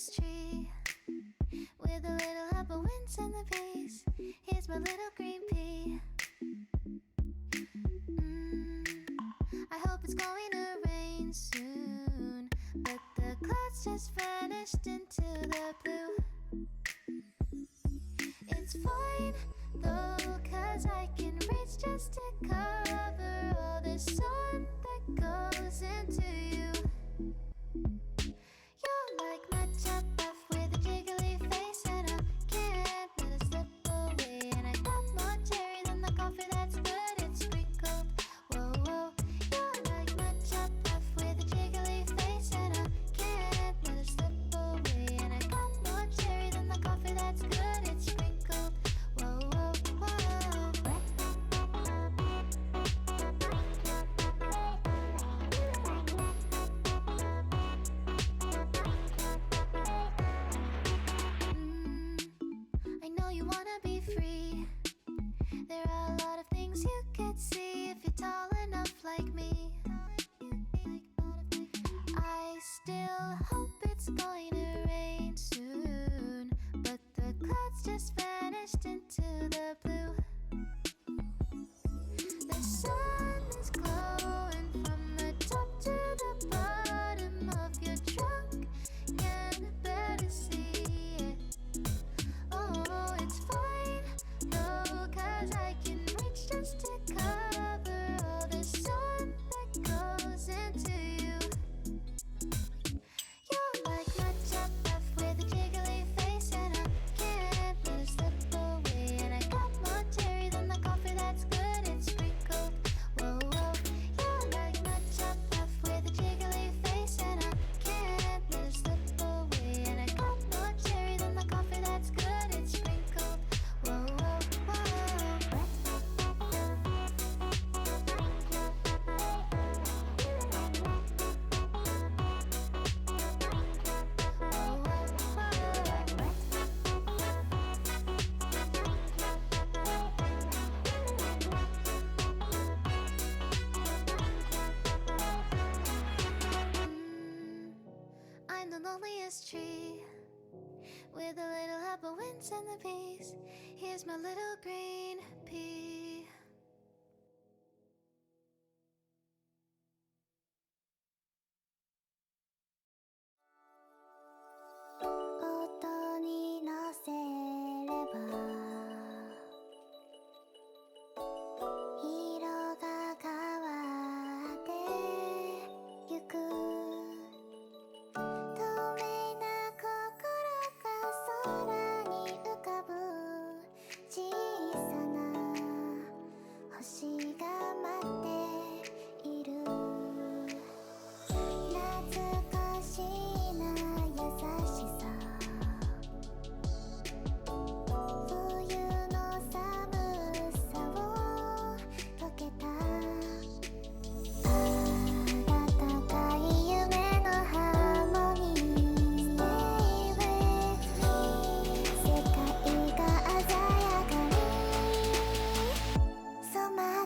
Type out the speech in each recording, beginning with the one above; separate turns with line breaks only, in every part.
loneliest tree with a little help of winds and the peace. Here's my little green pea. I hope it's going to rain soon, but the clouds just vanished into the blue. It's fine though, 'cause I can reach just to cover all the sun that goes into you. You're like my chop off with a jiggly face, and I can't let it slip away. And I got more cherry than the coffee that's good, it's sprinkled. Whoa, whoa. You're like my chop off with a jiggly face, and I can't let it slip away. And I got more cherry than the coffee that's good, it's sprinkled. Whoa, whoa, whoa. I know you wanna be free. There are a lot of things you could see if you're tall enough like me. I still hope it's going to rain soon, but the clouds just vanished into the blue. The sun is glowing from the top to the bottom of your trunk. Can barely see it. Oh, it's fine though, 'cause I can reach just to cover all the sun that goes into you. You're like my chop off with a jiggly face, and I can't let it slip away. And I got more cherry than the coffee that's good, it's sprinkled. Whoa, whoa. You're like my chop off with a jiggly face, and I can't let it slip away. And I got more cherry than the coffee that's good, it's sprinkled. Whoa, whoa, whoa. I'm the loneliest tree with a little help of winds and the peace. Here's my little green pea. Autoに乗せれば色が変わってゆく。透明な心が空に浮かぶ。小さな星が待っている。懐かしいな優しさ。冬の寒さを溶けた。温かい夢のハーモニー Stay with me 世界が鮮やかに染まっ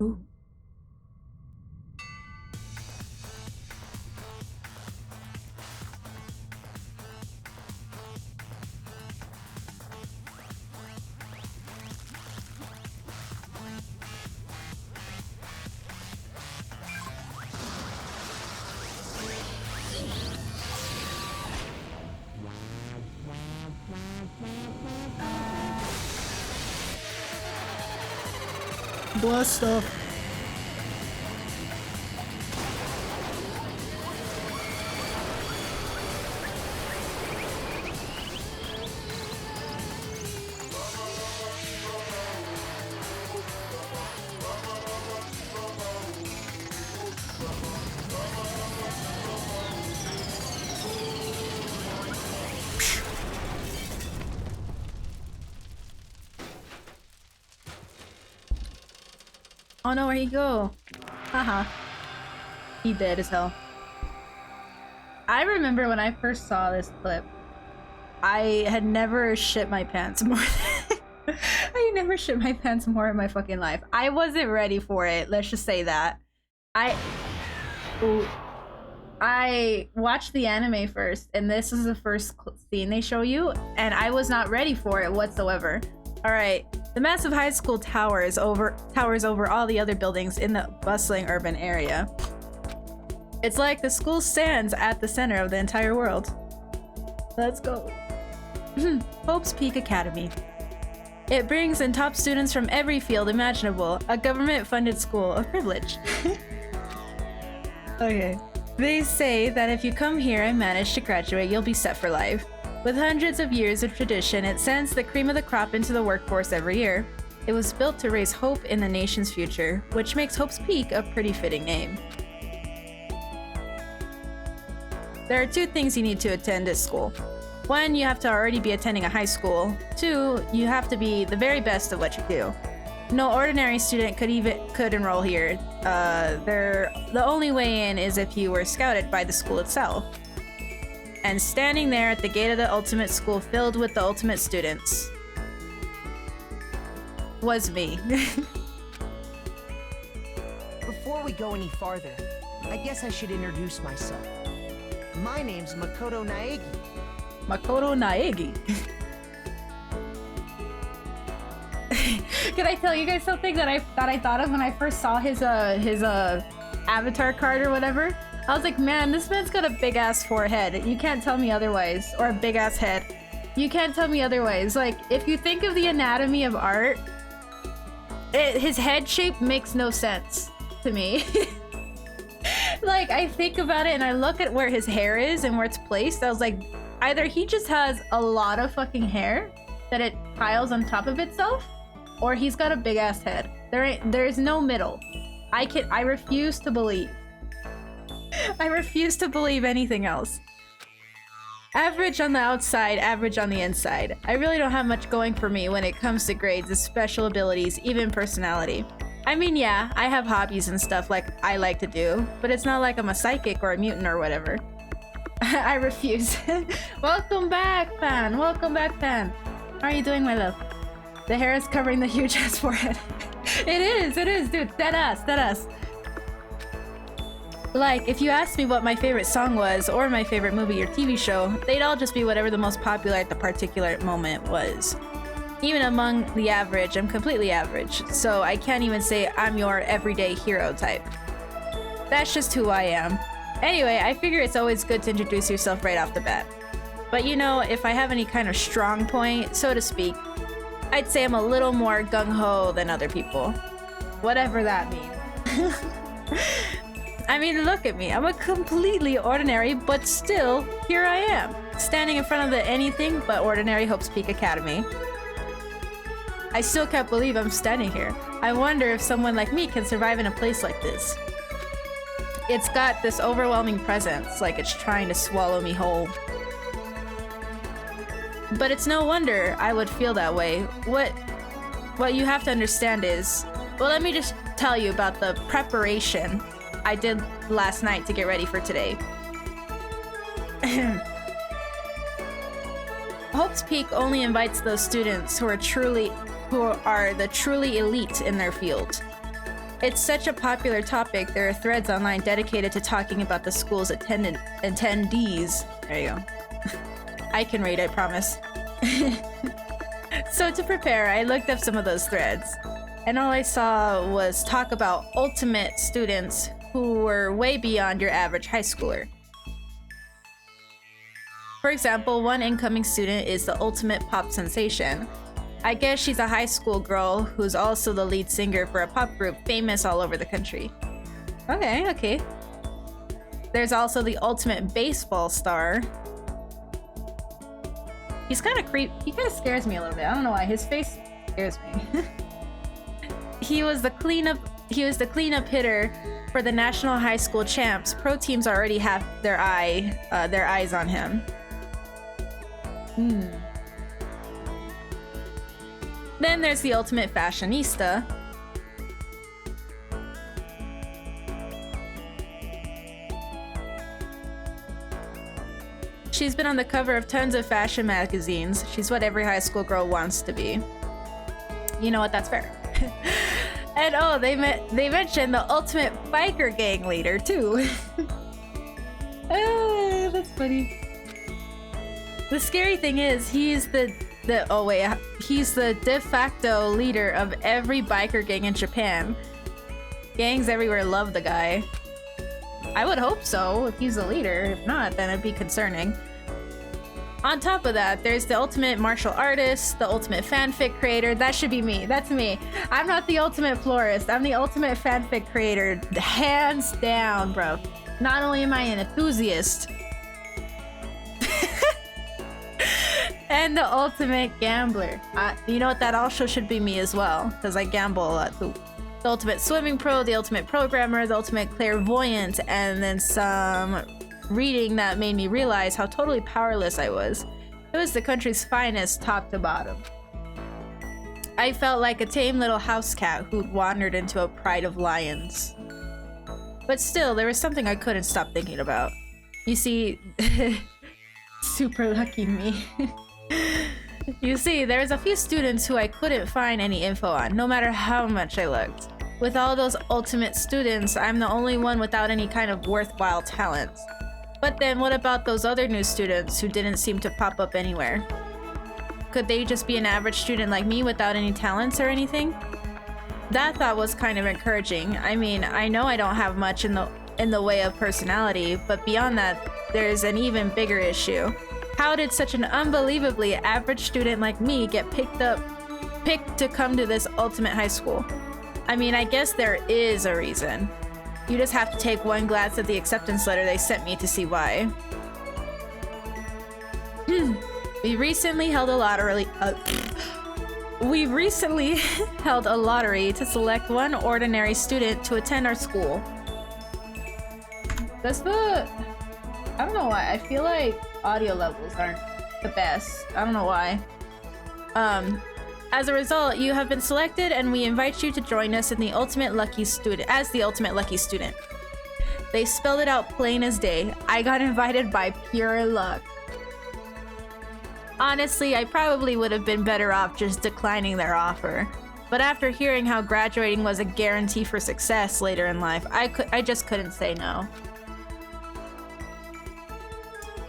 Ooh. Bless stuff. Oh no, where'd he go? Haha. He dead as hell. I remember when I first saw this clip, I had never shit my pants more. I never shit my pants more in my fucking life. I wasn't ready for it, let's just say that. I watched the anime first, and this is the first scene they show you, and I was not ready for it whatsoever. Alright, the massive high school towers over all the other buildings in the bustling urban area. It's like the school stands at the center of the entire world. Let's go. Hope's Peak Academy. It brings in top students from every field imaginable. A government-funded school of privilege. Okay. They say that if you come here and manage to graduate, you'll be set for life. With hundreds of years of tradition, it sends the cream of the crop into the workforce every year. It was built to raise hope in the nation's future, which makes Hope's Peak a pretty fitting name. There are 2 things you need to attend at school. 1, you have to already be attending a high school. 2, you have to be the very best at what you do. No ordinary student could enroll here. The only way in is if you were scouted by the school itself. And standing there at the gate of the ultimate school filled with the ultimate students was me.
Before we go any farther, I guess I should introduce myself. My name's Makoto Naegi.
Makoto Naegi. Can I tell you guys something that I thought of when I first saw his avatar card or whatever? I was like, man, this man's got a big ass forehead. You can't tell me otherwise. Or a big ass head. You can't tell me otherwise. Like, if you think of the anatomy of art, his head shape makes no sense to me. Like, I think about it and I look at where his hair is and where it's placed. I was like, either he just has a lot of fucking hair that it piles on top of itself, or he's got a big ass head. There's no middle. I refuse to believe. I refuse to believe anything else. Average on the outside, average on the inside. I really don't have much going for me when it comes to grades, special abilities, even personality. I mean, yeah, I have hobbies and stuff like I like to do, but it's not like I'm a psychic or a mutant or whatever. I refuse. Welcome back, fan. Welcome back, fan. How are you doing, my love? The hair is covering the huge ass forehead. It is, dude. Dead ass. Like, if you asked me what my favorite song was, or my favorite movie or TV show, they'd all just be whatever the most popular at the particular moment was. Even among the average, I'm completely average, so I can't even say I'm your everyday hero type. That's just who I am. Anyway, I figure it's always good to introduce yourself right off the bat. But you know, if I have any kind of strong point, so to speak, I'd say I'm a little more gung-ho than other people. Whatever that means. I mean, look at me. I'm a completely ordinary, but still, here I am, standing in front of the anything but ordinary Hope's Peak Academy. I still can't believe I'm standing here. I wonder if someone like me can survive in a place like this. It's got this overwhelming presence, like it's trying to swallow me whole. But it's no wonder I would feel that way. What you have to understand is, well, let me just tell you about the preparation I did last night to get ready for today. Hope's Peak only invites those students who are the truly elite in their field. It's such a popular topic, there are threads online dedicated to talking about the school's attendees. There you go. I can read, I promise. So to prepare, I looked up some of those threads, and all I saw was talk about ultimate students who were way beyond your average high schooler. For example, one incoming student is the ultimate pop sensation. I guess she's a high school girl who's also the lead singer for a pop group famous all over the country. Okay. There's also the ultimate baseball star. He's kind of he kind of scares me a little bit. I don't know why. His face scares me. He was the cleanup hitter for the national high school champs. Pro teams already have their eyes on him. Then there's the ultimate fashionista. She's been on the cover of tons of fashion magazines. She's what every high school girl wants to be. You know what? That's fair. And oh, they mentioned the ultimate biker gang leader too. Ah, that's funny. The scary thing is, he's the de facto leader of every biker gang in Japan. Gangs everywhere love the guy. I would hope so, if he's the leader. If not, then it'd be concerning. On top of that, there's the ultimate martial artist, the ultimate fanfic creator. That should be me. That's me. I'm not the ultimate florist. I'm the ultimate fanfic creator. Hands down, bro. Not only am I an enthusiast, and the ultimate gambler. You know what? That also should be me as well, because I gamble a lot too. The ultimate swimming pro, the ultimate programmer, the ultimate clairvoyant, and then some reading that made me realize how totally powerless I was. It was the country's finest, top to bottom. I felt like a tame little house cat who'd wandered into a pride of lions. But still, there was something I couldn't stop thinking about. You see, super lucky me. You see, there was a few students who I couldn't find any info on, no matter how much I looked. With all those ultimate students, I'm the only one without any kind of worthwhile talents. But then what about those other new students who didn't seem to pop up anywhere? Could they just be an average student like me without any talents or anything? That thought was kind of encouraging. I mean, I know I don't have much in the way of personality, but beyond that, there's an even bigger issue. How did such an unbelievably average student like me get picked to come to this ultimate high school? I mean, I guess there is a reason. You just have to take one glance at the acceptance letter they sent me to see why. We recently held a lottery to select one ordinary student to attend our school. I don't know why. I feel like audio levels aren't the best. I don't know why. As a result, you have been selected and we invite you to join us in the ultimate lucky student as the ultimate lucky student. They spelled it out plain as day. I got invited by pure luck. Honestly, I probably would have been better off just declining their offer. But after hearing how graduating was a guarantee for success later in life, I just couldn't say no.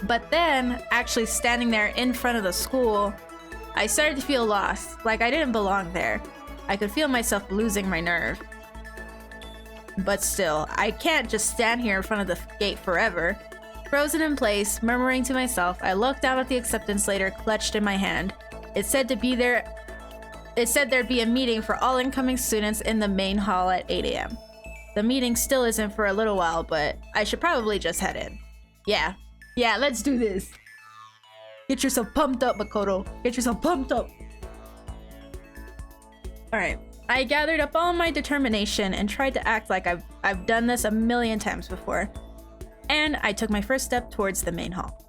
But then, actually standing there in front of the school, I started to feel lost, like I didn't belong there. I could feel myself losing my nerve. But still, I can't just stand here in front of the gate forever. Frozen in place, murmuring to myself, I looked down at the acceptance letter clutched in my hand. It said there'd be a meeting for all incoming students in the main hall at 8 a.m. The meeting still isn't for a little while, but I should probably just head in. Yeah, let's do this. Get yourself pumped up, Makoto. Get yourself pumped up. Alright. I gathered up all my determination and tried to act like I've done this a million times before. And I took my first step towards the main hall.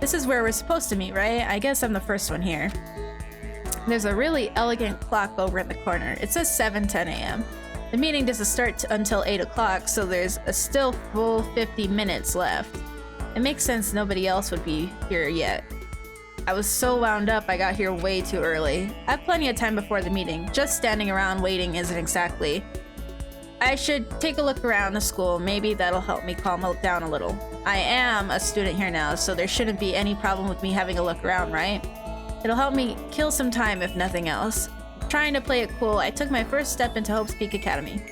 This is where we're supposed to meet, right? I guess I'm the first one here. There's a really elegant clock over in the corner. It says 7:10 a.m. The meeting doesn't start until 8 o'clock, so there's a still full 50 minutes left. It makes sense nobody else would be here yet. I was so wound up I got here way too early. I have plenty of time before the meeting. Just standing around waiting isn't exactly. I should take a look around the school. Maybe that'll help me calm down a little. I am a student here now, so there shouldn't be any problem with me having a look around, right? It'll help me kill some time if nothing else. Trying to play it cool, I took my first step into Hope's Peak Academy.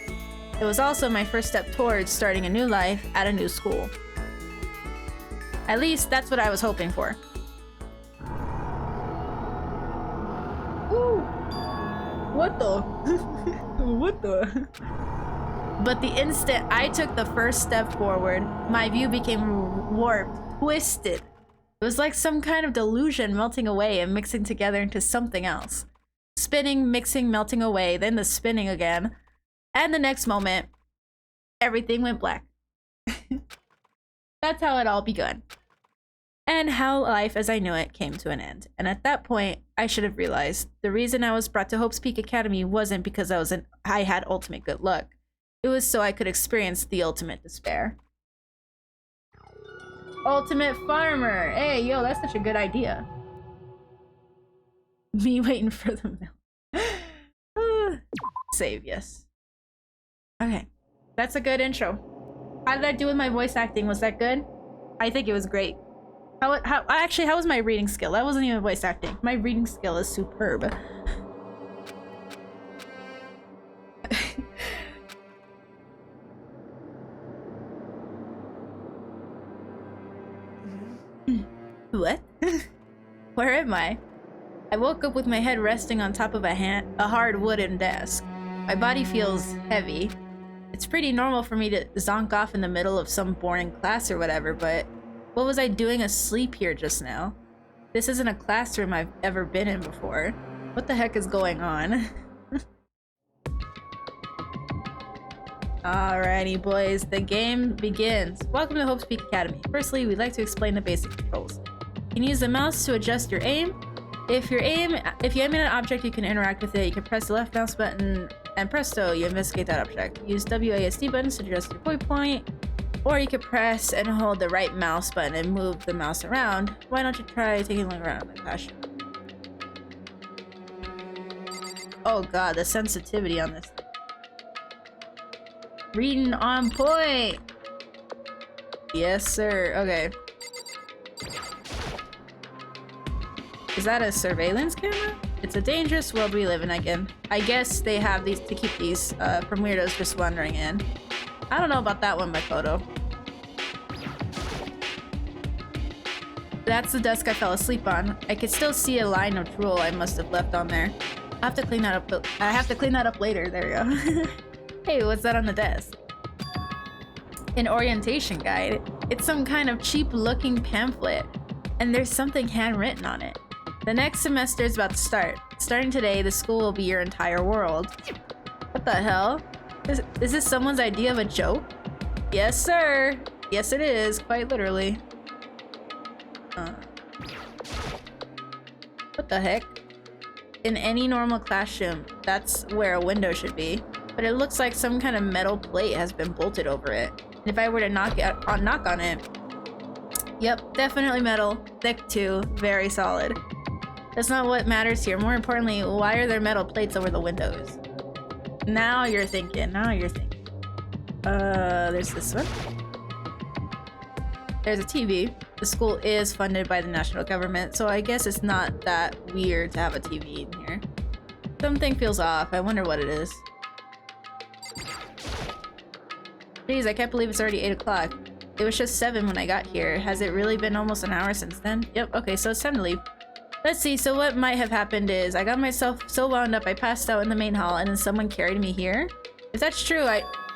It was also my first step towards starting a new life at a new school. At least that's what I was hoping for. Ooh. What the? What the? But the instant I took the first step forward, my view became warped, twisted. It was like some kind of delusion melting away and mixing together into something else. Spinning, mixing, melting away, then the spinning again. And the next moment, everything went black. That's how it all begun. And how life as I knew it came to an end. And at that point, I should have realized the reason I was brought to Hope's Peak Academy wasn't because I had ultimate good luck. It was so I could experience the ultimate despair. Ultimate farmer! Hey, yo, that's such a good idea. Me waiting for the mail. Save, yes. Okay, that's a good intro. How did I do with my voice acting? Was that good? I think it was great. How was my reading skill? That wasn't even voice acting. My reading skill is superb. What? Where am I? I woke up with my head resting on top of a hard wooden desk. My body feels heavy. It's pretty normal for me to zonk off in the middle of some boring class or whatever, but what was I doing asleep here just now? This isn't a classroom I've ever been in before. What the heck is going on? Alrighty boys, the game begins. Welcome to Hope's Peak Academy. Firstly, we'd like to explain the basic controls. You can use the mouse to adjust your aim. If you aim at an object, you can interact with it. You can press the left mouse button and presto, you investigate that object. Use WASD buttons to adjust your point, or you can press and hold the right mouse button and move the mouse around. Why don't you try taking a look around the classroom? Oh god, the sensitivity on this. Reading on point! Yes, sir. Okay. Is that a surveillance camera? It's a dangerous world we live in again. I guess they have these to keep these from weirdos just wandering in. I don't know about that one, Makoto. That's the desk I fell asleep on. I could still see a line of drool I must have left on there. I have to clean that up. I have to clean that up later. There we go. Hey, what's that on the desk? An orientation guide. It's some kind of cheap-looking pamphlet, and there's something handwritten on it. The next semester is about to start. Starting today, the school will be your entire world. What the hell? Is this someone's idea of a joke? Yes, sir. Yes, it is. Quite literally. What the heck? In any normal classroom, that's where a window should be. But it looks like some kind of metal plate has been bolted over it. And if I were to knock on it... Yep, definitely metal. Thick too. Very solid. That's not what matters here. More importantly, why are there metal plates over the windows? Now you're thinking. Now you're thinking. There's this one. There's a TV. The school is funded by the national government, so I guess it's not that weird to have a TV in here. Something feels off. I wonder what it is. Jeez, I can't believe it's already 8 o'clock. It was just 7 when I got here. Has it really been almost an hour since then? Yep, okay, so it's time to leave. Let's see, so what might have happened is I got myself so wound up I passed out in the main hall and then someone carried me here. If that's true,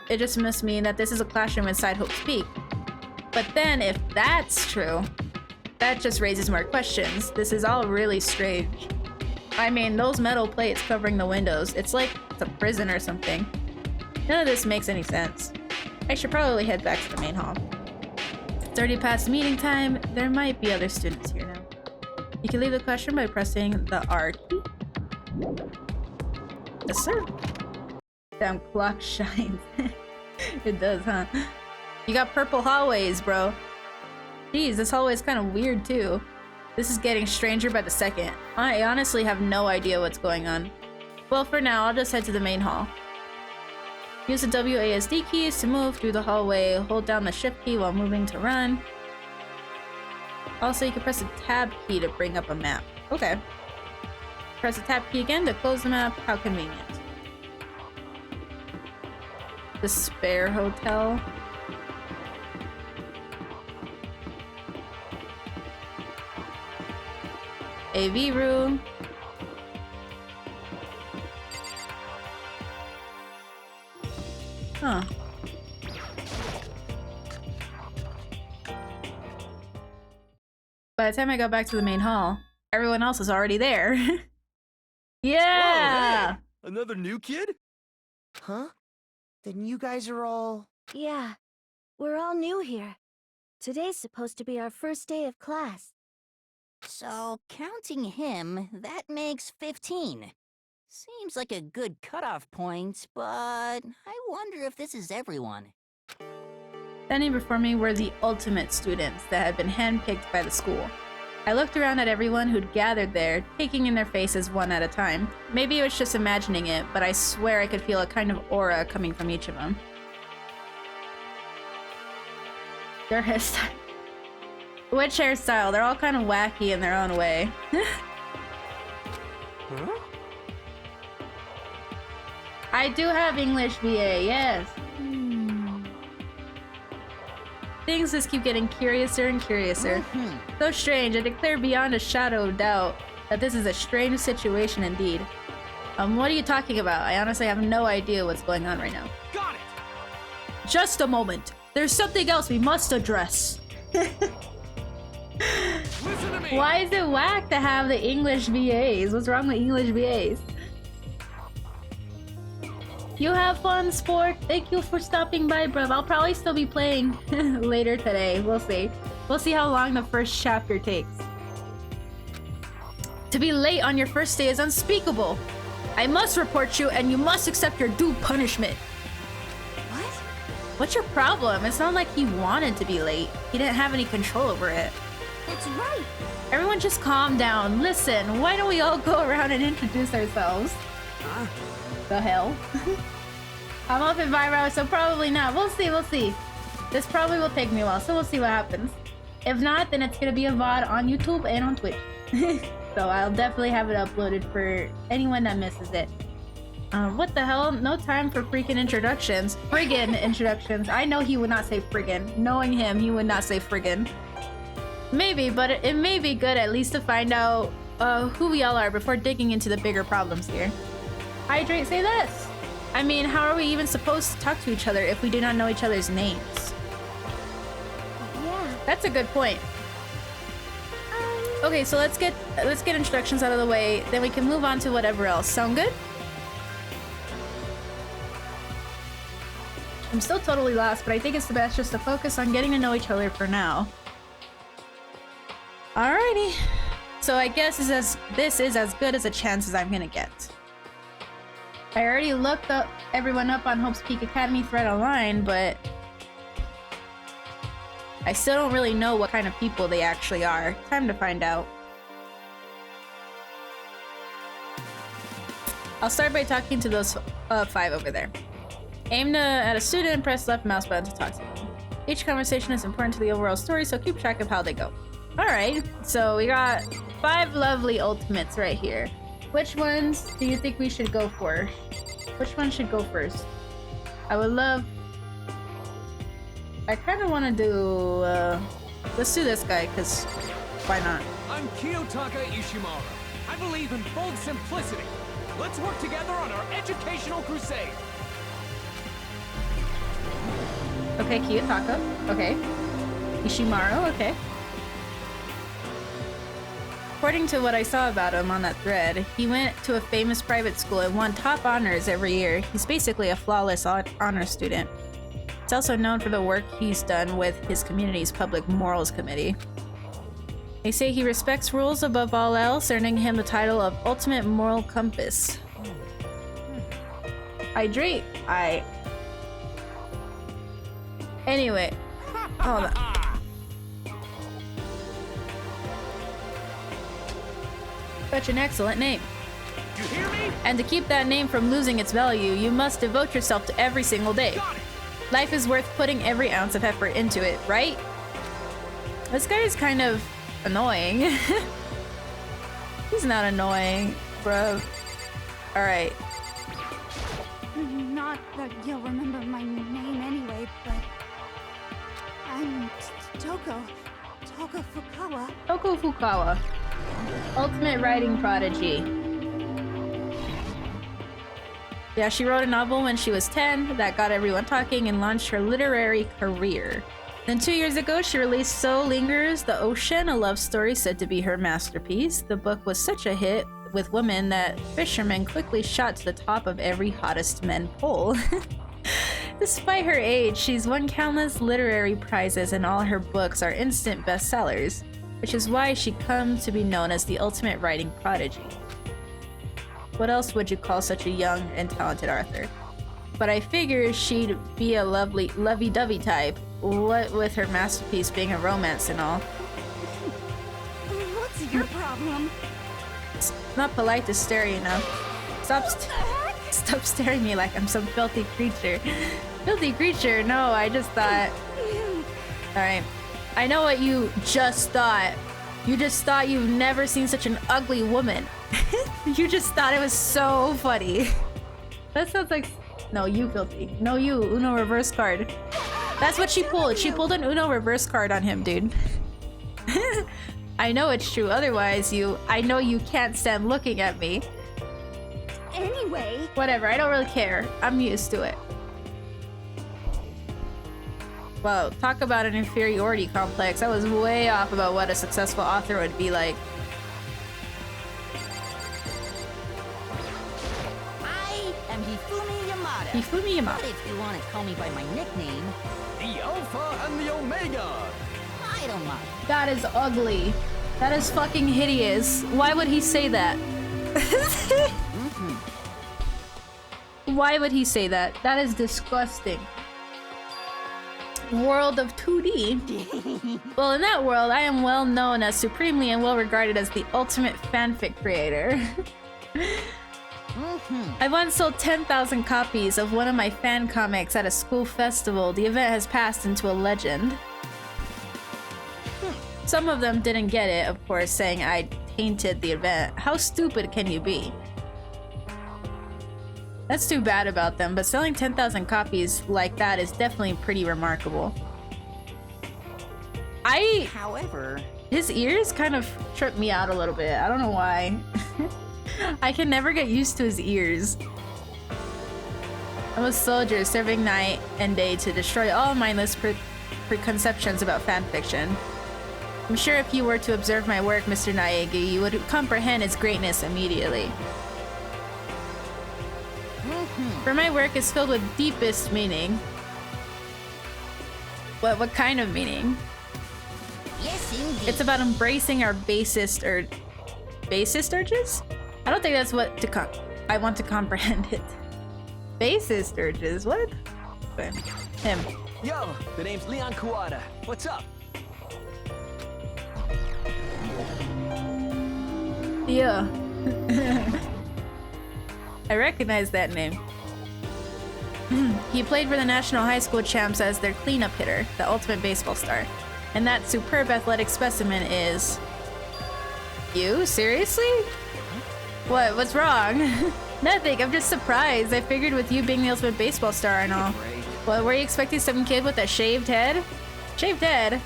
it just must mean that this is a classroom inside Hope's Peak. But then if that's true, that just raises more questions. This is all really strange. I mean, those metal plates covering the windows, it's like it's a prison or something. None of this makes any sense. I should probably head back to the main hall. It's already past meeting time. There might be other students here now. You can leave the classroom by pressing the R key. Yes, sir. Damn clock shines. It does, huh? You got purple hallways, bro. Jeez, this hallway is kind of weird too. This is getting stranger by the second. I honestly have no idea what's going on. Well, for now, I'll just head to the main hall. Use the WASD keys to move through the hallway. Hold down the shift key while moving to run. Also, you can press the tab key to bring up a map. Okay. Press the tab key again to close the map. How convenient. The Spare Hotel. AV room. Huh. By the time I got back to the main hall, everyone else was already there. Yeah!
Whoa, hey! Another new kid?
Huh? Then you guys are all...
Yeah, we're all new here. Today's supposed to be our first day of class.
So, counting him, that makes 15. Seems like a good cutoff point, but I wonder if this is everyone.
Standing before me were the ultimate students that had been handpicked by the school. I looked around at everyone who'd gathered there, taking in their faces one at a time. Maybe it was just imagining it, but I swear I could feel a kind of aura coming from each of them. Their hairstyle. Which hairstyle? They're all kind of wacky in their own way.
Huh?
I do have English VA, yes. Things just keep getting curiouser and curiouser. So strange, I declare beyond a shadow of doubt that this is a strange situation indeed. What are you talking about? I honestly have no idea what's going on right now.
Got it!
Just a moment. There's something else we must address.
Listen to me!
Why is it whack to have the English VAs? What's wrong with English VAs? You have fun, sport. Thank you for stopping by, bruv. I'll probably still be playing later today. We'll see. We'll see how long the first chapter takes. To be late on your first day is unspeakable. I must report you, and you must accept your due punishment.
What?
What's your problem? It's not like he wanted to be late. He didn't have any control over it.
It's right.
Everyone just calm down. Listen, why don't we all go around and introduce ourselves?
Huh?
The hell? I'm up in 5 hours, so probably not. We'll see, we'll see. This probably will take me a while, so we'll see what happens. If not, then it's gonna be a VOD on YouTube and on Twitch. So I'll definitely have it uploaded for anyone that misses it. What the hell? No time for freaking introductions. Friggin' introductions. I know he would not say friggin'. Knowing him, he would not say friggin'. Maybe, but it may be good at least to find out who we all are before digging into the bigger problems here. Hydrate, say this. I mean, how are we even supposed to talk to each other if we do not know each other's names?
Yeah.
That's a good point. Okay, so let's get introductions out of the way, then we can move on to whatever else. Sound good? I'm still totally lost, but I think it's the best just to focus on getting to know each other for now. Alrighty. So I guess this is as good as a chance as I'm gonna get. I already looked everyone up on Hope's Peak Academy thread online, but I still don't really know what kind of people they actually are. Time to find out. I'll start by talking to those 5 over there. Aim at a student and press left mouse button to talk to them. Each conversation is important to the overall story, so keep track of how they go. Alright, so we got 5 lovely ultimates right here. Which ones do you think we should go for? Which one should go first? I kind of want to do, let's do this guy, because why not?
I'm Kiyotaka Ishimaro. I believe in bold simplicity. Let's work together on our educational crusade.
Okay, Kiyotaka. Okay. Ishimaru, okay. According to what I saw about him on that thread, he went to a famous private school and won top honors every year. He's basically a flawless honor student. He's also known for the work he's done with his community's public morals committee. They say he respects rules above all else, earning him the title of Ultimate Moral Compass. Hydrate. Anyway, hold on. Such an excellent name.
You hear me?
And to keep that name from losing its value, you must devote yourself to every single day.
Got it.
Life is worth putting every ounce of effort into it, right? This guy is kind of annoying. He's not annoying, bro. Alright.
Not that you'll remember my name anyway, but I'm Toko Fukawa.
Toko Fukawa. Ultimate writing prodigy. Yeah, she wrote a novel when she was 10 that got everyone talking and launched her literary career. Then 2 years ago, she released So Lingers the Ocean, a love story said to be her masterpiece. The book was such a hit with women that fishermen quickly shot to the top of every hottest men poll. Despite her age, she's won countless literary prizes and all her books are instant bestsellers, which is why she come to be known as the ultimate writing prodigy. What else would you call such a young and talented author? But I figure she'd be a lovey-dovey type, what with her masterpiece being a romance and all.
What's your problem?
It's not polite to stare, you know. Stop staring at me like I'm some filthy creature. Filthy creature? No, I just thought... Alright. I know what you just thought. You just thought you've never seen such an ugly woman. You just thought it was so funny. That sounds like... No, you filthy. No, you. Uno reverse card. That's what she pulled. She pulled an Uno reverse card on him, dude. I know it's true. Otherwise, I know you can't stand looking at me.
Anyway...
Whatever, I don't really care. I'm used to it. Well, talk about an inferiority complex. I was way off about what a successful author would be like.
I am Hifumi Yamada.
Hifumi Yamada.
But if you want to call me by my nickname,
The Alpha and the Omega.
I don't mind.
That is ugly. That is fucking hideous. Why would he say that? Why would he say that? That is disgusting. World of 2D. Well, in that world, I am well known as supremely and well regarded as the ultimate fanfic creator. I once sold 10,000 copies of one of my fan comics at a school festival. The event has passed into a legend. Some of them didn't get it, of course, saying I tainted the event. How stupid can you be? That's too bad about them, but selling 10,000 copies like that is definitely pretty remarkable.
However,
His ears kind of trip me out a little bit. I don't know why. I can never get used to his ears. I'm a soldier serving night and day to destroy all mindless preconceptions about fanfiction. I'm sure if you were to observe my work, Mr. Naegi, you would comprehend its greatness immediately. For my work is filled with deepest meaning. What kind of meaning?
yes indeed.
It's about embracing our basest urges? I don't think that's what I want to comprehend it. Basest urges? What? Him.
Yo, the name's Leon Kuwata. What's up?
Yeah. I recognize that name. He played for the National High School Champs as their cleanup hitter, the ultimate baseball star. And that superb athletic specimen is... You? Seriously? What? What's wrong? Nothing, I'm just surprised. I figured with you being the ultimate baseball star and all. What, were you expecting some kid with a shaved head? Shaved head?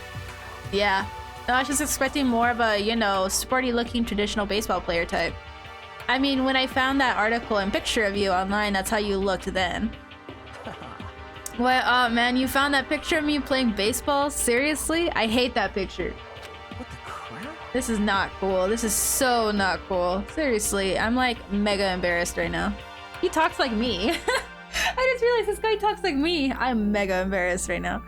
Yeah. No, I was just expecting more of a, you know, sporty looking traditional baseball player type. I mean, when I found that article and picture of you online, that's how you looked then. What? Oh man, you found that picture of me playing baseball? Seriously? I hate that picture.
What the crap?
This is not cool. This is so not cool. Seriously, I'm like mega embarrassed right now. He talks like me. I just realized this guy talks like me. I'm mega embarrassed right now.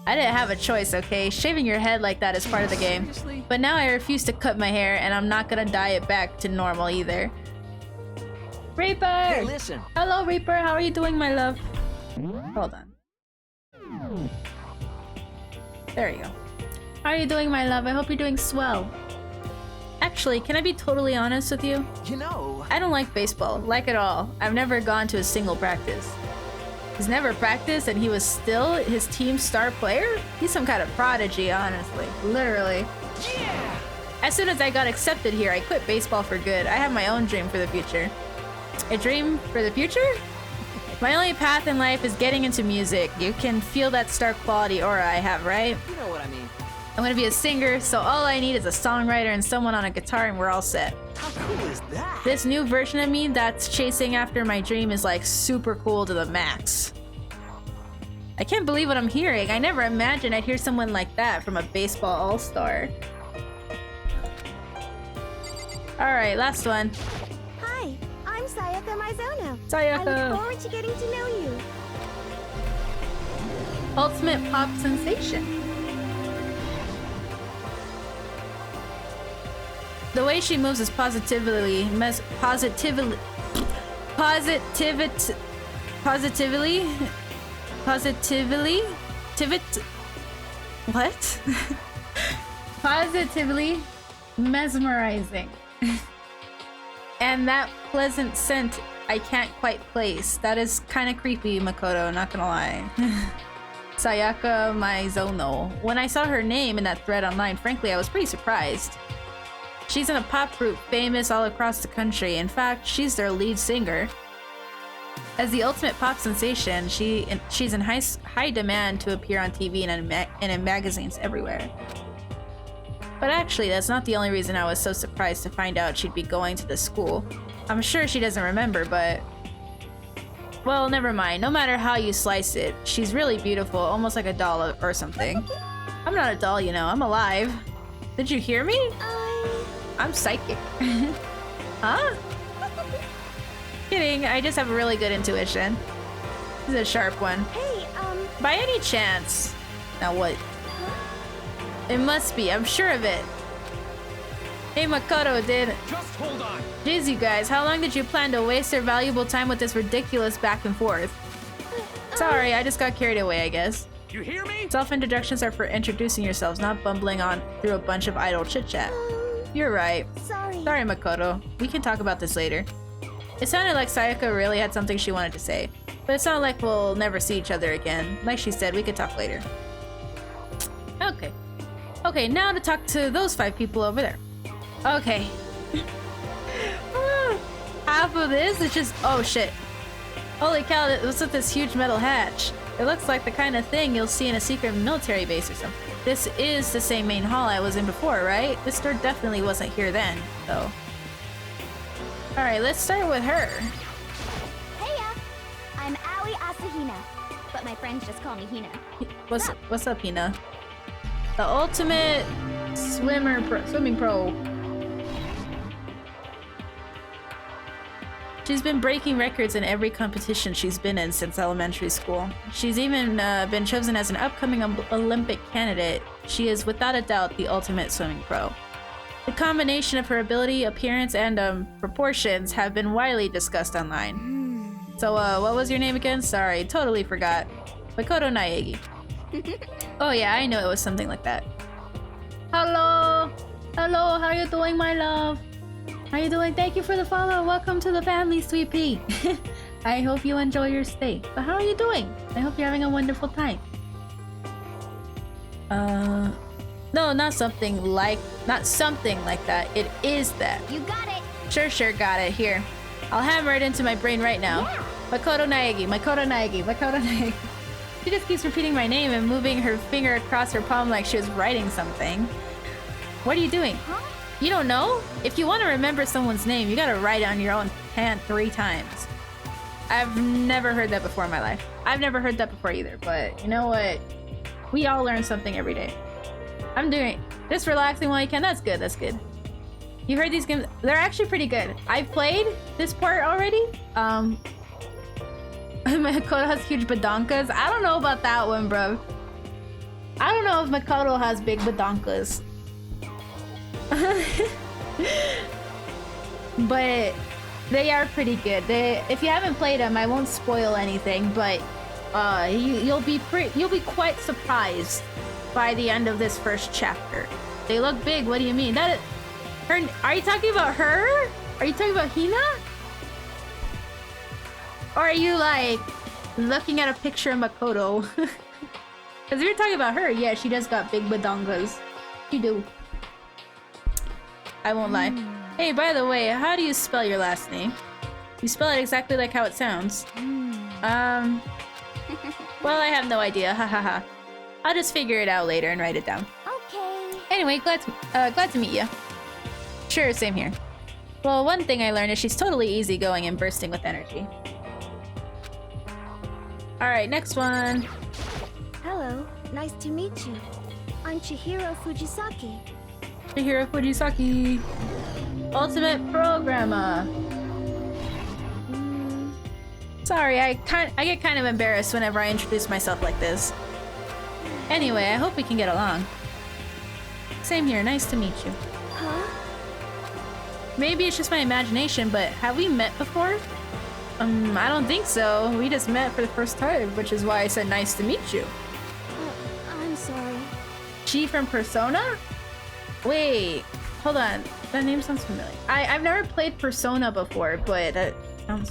I didn't have a choice, okay? Shaving your head like that is part of the game.
Seriously?
But now I refuse to cut my hair, and I'm not gonna dye it back to normal either. Reaper!
Hey, listen.
Hello, Reaper. How are you doing, my love? Hold on. There you go. How are you doing, my love? I hope you're doing swell. Actually, can I be totally honest with you?
You know,
I don't like baseball, like at all. I've never gone to a single practice. He's never practiced and he was still his team's star player? He's some kind of prodigy, honestly. Literally.
yeah!
As soon as I got accepted here, I quit baseball for good. I have my own dream for the future. A dream for the future? My only path in life is getting into music. You can feel that star quality aura I have, right?
You know what I mean.
I'm gonna be a singer, so all I need is a songwriter and someone on a guitar and we're all set.
How cool is that?
This new version of me that's chasing after my dream is like super cool to the max. I can't believe what I'm hearing. I never imagined I'd hear someone like that from a baseball all-star. Alright, last one.
Hi, I'm Sayaka Mizono. I
Sayaka.
look forward to getting to know you.
Ultimate pop sensation. The way she moves is positively what? Positively mesmerizing. And that pleasant scent I can't quite place. That is kind of creepy, Makoto, not gonna lie. Sayaka Mizono. When I saw her name in that thread online, frankly, I was pretty surprised. She's in a pop group famous all across the country. In fact, she's their lead singer. As the ultimate pop sensation, she's in high demand to appear on TV and in magazines everywhere. But actually, that's not the only reason I was so surprised to find out she'd be going to the school. I'm sure she doesn't remember, but... well, never mind. No matter how you slice it, she's really beautiful, almost like a doll or something. I'm not a doll, you know. I'm alive. Did you hear me? I'm psychic. Huh? Kidding, I just have a really good intuition. This is a sharp one.
Hey,
By any chance... now what? It must be, I'm sure of it. Hey Makoto,
Just hold on.
Jeez, you guys, how long did you plan to waste their valuable time with this ridiculous back and forth? Sorry, I just got carried away, I guess.
You hear me?
Self-introductions are for introducing yourselves, not bumbling on through a bunch of idle chit-chat. You're right.
sorry.
Sorry, Makoto. We can talk about this later. It sounded like Sayaka really had something she wanted to say, but it sounded like we'll never see each other again. Like she said, we could talk later. Okay. Okay, now to talk to those 5 people over there. Okay. Half of this is just... oh shit. Holy cow, what's with this huge metal hatch? It looks like the kind of thing you'll see in a secret military base or something. This is the same main hall I was in before, right? This door definitely wasn't here then, though. Alright, let's start with her.
Heya! I'm Aoi Asahina, but my friends just call me Hina.
What's up, Hina? The ultimate swimming pro. She's been breaking records in every competition she's been in since elementary school. She's even been chosen as an upcoming Olympic candidate. She is without a doubt the ultimate swimming pro. The combination of her ability, appearance, and proportions have been widely discussed online. So, what was your name again? Sorry, totally forgot. Makoto Naegi. Oh yeah, I know it was something like that. Hello! Hello, how you doing, my love? How you doing? Thank you for the follow. Welcome to the family, Sweet Pea. I hope you enjoy your stay. But how are you doing? I hope you're having a wonderful time. No, not something like that. It is that.
You got it!
Sure, got it. Here. I'll hammer it into my brain right now.
Yeah.
Makoto Naegi, Makoto Naegi, Makoto Naegi. She just keeps repeating my name and moving her finger across her palm like she was writing something. What are you doing?
Huh?
You don't know? If you want to remember someone's name, you gotta write it on your own hand 3 times. I've never heard that before in my life. I've never heard that before either, but you know what? We all learn something every day. I'm doing it. Just relaxing while you can. That's good, that's good. You heard these games? They're actually pretty good. I've played this part already. Makoto has huge badonkas. I don't know about that one, bro. I don't know if Makoto has big badonkas. But they are pretty good. If you haven't played them, I won't spoil anything, but you'll be quite surprised by the end of this first chapter. They look big. What do you mean? Are you talking about her? Are you talking about Hina? Or are you like looking at a picture of Makoto? Because if you're talking about her, yeah, she does got big badongas. She do. I won't lie. Hey, by the way, how do you spell your last name? You spell it exactly like how it sounds. Well, I have no idea. Hahaha. I'll just figure it out later and write it down.
Okay.
Anyway, glad to meet you. Sure, same here. Well, one thing I learned is she's totally easygoing and bursting with energy. Alright, next one.
Hello, nice to meet you. I'm Chihiro Fujisaki.
Chihiro Fujisaki. Ultimate Programmer. Sorry, I get kind of embarrassed whenever I introduce myself like this. Anyway, I hope we can get along. Same here, nice to meet you.
Huh?
Maybe it's just my imagination, but have we met before? I don't think so. We just met for the first time, which is why I said nice to meet you.
I'm sorry.
Chi from Persona? Wait, hold on. That name sounds familiar. I've never played Persona before, but that sounds...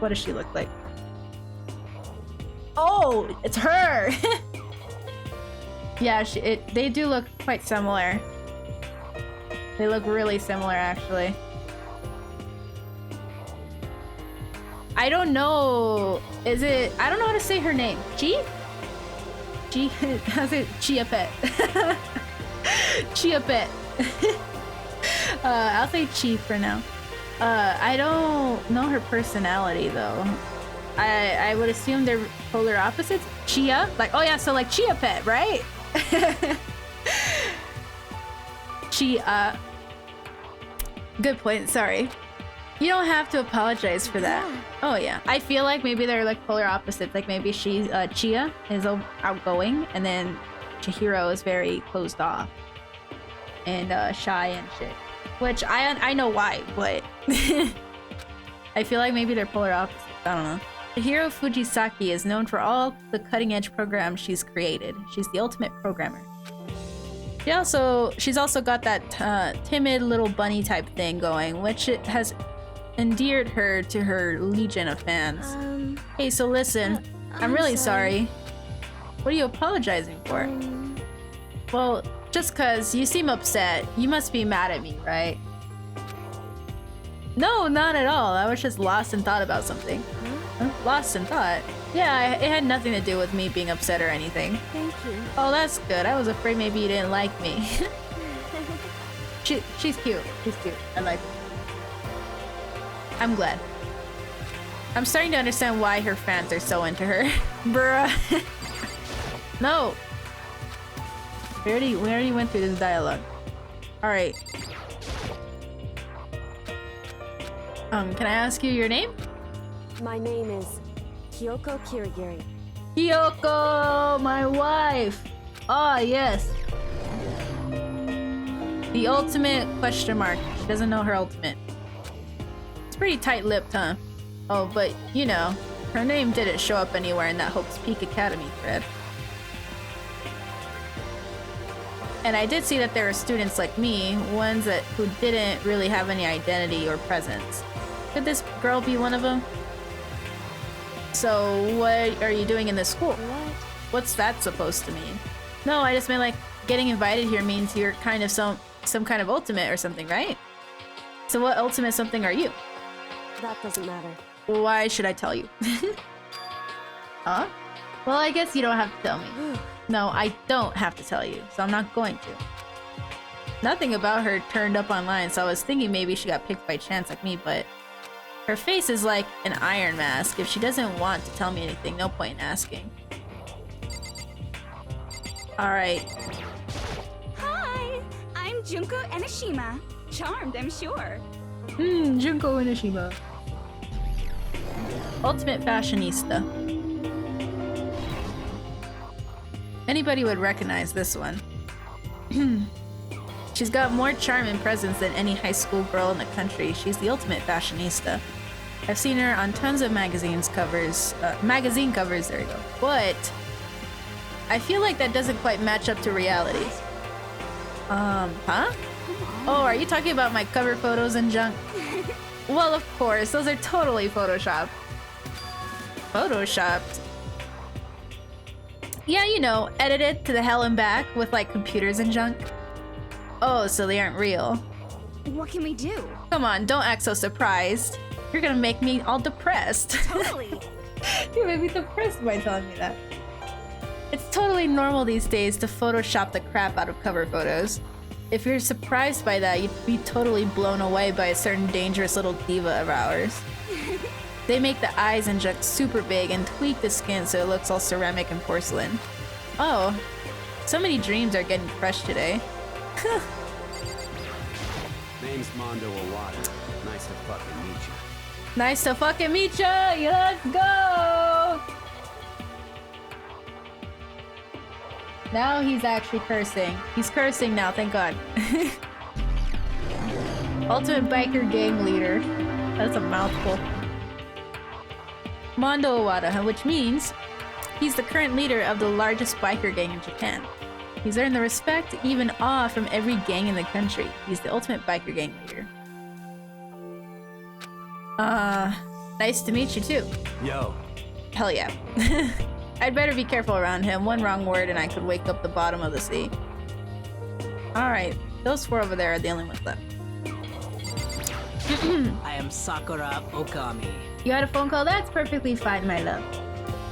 What does she look like? Oh, it's her! Yeah, they do look quite similar. They look really similar, actually. I don't know. Is it... I don't know how to say her name. Chi? Chi? How's it? Chia Pet. Chia Pet. I'll say Chi for now. I don't know her personality, though. I would assume they're polar opposites. Chia? Like, oh yeah, so like Chia Pet, right? Chia. Good point, sorry. You don't have to apologize for that.
Yeah.
Oh yeah. I feel like maybe they're like polar opposites. Like maybe she's Chia is outgoing and then Chihiro is very closed off and shy and shit. Which I know why, but I feel like maybe they're polar opposites. I don't know. Chihiro Fujisaki is known for all the cutting-edge programs she's created. She's the ultimate programmer. She's also got that timid little bunny type thing going, which it has endeared her to her legion of fans. Hey, so listen, I'm really sorry. What are you apologizing for? Well, just cause you seem upset, you must be mad at me, right? No, not at all. I was just lost in thought about something. Huh? Lost in thought? Yeah, it had nothing to do with me being upset or anything.
Thank you.
Oh, that's good. I was afraid maybe you didn't like me. She's cute. She's cute. I like her. I'm glad. I'm starting to understand why her fans are so into her. Bruh. No. We already went through this dialogue. Alright. Can I ask you your name?
My name is Kyoko Kirigiri.
Kyoko, my wife. Ah, yes. The ultimate question mark. She doesn't know her ultimate. It's pretty tight-lipped, huh? Oh, but you know, her name didn't show up anywhere in that Hope's Peak Academy thread. And I did see that there were students like me, who didn't really have any identity or presence. Could this girl be one of them? So, what are you doing in this school?
What?
What's that supposed to mean? No, I just meant like getting invited here means you're kind of some kind of ultimate or something, right? So what ultimate something are you?
That doesn't matter.
Why should I tell you? Huh? Well, I guess you don't have to tell me. No, I don't have to tell you, so I'm not going to. Nothing about her turned up online, so I was thinking maybe she got picked by chance like me, but her face is like an iron mask. If she doesn't want to tell me anything, no point in asking. Alright.
Hi, I'm Junko Enoshima. Charmed, I'm sure.
Junko Enoshima. Ultimate fashionista. Anybody would recognize this one. She's got more charm and presence than any high school girl in the country. She's the ultimate fashionista. I've seen her on tons of magazine covers, there you go. But I feel like that doesn't quite match up to reality. Huh? Oh, are you talking about my cover photos and junk? Well, of course, those are totally photoshopped. Photoshopped? Yeah, you know, edited to the hell and back with like computers and junk. Oh, so they aren't real.
What can we do?
Come on, don't act so surprised. You're gonna make me all depressed.
Totally.
You made me depressed by telling me that. It's totally normal these days to Photoshop the crap out of cover photos. If you're surprised by that, you'd be totally blown away by a certain dangerous little diva of ours. They make the eyes and junk super big and tweak the skin so it looks all ceramic and porcelain. Oh, so many dreams are getting crushed today.
Name's Mondo Owada. Nice to fucking meet you.
Nice to fucking meet ya! Let's go! Now he's actually cursing. He's cursing now, thank God. Ultimate biker gang leader. That's a mouthful. Mondo Owada, which means he's the current leader of the largest biker gang in Japan. He's earned the respect, even awe from every gang in the country. He's the ultimate biker gang leader. Nice to meet you too.
Yo.
Hell yeah. I'd better be careful around him. One wrong word and I could wake up the bottom of the sea. Alright, those four over there are the only ones left.
I am Sakura Okami.
You got a phone call? That's perfectly fine, my love.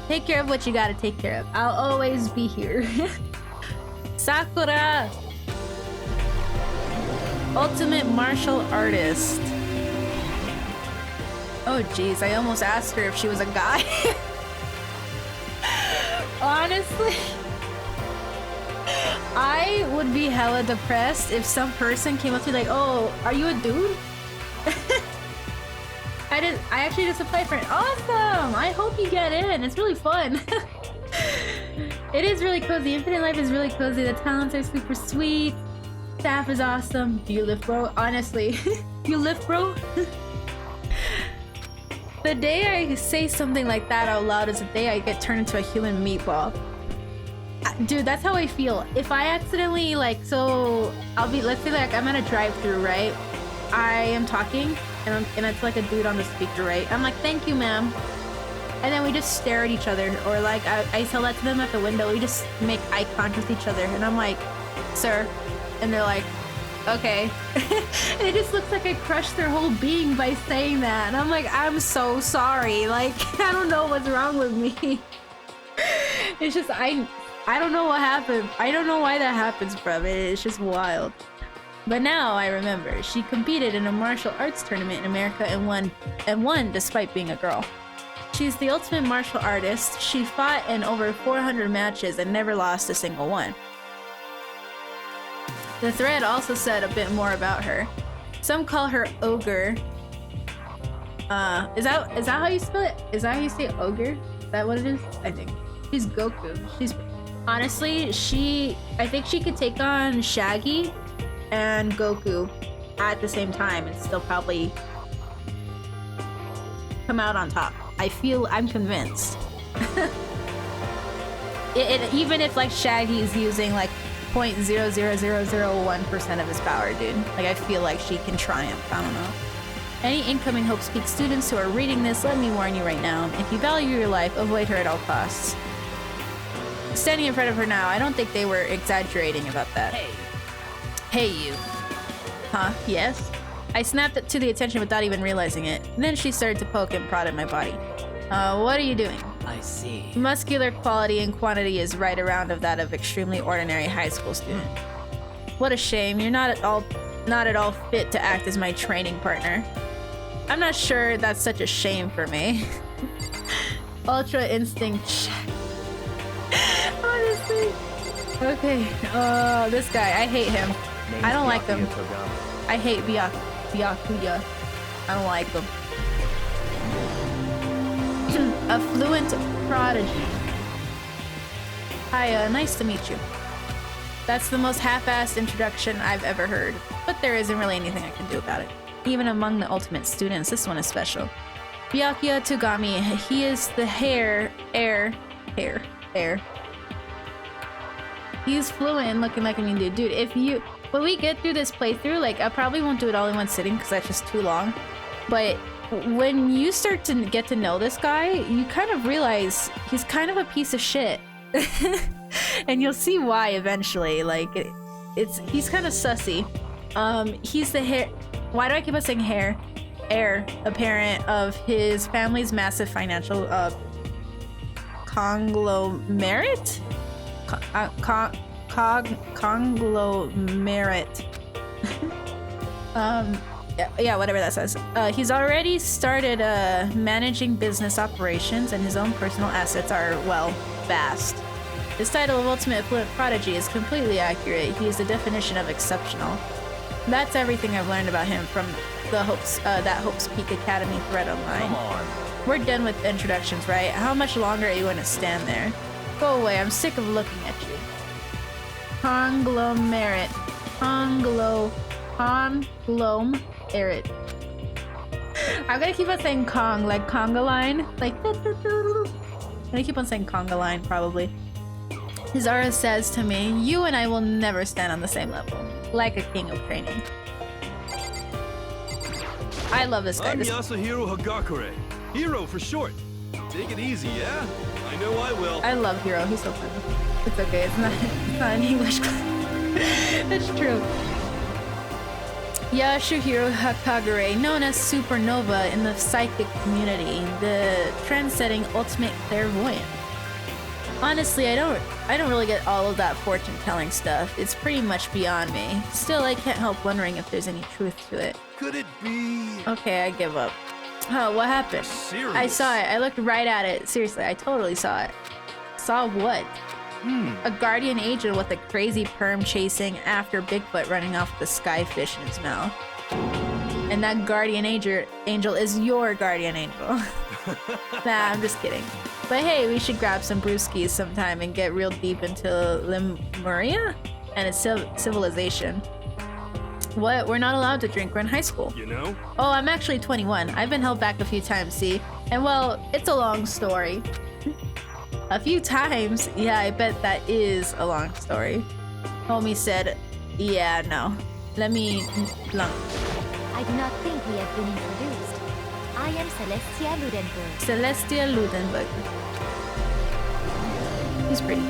Take care of what you gotta take care of. I'll always be here. Sakura! Ultimate martial artist. Oh jeez, I almost asked her if she was a guy. Honestly, I would be hella depressed if some person came up to me like, oh, are you a dude? I actually just applied for it. Awesome! I hope you get in. It's really fun. It is really cozy. Infinite Life is really cozy. The talents are super sweet. Staff is awesome. Do you lift, bro? Honestly. You lift, bro? The day I say something like that out loud is the day I get turned into a human meatball. Dude, that's how I feel. If I accidentally, like, so I'll be, let's say like I'm at a drive-thru, right? I am talking and it's like a dude on the speaker, right? I'm like, thank you, ma'am. And then we just stare at each other, or like I tell that to them at the window. We just make eye contact with each other and I'm like, sir. And they're like, okay. And it just looks like I crushed their whole being by saying that. And I'm like, I'm so sorry. Like, I don't know what's wrong with me. It's just, I don't know what happened. I don't know why that happens, bruv. It's just wild. But now I remember, she competed in a martial arts tournament in America and won despite being a girl. She's the ultimate martial artist. She fought in over 400 matches and never lost a single one. The thread also said a bit more about her. Some call her ogre. Is that how you spell it? Is that how you say ogre? Is that what it is? I think. She's Goku. She's honestly, I think she could take on Shaggy and Goku at the same time and still probably come out on top. I'm convinced. Even if like Shaggy's using like 0.00001% of his power, dude. Like, I feel like she can triumph. I don't know. Any incoming Hope Speak students who are reading this, let me warn you right now. If you value your life, avoid her at all costs. Standing in front of her now, I don't think they were exaggerating about that. Hey, you. Huh? Yes? I snapped it to the attention without even realizing it. Then she started to poke and prod at my body. What are you doing?
I see.
Muscular quality and quantity is right around of that of extremely ordinary high school student. What a shame. You're not at all fit to act as my training partner. I'm not sure that's such a shame for me. Ultra instinct check. Honestly. Okay. Oh, this guy. I hate him. I don't like him. I hate Byakuya. I don't like him. A fluent prodigy. Hi, nice to meet you. That's the most half-assed introduction I've ever heard, but there isn't really anything I can do about it. Even among the ultimate students, this one is special. Byakuya Togami, he is the heir. He's fluent and looking like a mean dude. Dude, if you... when we get through this playthrough, like, I probably won't do it all in one sitting because that's just too long. But when you start to get to know this guy, you kind of realize he's kind of a piece of shit. And you'll see why eventually. Like, he's kind of sussy. He's the heir. Why do I keep on saying heir? Heir apparent of his family's massive financial conglomerate. Conglomerate. Yeah, whatever that says. He's already started managing business operations, and his own personal assets are, well, vast. His title of Ultimate Affluent Prodigy is completely accurate. He is the definition of exceptional. That's everything I've learned about him from the Hope's Peak Academy thread online.
Come on.
We're done with introductions, right? How much longer are you going to stand there? Go away, I'm sick of looking at you. Conglomerate. Conglomerate. I'm gonna keep on saying Kong, like conga line. Like, I'm gonna keep on saying conga line, probably. His aura says to me, you and I will never stand on the same level. Like a king of training. I love this guy.
I'm Yasuhiro Hagakure. Hero for short. Take it easy, yeah? I know I will.
I love Hiro. He's so funny. It's okay. It's not an English class. That's true. Yasuhiro Hakagure, known as Supernova in the psychic community, the trend-setting ultimate clairvoyant. Honestly, I don't really get all of that fortune-telling stuff. It's pretty much beyond me. Still, I can't help wondering if there's any truth to it.
Could it be?
Okay, I give up. Oh, what happened?
Serious?
I saw it. I looked right at it. Seriously, I totally saw it. Saw what? A guardian angel with a crazy perm chasing after Bigfoot running off with a skyfish in his mouth. And that guardian angel is your guardian angel. Nah, I'm just kidding. But hey, we should grab some brewskis sometime and get real deep into Lemuria and its civilization. What? We're not allowed to drink. We're in high school.
You know?
Oh, I'm actually 21. I've been held back a few times, see? And well, it's a long story. A few times? Yeah, I bet that is a long story. Homie said, yeah, no. Let me...
I do not think we have been introduced. I am Celestia Ludenberg.
Celestia Ludenberg. He's pretty.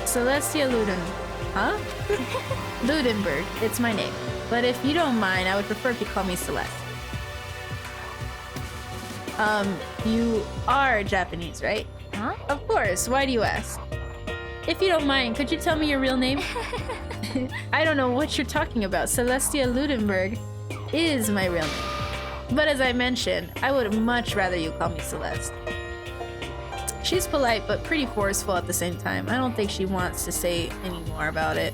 Celestia Luden. Huh? Ludenberg. It's my name. But if you don't mind, I would prefer if you call me Celeste. You are Japanese, right?
Huh?
Of course. Why do you ask? If you don't mind, could you tell me your real name? I don't know what you're talking about. Celestia Ludenberg is my real name. But as I mentioned, I would much rather you call me Celeste. She's polite, but pretty forceful at the same time. I don't think she wants to say any more about it.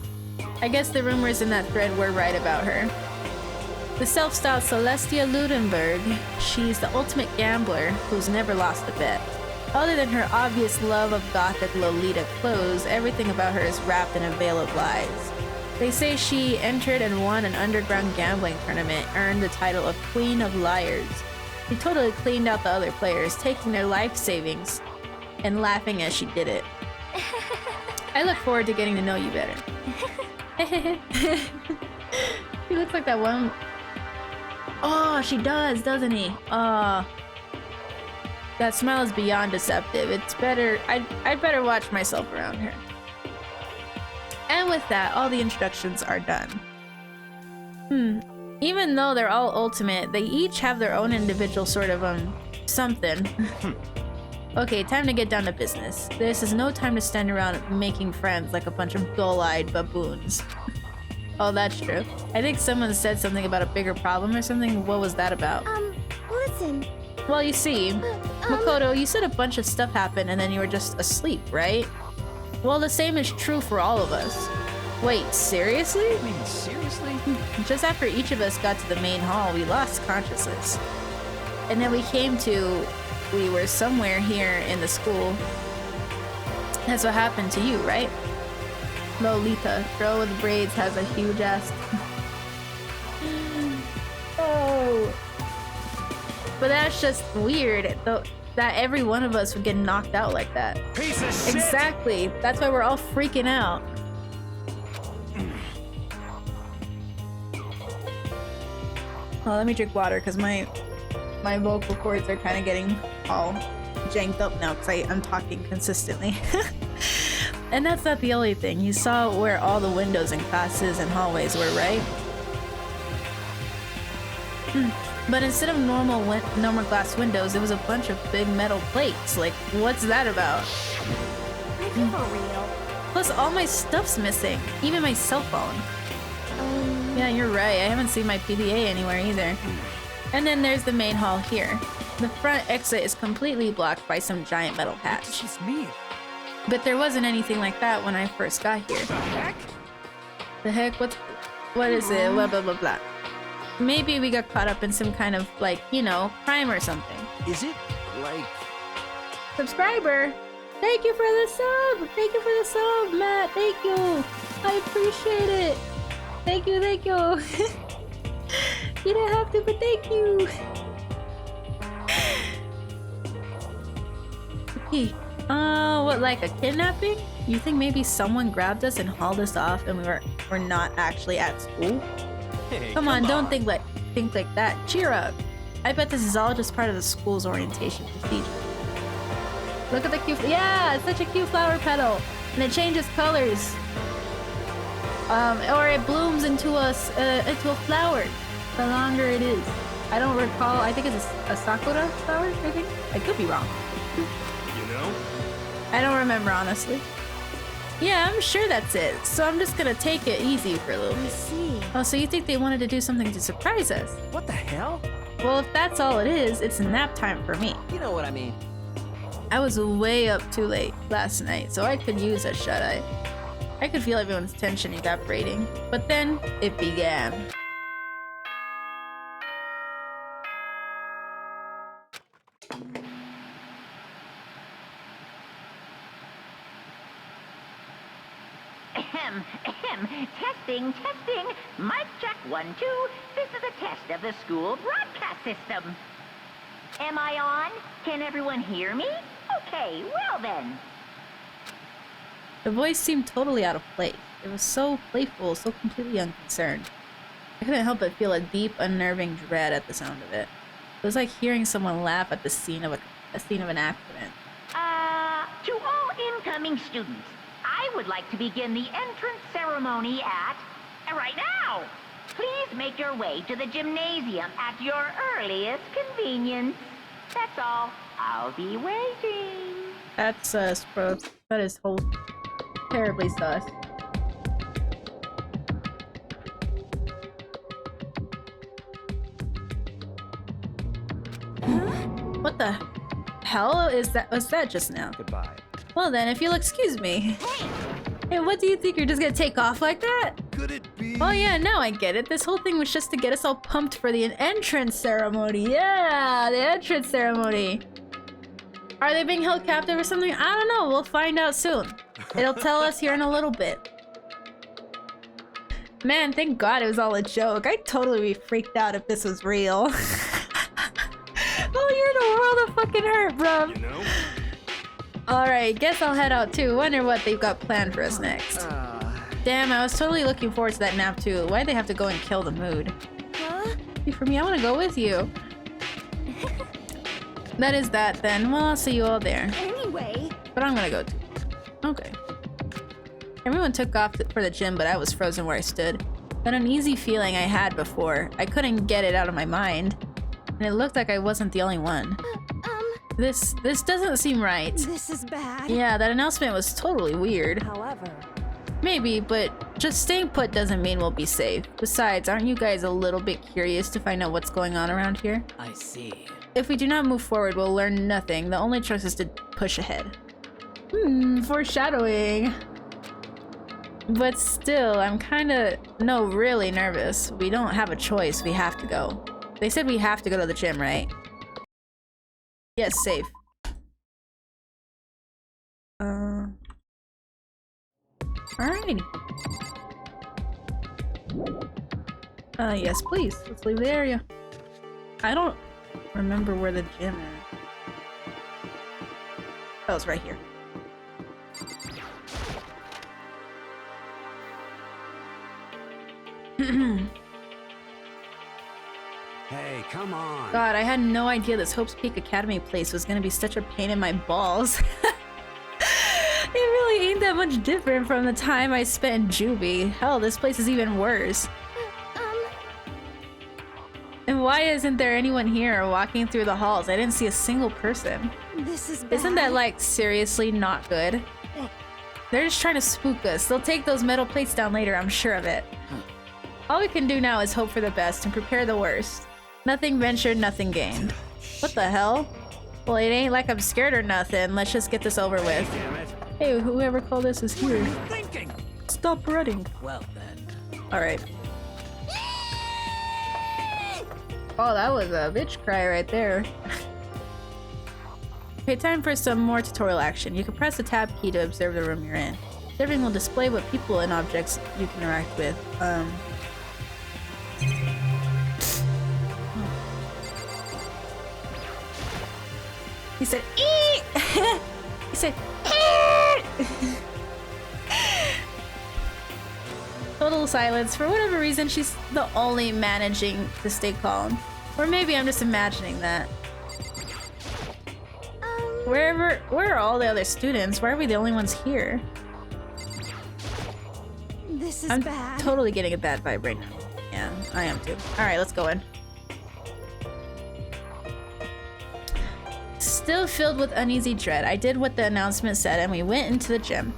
I guess the rumors in that thread were right about her. The self-styled Celestia Ludenberg, she's the ultimate gambler who's never lost a bet. Other than her obvious love of gothic Lolita clothes, everything about her is wrapped in a veil of lies. They say she entered and won an underground gambling tournament, earned the title of Queen of Liars. She totally cleaned out the other players, taking their life savings and laughing as she did it. I look forward to getting to know you better. He looks like that one... Oh, she does, doesn't he? That smile is beyond deceptive. It's better... I'd better watch myself around her. And with that, all the introductions are done. Even though they're all ultimate, they each have their own individual sort of, something. Okay, time to get down to business. This is no time to stand around making friends like a bunch of dull-eyed baboons. Oh, that's true. I think someone said something about a bigger problem or something. What was that about?
Listen.
Well, you see, Makoto, you said a bunch of stuff happened and then you were just asleep, right? Well, the same is true for all of us. Wait, seriously?
I mean, seriously?
Just after each of us got to the main hall, we lost consciousness. And then we were somewhere here in the school. That's what happened to you, right? Lolita, girl with braids, has a huge ass. Oh. But that's just weird. that every one of us would get knocked out like that.
Piece of shit!
Exactly. That's why we're all freaking out. Oh, let me drink water because my vocal cords are kind of getting all janked up now because I'm talking consistently. And that's not the only thing. You saw where all the windows and classes and hallways were, right? But instead of normal glass windows, it was a bunch of big metal plates. Like, what's that about?
For real.
Plus, all my stuff's missing. Even my cell phone. Yeah, you're right. I haven't seen my PDA anywhere either. And then there's the main hall here. The front exit is completely blocked by some giant metal patch.
What does this mean?
But there wasn't anything like that when I first got here.
The heck?
The heck? What is it? Blah, blah, blah, blah. Maybe we got caught up in some kind of, like, you know, crime or something.
Is it, like...
Subscriber! Thank you for the sub! Thank you for the sub, Matt! Thank you! I appreciate it! Thank you, thank you! You didn't have to, but thank you! Okay. What, like a kidnapping? You think maybe someone grabbed us and hauled us off and we're not actually at school?
Hey,
Come on, don't think like that. Cheer up. I bet this is all just part of the school's orientation procedure. Look at the cute, yeah, it's such a cute flower petal. And it changes colors. Or it blooms into a flower the longer it is. I don't recall, I think it's a sakura flower, I think? I could be wrong.
You know?
I don't remember, honestly. Yeah, I'm sure that's it. So I'm just gonna take it easy for a little bit.
I see.
Oh, so you think they wanted to do something to surprise us?
What the hell?
Well, if that's all it is, it's nap time for me.
You know what I mean.
I was way up too late last night, so I could use a shut-eye. I could feel everyone's tension evaporating. But then, it began.
Testing. Mic check 1, 2. This is a test of the school broadcast system. Am I on? Can everyone hear me? Okay, well then.
The voice seemed totally out of place. It was so playful, so completely unconcerned. I couldn't help but feel a deep, unnerving dread at the sound of it. It was like hearing someone laugh at the scene of an accident.
To all incoming students, I would like to begin the entrance ceremony right now. Please make your way to the gymnasium at your earliest convenience. That's all. I'll be waiting.
That's sus, bro. That is terribly sus. What the hell was that just now?
Goodbye.
Well then, if you'll excuse me. Hey, what do you think? You're just gonna take off like that?
Could it be?
Oh yeah, now I get it. This whole thing was just to get us all pumped for the entrance ceremony. Yeah, the entrance ceremony. Are they being held captive or something? I don't know. We'll find out soon. It'll tell us here in a little bit. Man, thank God it was all a joke. I'd totally be freaked out if this was real. Oh, you're in a world of fucking hurt, bruv.
You know?
Alright, guess I'll head out too. Wonder what they've got planned for us next. Damn, I was totally looking forward to that nap too. Why'd they have to go and kill the mood?
Huh?
For me, I want to go with you. That is that then. Well, I'll see you all there.
Anyway.
But I'm gonna go too. Okay. Everyone took off for the gym, but I was frozen where I stood. That uneasy feeling I had before, I couldn't get it out of my mind. And it looked like I wasn't the only one. This doesn't seem right.
This is bad.
Yeah, that announcement was totally weird.
However,
maybe, but just staying put doesn't mean we'll be safe. Besides, aren't you guys a little bit curious to find out what's going on around here?
I see.
If we do not move forward, we'll learn nothing. The only choice is to push ahead. Foreshadowing. But still, I'm really nervous. We don't have a choice. We have to go. They said we have to go to the gym, right? Yes, safe. Alrighty. Yes, please. Let's leave the area. I don't remember where the gym is. Oh, it's right here.
Hey, come on.
God, I had no idea this Hope's Peak Academy place was gonna be such a pain in my balls. It really ain't that much different from the time I spent in Juvie. Hell, this place is even worse. And why isn't there anyone here walking through the halls? I didn't see a single person.
This is bad.
Isn't that, like, seriously not good? They're just trying to spook us. They'll take those metal plates down later, I'm sure of it. All we can do now is hope for the best and prepare the worst. Nothing ventured, nothing gained. What the hell? Well, it ain't like I'm scared or nothing. Let's just get this over with. Hey, whoever called this is here. Stop running.
Well then.
Alright. Oh, that was a bitch cry right there. Okay, time for some more tutorial action. You can press the tab key to observe the room you're in. Observing will display what people and objects you can interact with. He said, eat! He said, eat! Total silence. For whatever reason, she's the only managing to stay calm. Or maybe I'm just imagining that. Where are all the other students? Why are we the only ones here?
This is
I'm
bad.
totally getting a bad vibe right now. Yeah, I am too. Alright, let's go in. Still filled with uneasy dread, I did what the announcement said and we went into the gym.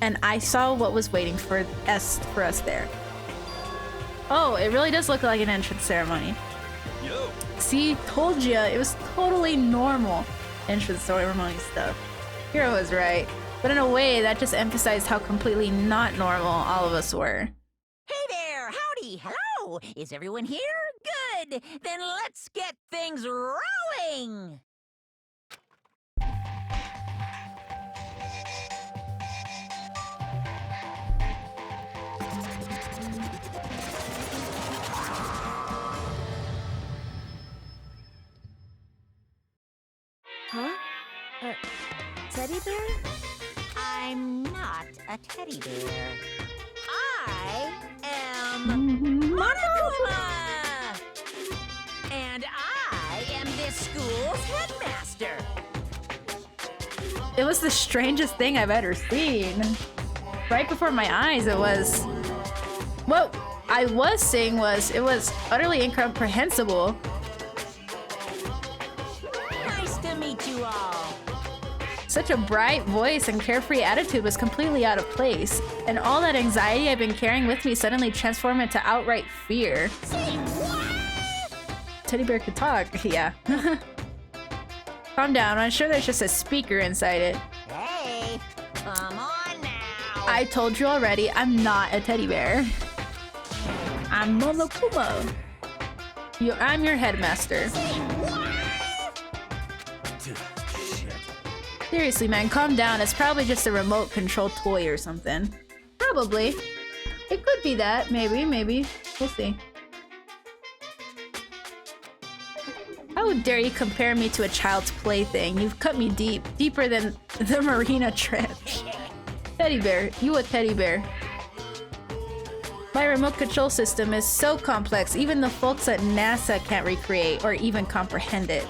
And I saw what was waiting for us there. Oh, it really does look like an entrance ceremony.
Yo.
See, told ya, it was totally normal entrance ceremony stuff. Hero was right, but in a way that just emphasized how completely not normal all of us were.
Hey there! Howdy! Hello! Is everyone here? Good! Then let's get things rolling!
Huh? Teddy bear?
I'm not a teddy bear. I am Monokuma! And I am this school's headmaster.
It was the strangest thing I've ever seen. Right before my eyes, it was... What I was saying was, it was utterly incomprehensible.
Nice to meet you all.
Such a bright voice and carefree attitude was completely out of place, and all that anxiety I've been carrying with me suddenly transformed into outright fear.
Say what?
Teddy bear could talk, yeah. Calm down, I'm sure there's just a speaker inside it.
Hey, come on now.
I told you already, I'm not a teddy bear. I'm Monokuma. I'm your headmaster.
Say what?
Seriously, man, calm down. It's probably just a remote control toy or something. Probably. It could be that. Maybe. We'll see. How dare you compare me to a child's plaything? You've cut me deep. Deeper than the Marina Trench. Teddy bear. You a teddy bear. My remote control system is so complex, even the folks at NASA can't recreate or even comprehend it.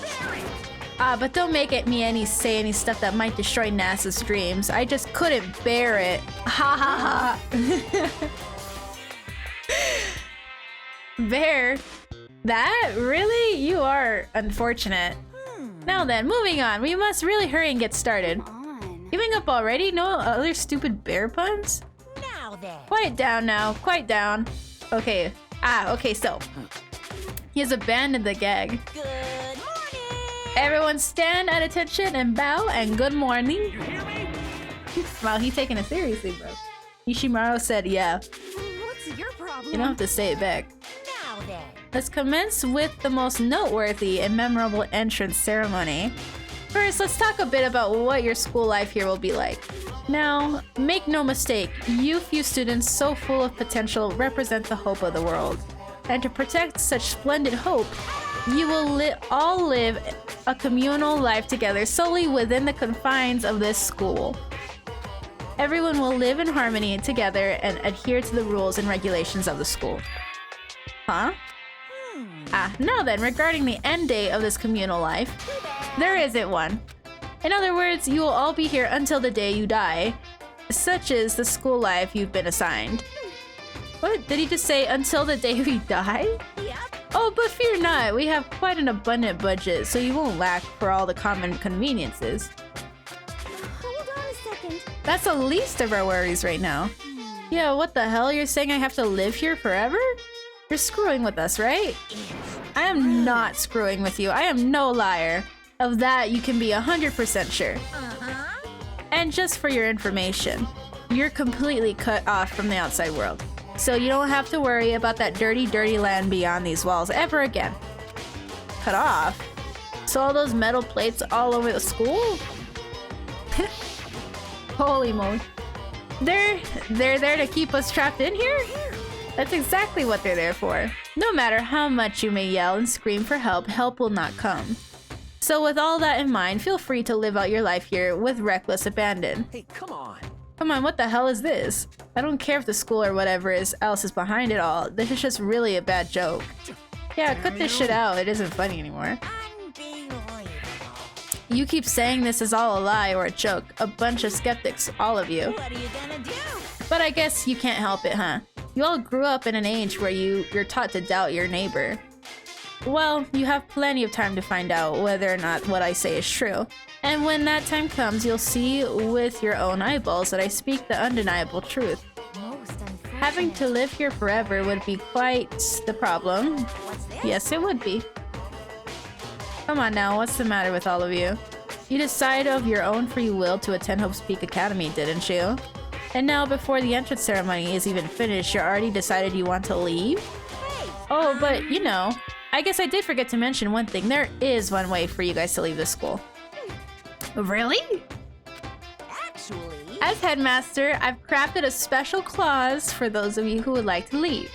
But don't make me say any stuff that might destroy NASA's dreams. I just couldn't bear it. Ha ha ha. Bear? That? Really? You are unfortunate. Now then, moving on. We must really hurry and get started. Giving up already? No other stupid bear puns?
Now then.
Quiet down now. Quiet down. Okay. Okay, so. He has abandoned the gag.
Good morning.
Everyone stand at attention and bow and good morning.
You hear me?
Wow, he's taking it seriously, bro. Ishimaru said yeah.
What's your problem?
You don't have to say it back.
Now then.
Let's commence with the most noteworthy and memorable entrance ceremony. First, let's talk a bit about what your school life here will be like. Now, make no mistake, you few students so full of potential represent the hope of the world. And to protect such splendid hope, you will all live a communal life together solely within the confines of this school. Everyone will live in harmony together and adhere to the rules and regulations of the school. Huh? Now then, regarding the end date of this communal life, there isn't one. In other words, you will all be here until the day you die. Such is the school life you've been assigned. What? Did he just say until the day we die?
Yep.
Oh, but fear not, we have quite an abundant budget, so you won't lack for all the common conveniences.
Hold on a second.
That's the least of our worries right now. Yeah, what the hell? You're saying I have to live here forever? You're screwing with us, right? I am not screwing with you. I am no liar. Of that, you can be 100% sure. And just for your information, you're completely cut off from the outside world. So you don't have to worry about that dirty, dirty land beyond these walls ever again. Cut off? So all those metal plates all over the school? Holy moly. They're there to keep us trapped in here? That's exactly what they're there for. No matter how much you may yell and scream for help, help will not come. So with all that in mind, feel free to live out your life here with reckless abandon.
Hey, come on.
Come on, what the hell is this? I don't care if the school or whatever else is behind it all. This is just really a bad joke. Yeah, cut this shit out. It isn't funny anymore. You keep saying this is all a lie or a joke. A bunch of skeptics, all of you.
What are you gonna do?
But I guess you can't help it, huh? You all grew up in an age where you're taught to doubt your neighbor. Well, you have plenty of time to find out whether or not what I say is true. And when that time comes, you'll see with your own eyeballs that I speak the undeniable truth. Having to live here forever would be quite the problem. Yes, it would be. Come on now, what's the matter with all of you? You decided of your own free will to attend Hope's Peak Academy, didn't you? And now, before the entrance ceremony is even finished, you already decided you want to leave? Oh, but you know, I guess I did forget to mention one thing. There is one way for you guys to leave the school. Really?
Actually...
As headmaster, I've crafted a special clause for those of you who would like to leave.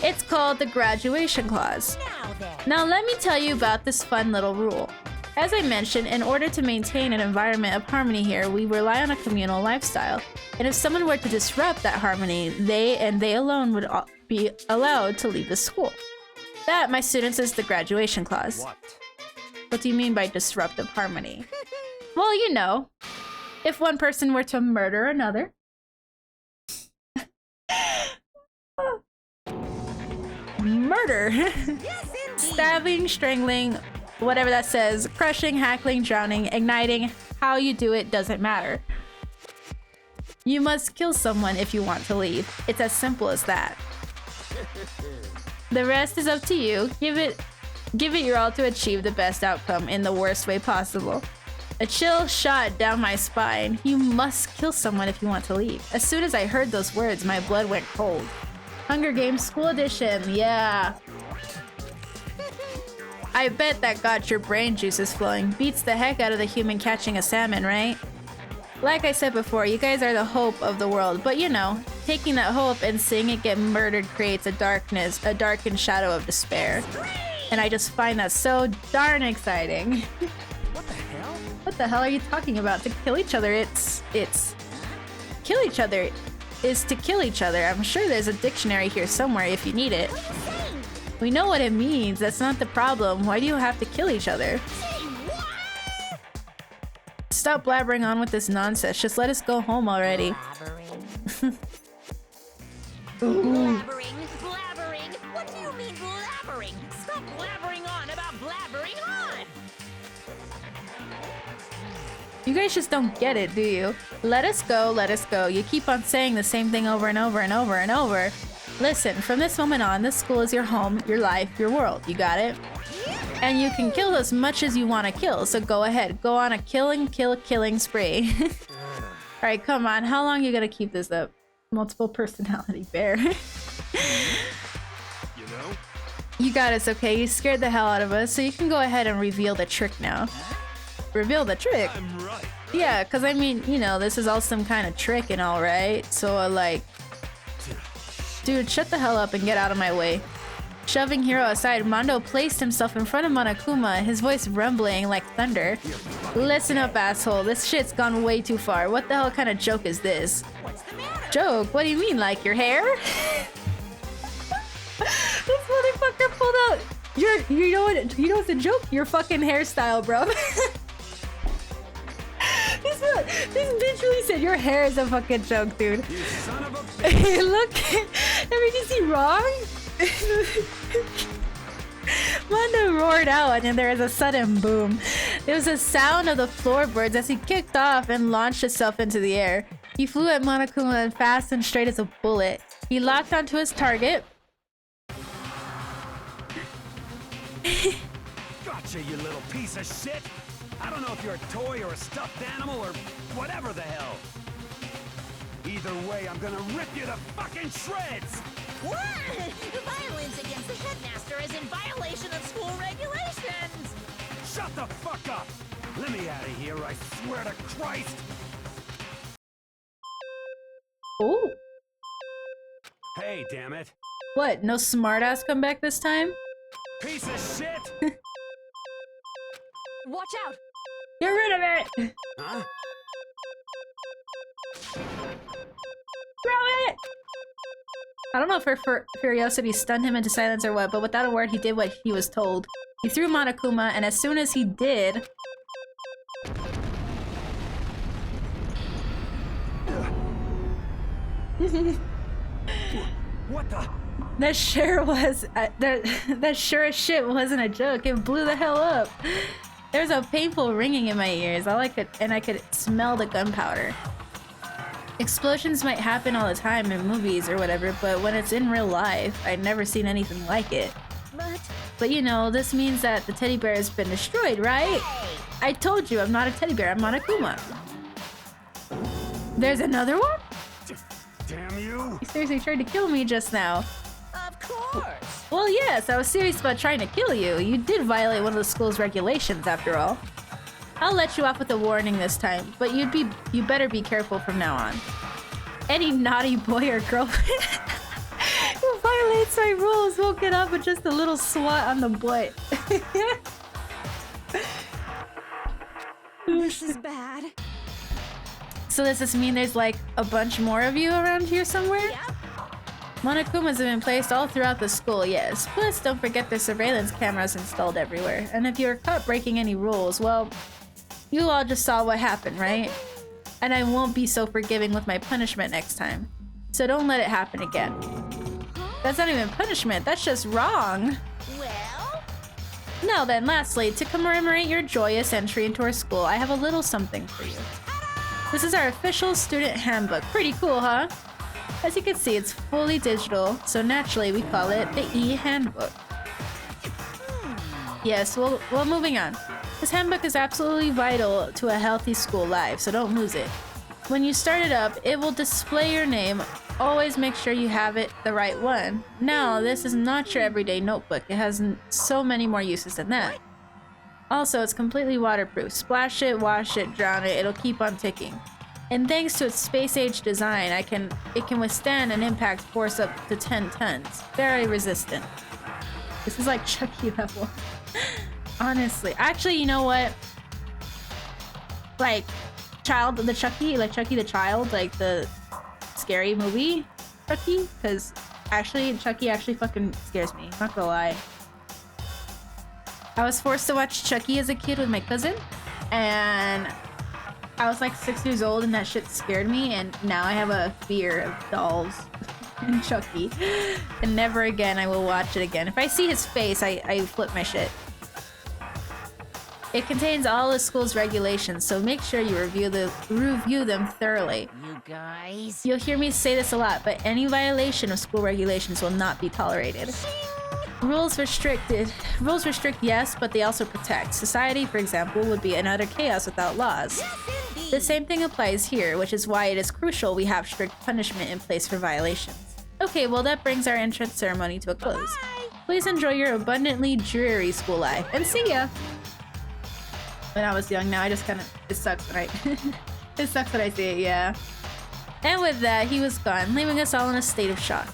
It's called the graduation clause. Now let me tell you about this fun little rule. As I mentioned, in order to maintain an environment of harmony here, we rely on a communal lifestyle. And if someone were to disrupt that harmony, they and they alone would be allowed to leave the school. That, my students, is the graduation clause. What do you mean by disruptive harmony? Well, you know, if one person were to murder another. Murder! Stabbing, strangling, whatever that says, crushing, hackling, drowning, igniting, how you do it doesn't matter. You must kill someone if you want to leave. It's as simple as that. The rest is up to you. Give it your all to achieve the best outcome in the worst way possible. A chill shot down my spine. You must kill someone if you want to leave. As soon as I heard those words, my blood went cold. Hunger Games School Edition, yeah. I bet that got your brain juices flowing. Beats the heck out of the human catching a salmon, right? Like I said before, you guys are the hope of the world, but you know, taking that hope and seeing it get murdered creates a darkened shadow of despair. And I just find that so darn exciting.
What the hell?
What the hell are you talking about? To kill each other, it's... Kill each other is to kill each other. I'm sure there's a dictionary here somewhere if you need it. We know what it means. That's not the problem. Why do you have to kill each other? Stop blabbering on with this nonsense. Just let us go home already.
Blabbering? Blabbering? What do you mean blabbering? Stop blabbering on about blabbering on!
You guys just don't get it, do you? Let us go, let us go. You keep on saying the same thing over and over and over and over. Listen, from this moment on, this school is your home, your life, your world. You got it? And you can kill as much as you want to kill, so go ahead. Go on a killing spree. Alright, come on. How long are you gonna keep this up? Multiple personality bear.
You know?
You got us, okay? You scared the hell out of us, so you can go ahead and reveal the trick now. Reveal the trick?
I'm right.
Yeah, because I mean, you know, this is all some kind of trick and all, right? So, like... Dude, shut the hell up and get out of my way. Shoving Hiro aside, Mondo placed himself in front of Monokuma, his voice rumbling like thunder. Listen up, asshole. This shit's gone way too far. What the hell kind of joke is this? Joke? What do you mean, like your hair? This motherfucker pulled out you know what's a joke? Your fucking hairstyle, bro. This bitch really said your hair is a fucking joke, dude.
You son of a
Look, everything's he wrong? Mondo roared out and there was a sudden boom. There was a sound of the floorboards as he kicked off and launched himself into the air. He flew at Monokuma and fast and straight as a bullet. He locked onto his target.
Gotcha, you little piece of shit! I don't know if you're a toy or a stuffed animal or whatever the hell. Either way, I'm gonna rip you to fucking shreds!
What? Violence against the headmaster is in violation of school regulations!
Shut the fuck up! Let me out of here, I swear to Christ!
Oh.
Hey, damn it.
What? No smartass come back this time?
Piece of shit!
Watch out!
Get rid of it!
Huh?
Throw it! I don't know if her curiosity stunned him into silence or what, but without a word, he did what he was told. He threw Monokuma, and as soon as he did...
What the?
That sure was... that sure as shit wasn't a joke. It blew the hell up. There was a painful ringing in my ears. I could smell the gunpowder. Explosions might happen all the time in movies or whatever, but when it's in real life, I'd never seen anything like it. But you know, this means that the teddy bear has been destroyed, right? I told you, I'm not a teddy bear, I'm Monokuma. There's another one?
Damn you!
You seriously tried to kill me just now.
Of course!
Well, yes, I was serious about trying to kill you. You did violate one of the school's regulations, after all. I'll let you off with a warning this time, but you better be careful from now on. Any naughty boy or girlfriend who violates my rules won't get off with just a little swat on the butt.
This is bad.
So does this mean there's like a bunch more of you around here somewhere?
Yep.
Monokumas have been placed all throughout the school, yes. Plus, don't forget there's surveillance cameras installed everywhere. And if you were caught breaking any rules, well, you all just saw what happened, right? And I won't be so forgiving with my punishment next time. So don't let it happen again. That's not even punishment, that's just wrong.
Well?
Now then, lastly, to commemorate your joyous entry into our school, I have a little something for you. This is our official student handbook. Pretty cool, huh? As you can see, it's fully digital, so naturally we call it the e-handbook. Yes, well, moving on. This handbook is absolutely vital to a healthy school life, so don't lose it. When you start it up, it will display your name. Always make sure you have it the right one. Now, this is not your everyday notebook. It has so many more uses than that. Also, it's completely waterproof. Splash it, wash it, drown it, it'll keep on ticking. And thanks to its space-age design, it can withstand an impact force up to 10 tons. Very resistant. This is like Chucky level. Honestly. Actually, you know what? Like, Chucky the Child, like the scary movie Chucky? Because actually, Chucky actually fucking scares me. Not gonna lie. I was forced to watch Chucky as a kid with my cousin, and I was like 6 years old and that shit scared me, and now I have a fear of dolls and Chucky. And never again I will watch it again. If I see his face, I flip my shit. It contains all the school's regulations, so make sure you review them thoroughly.
You guys...
You'll hear me say this a lot, but any violation of school regulations will not be tolerated. Rules restrict, yes, but they also protect. Society, for example, would be another chaos without laws.
Yes,
The same thing applies here, which is why it is crucial we have strict punishment in place for violations. Okay, well that brings our entrance ceremony to a close.
Bye.
Please enjoy your abundantly dreary school life, and see ya! When I was young, now I just kinda... It sucks when I... It sucks when I see it, yeah. And with that, he was gone, leaving us all in a state of shock.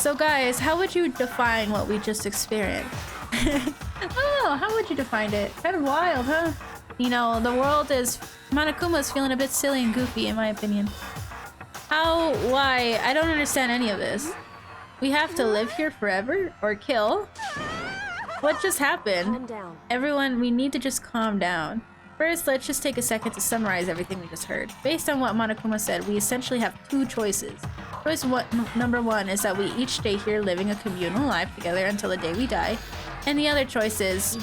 So guys, how would you define what we just experienced? Oh, how would you define it? Kind of wild, huh? You know, the world is... Monokuma's feeling a bit silly and goofy, in my opinion. How? Why? I don't understand any of this. We have to live here forever? Or kill? What just happened?
Calm down.
Everyone, we need to just calm down. First, let's just take a second to summarize everything we just heard. Based on what Monokuma said, we essentially have two choices. Number one is that we each stay here living a communal life together until the day we die. And the other choice is,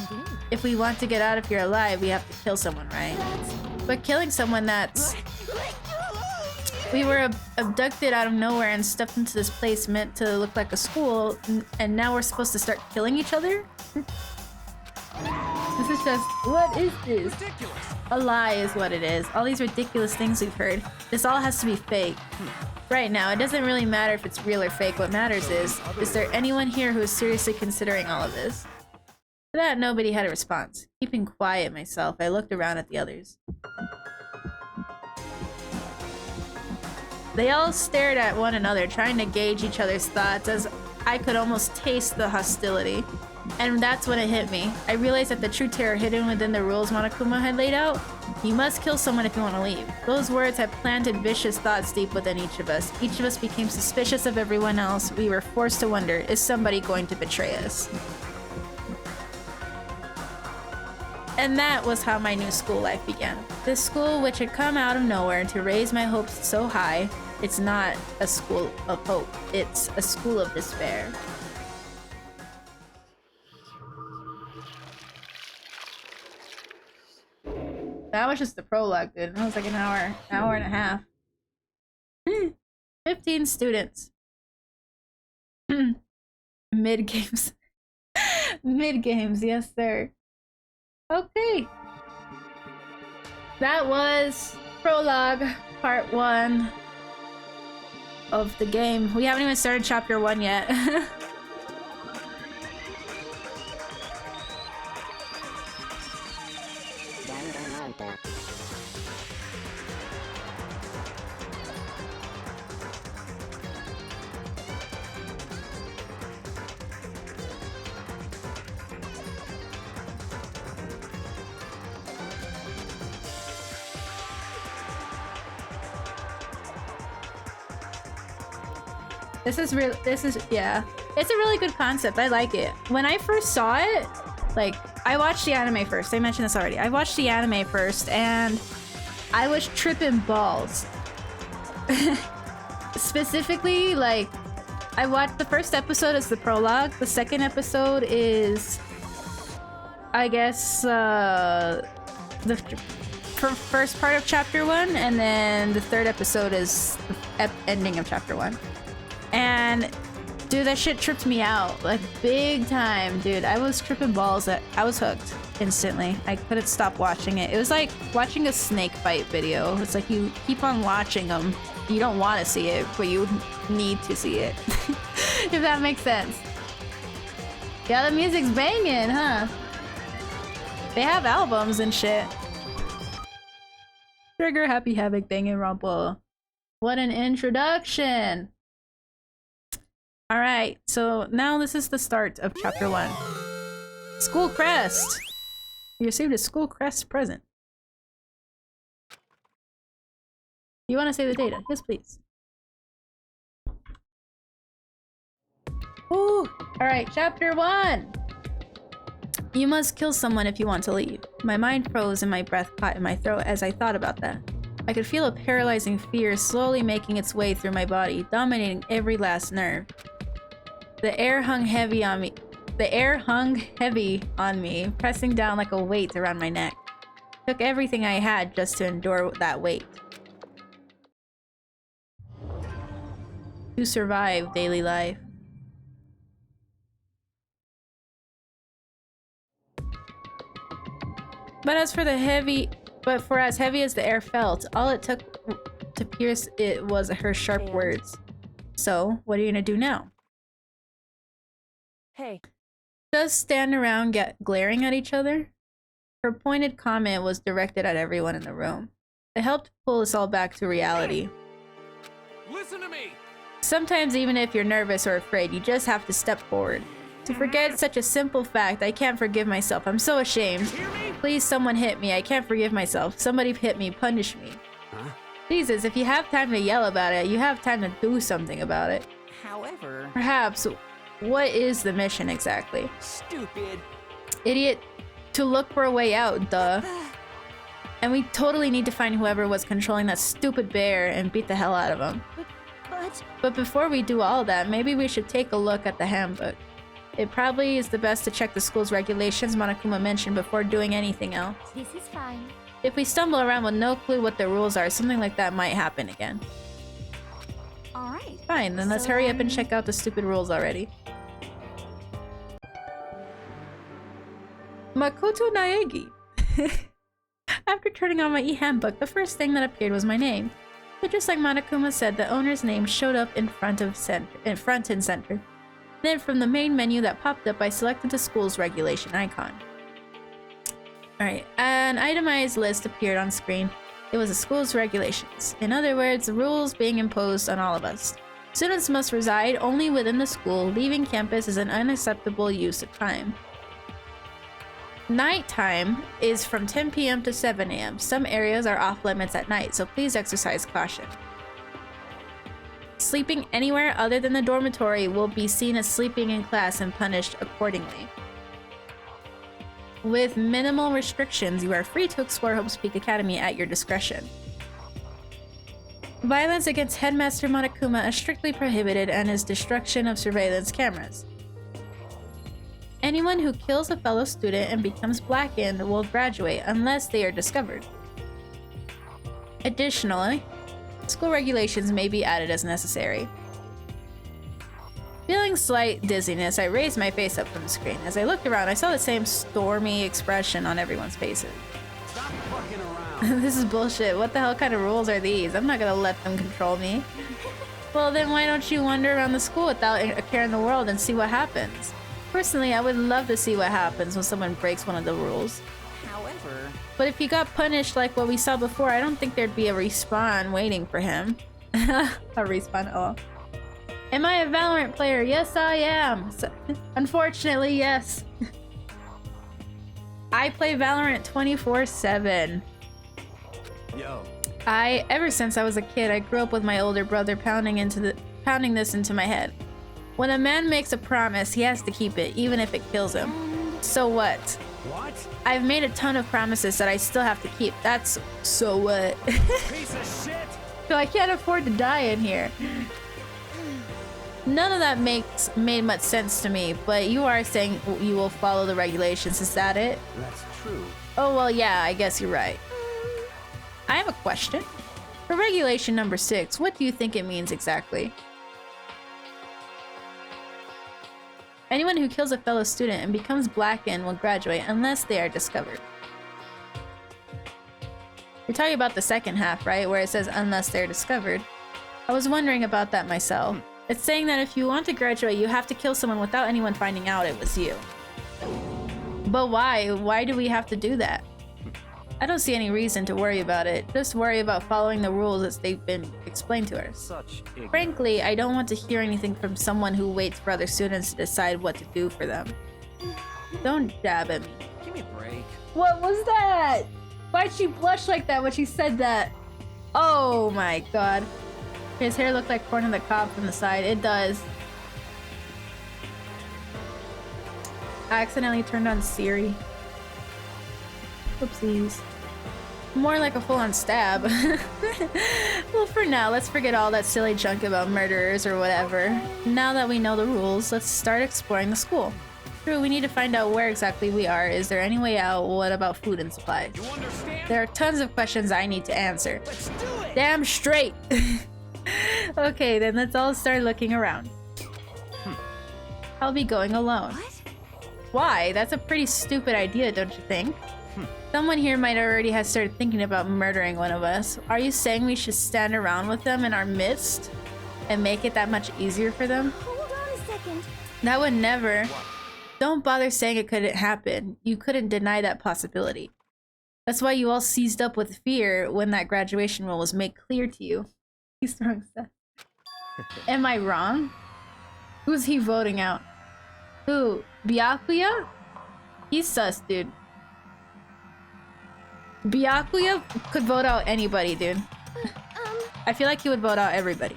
if we want to get out of here alive, we have to kill someone, right? But killing someone that's... We were abducted out of nowhere and stuffed into this place meant to look like a school, and now we're supposed to start killing each other? This is just... What is this?
Ridiculous.
A lie is what it is. All these ridiculous things we've heard. This all has to be fake. Right now, it doesn't really matter if it's real or fake. What matters is there anyone here who is seriously considering all of this? For that, nobody had a response. Keeping quiet myself, I looked around at the others. They all stared at one another, trying to gauge each other's thoughts, as I could almost taste the hostility. And that's when it hit me. I realized that the true terror hidden within the rules Monokuma had laid out. You must kill someone if you want to leave. Those words had planted vicious thoughts deep within each of us. Each of us became suspicious of everyone else. We were forced to wonder, is somebody going to betray us? And that was how my new school life began. This school, which had come out of nowhere to raise my hopes so high, it's not a school of hope. It's a school of despair. That was just the prologue, dude. That was like an hour and a half. 15 students. Mid-games. Mid-games, yes sir. Okay. That was prologue, part 1 of the game. We haven't even started chapter 1 yet. Yeah. It's a really good concept. I like it. When I first saw it, like, I watched the anime first. I mentioned this already. I watched the anime first, and I was tripping balls. Specifically, like, I watched the first episode as the prologue. The second episode is, I guess, the first part of chapter 1, and then the third episode is the ending of chapter 1. And dude, that shit tripped me out like big time, dude. I was tripping balls. I was hooked instantly. I couldn't stop watching it. It was like watching a snake fight video. It's like you keep on watching them. You don't want to see it, but you need to see it. If that makes sense. Yeah, the music's banging, huh? They have albums and shit. Trigger, Happy Havoc, Danganronpa. What an introduction! Alright, so now this is the start of chapter 1. School crest! You received a school crest present. You want to say the data? Yes, please. Ooh! Alright, chapter 1! You must kill someone if you want to leave. My mind froze and my breath caught in my throat as I thought about that. I could feel a paralyzing fear slowly making its way through my body, dominating every last nerve. The air hung heavy on me, pressing down like a weight around my neck. It took everything I had just to endure that weight. To survive daily life. But as heavy as the air felt, all it took to pierce it was her sharp words. So, what are you gonna do now?
Hey.
Just stand around glaring at each other? Her pointed comment was directed at everyone in the room. It helped pull us all back to reality.
Listen to me!
Sometimes even if you're nervous or afraid, you just have to step forward. To forget such a simple fact, I can't forgive myself. I'm so ashamed. Please, someone hit me. I can't forgive myself. Somebody hit me. Punish me.
Huh?
Jesus, if you have time to yell about it, you have time to do something about it.
However...
Perhaps, what is the mission exactly?
Stupid.
Idiot. To look for a way out, duh. And we totally need to find whoever was controlling that stupid bear and beat the hell out of him. But before we do all that, maybe we should take a look at the handbook. It probably is the best to check the school's regulations Monokuma mentioned before doing anything else.
This is fine.
If we stumble around with no clue what the rules are, something like that might happen again.
Alright.
Fine, then let's hurry up and check out the stupid rules already. Makoto Naegi. After turning on my e-handbook, the first thing that appeared was my name. But just like Monokuma said, the owner's name showed up in front and center. Then from the main menu that popped up, I selected the school's regulation icon. Alright, an itemized list appeared on screen. It was the school's regulations. In other words, the rules being imposed on all of us. Students must reside only within the school. Leaving campus is an unacceptable use of time. Nighttime is from 10 p.m. to 7 a.m. Some areas are off limits at night, so please exercise caution. Sleeping anywhere other than the dormitory will be seen as sleeping in class and punished accordingly. With minimal restrictions, you are free to explore Hope's Peak Academy at your discretion. Violence against Headmaster Monokuma is strictly prohibited and is destruction of surveillance cameras. Anyone who kills a fellow student and becomes blackened will graduate unless they are discovered. Additionally, school regulations may be added as necessary. Feeling slight dizziness, I raised my face up from the screen. As I looked around, I saw the same stormy expression on everyone's faces.
Stop fucking around.
This is bullshit. What the hell kind of rules are these? I'm not gonna let them control me. Well, then why don't you wander around the school without a care in the world and see what happens? Personally, I would love to see what happens when someone breaks one of the rules.
However...
But if you got punished like what we saw before, I don't think there'd be a respawn waiting for him. A respawn, oh. Am I a Valorant player? Yes, I am. Unfortunately, yes. I play Valorant 24/7.
Yo.
Ever since I was a kid, I grew up with my older brother pounding this into my head. When a man makes a promise, he has to keep it, even if it kills him. So what?
What?
I've made a ton of promises that I still have to keep. That's so what?
Piece of shit.
So I can't afford to die in here. None of that made much sense to me, but you are saying you will follow the regulations. Is that it?
That's true.
Oh, well, yeah, I guess you're right. I have a question. For regulation number 6, what do you think it means exactly? Anyone who kills a fellow student and becomes blackened will graduate unless they are discovered. You're talking about the second half, right? Where it says unless they're discovered. I was wondering about that myself. It's saying that if you want to graduate, you have to kill someone without anyone finding out it was you. But why? Why do we have to do that? I don't see any reason to worry about it. Just worry about following the rules as they've been explained to us.
Such ignorance.
Frankly, I don't want to hear anything from someone who waits for other students to decide what to do for them. Don't jab at me.
Give me a break.
What was that? Why'd she blush like that when she said that? Oh my god. His hair looked like corn on the cob from the side. It does. I accidentally turned on Siri. Oopsies. More like a full-on stab. Well, for now, let's forget all that silly junk about murderers or whatever. Now that we know the rules, let's start exploring the school. True, we need to find out where exactly we are. Is there any way out? What about food and supplies?
You understand?
There are tons of questions I need to answer.
Let's do it.
Damn straight! Okay, then let's all start looking around. I'll be going alone.
What?
Why? That's a pretty stupid idea, don't you think? Someone here might already have started thinking about murdering one of us. Are you saying we should stand around with them in our midst and make it that much easier for them?
Hold on a second.
That would never. Don't bother saying it couldn't happen. You couldn't deny that possibility. That's why you all seized up with fear when that graduation rule was made clear to you. He's throwing stuff. Am I wrong? Who's he voting out? Who? Byakuya? He's sus, dude. Byakuya could vote out anybody, dude. I feel like he would vote out everybody.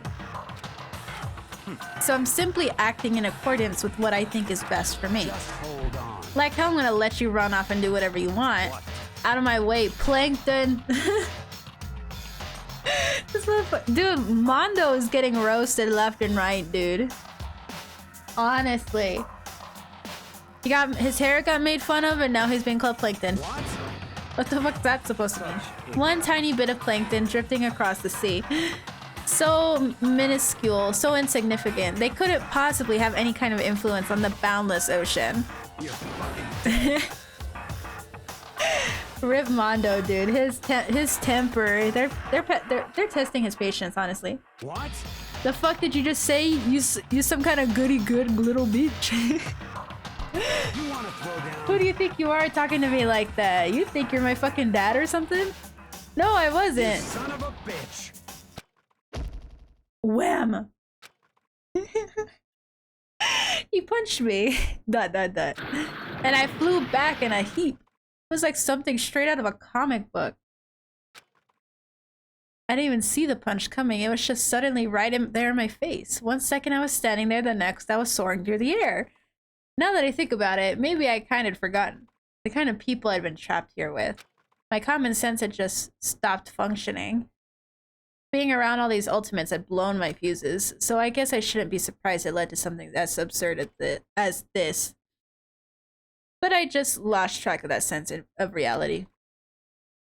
So I'm simply acting in accordance with what I think is best for me.
Just hold on.
Like how I'm gonna let you run off and do whatever you want. Out of my way, Plankton. This motherfucker, dude, Mondo is getting roasted left and right, dude. Honestly. His hair got made fun of and now he's being called Plankton. What the fuck's that supposed to mean? One tiny bit of plankton drifting across the sea. So minuscule, so insignificant. They couldn't possibly have any kind of influence on the boundless ocean. Rip Mondo, dude. His temper. They're testing his patience, honestly.
What?
The fuck did you just say? You some kind of goody good little bitch.
You wanna throw down?
Who do you think you are talking to me like that? You think you're my fucking dad or something? No, I wasn't.
You son of a bitch.
Wham! He punched me. Dot. And I flew back in a heap. It was like something straight out of a comic book. I didn't even see the punch coming. It was just suddenly right there in my face. 1 second I was standing there, the next I was soaring through the air. Now that I think about it, maybe I kind of forgotten the kind of people I'd been trapped here with. My common sense had just stopped functioning. Being around all these ultimates had blown my fuses, so I guess I shouldn't be surprised it led to something as absurd as this. But I just lost track of that sense of reality.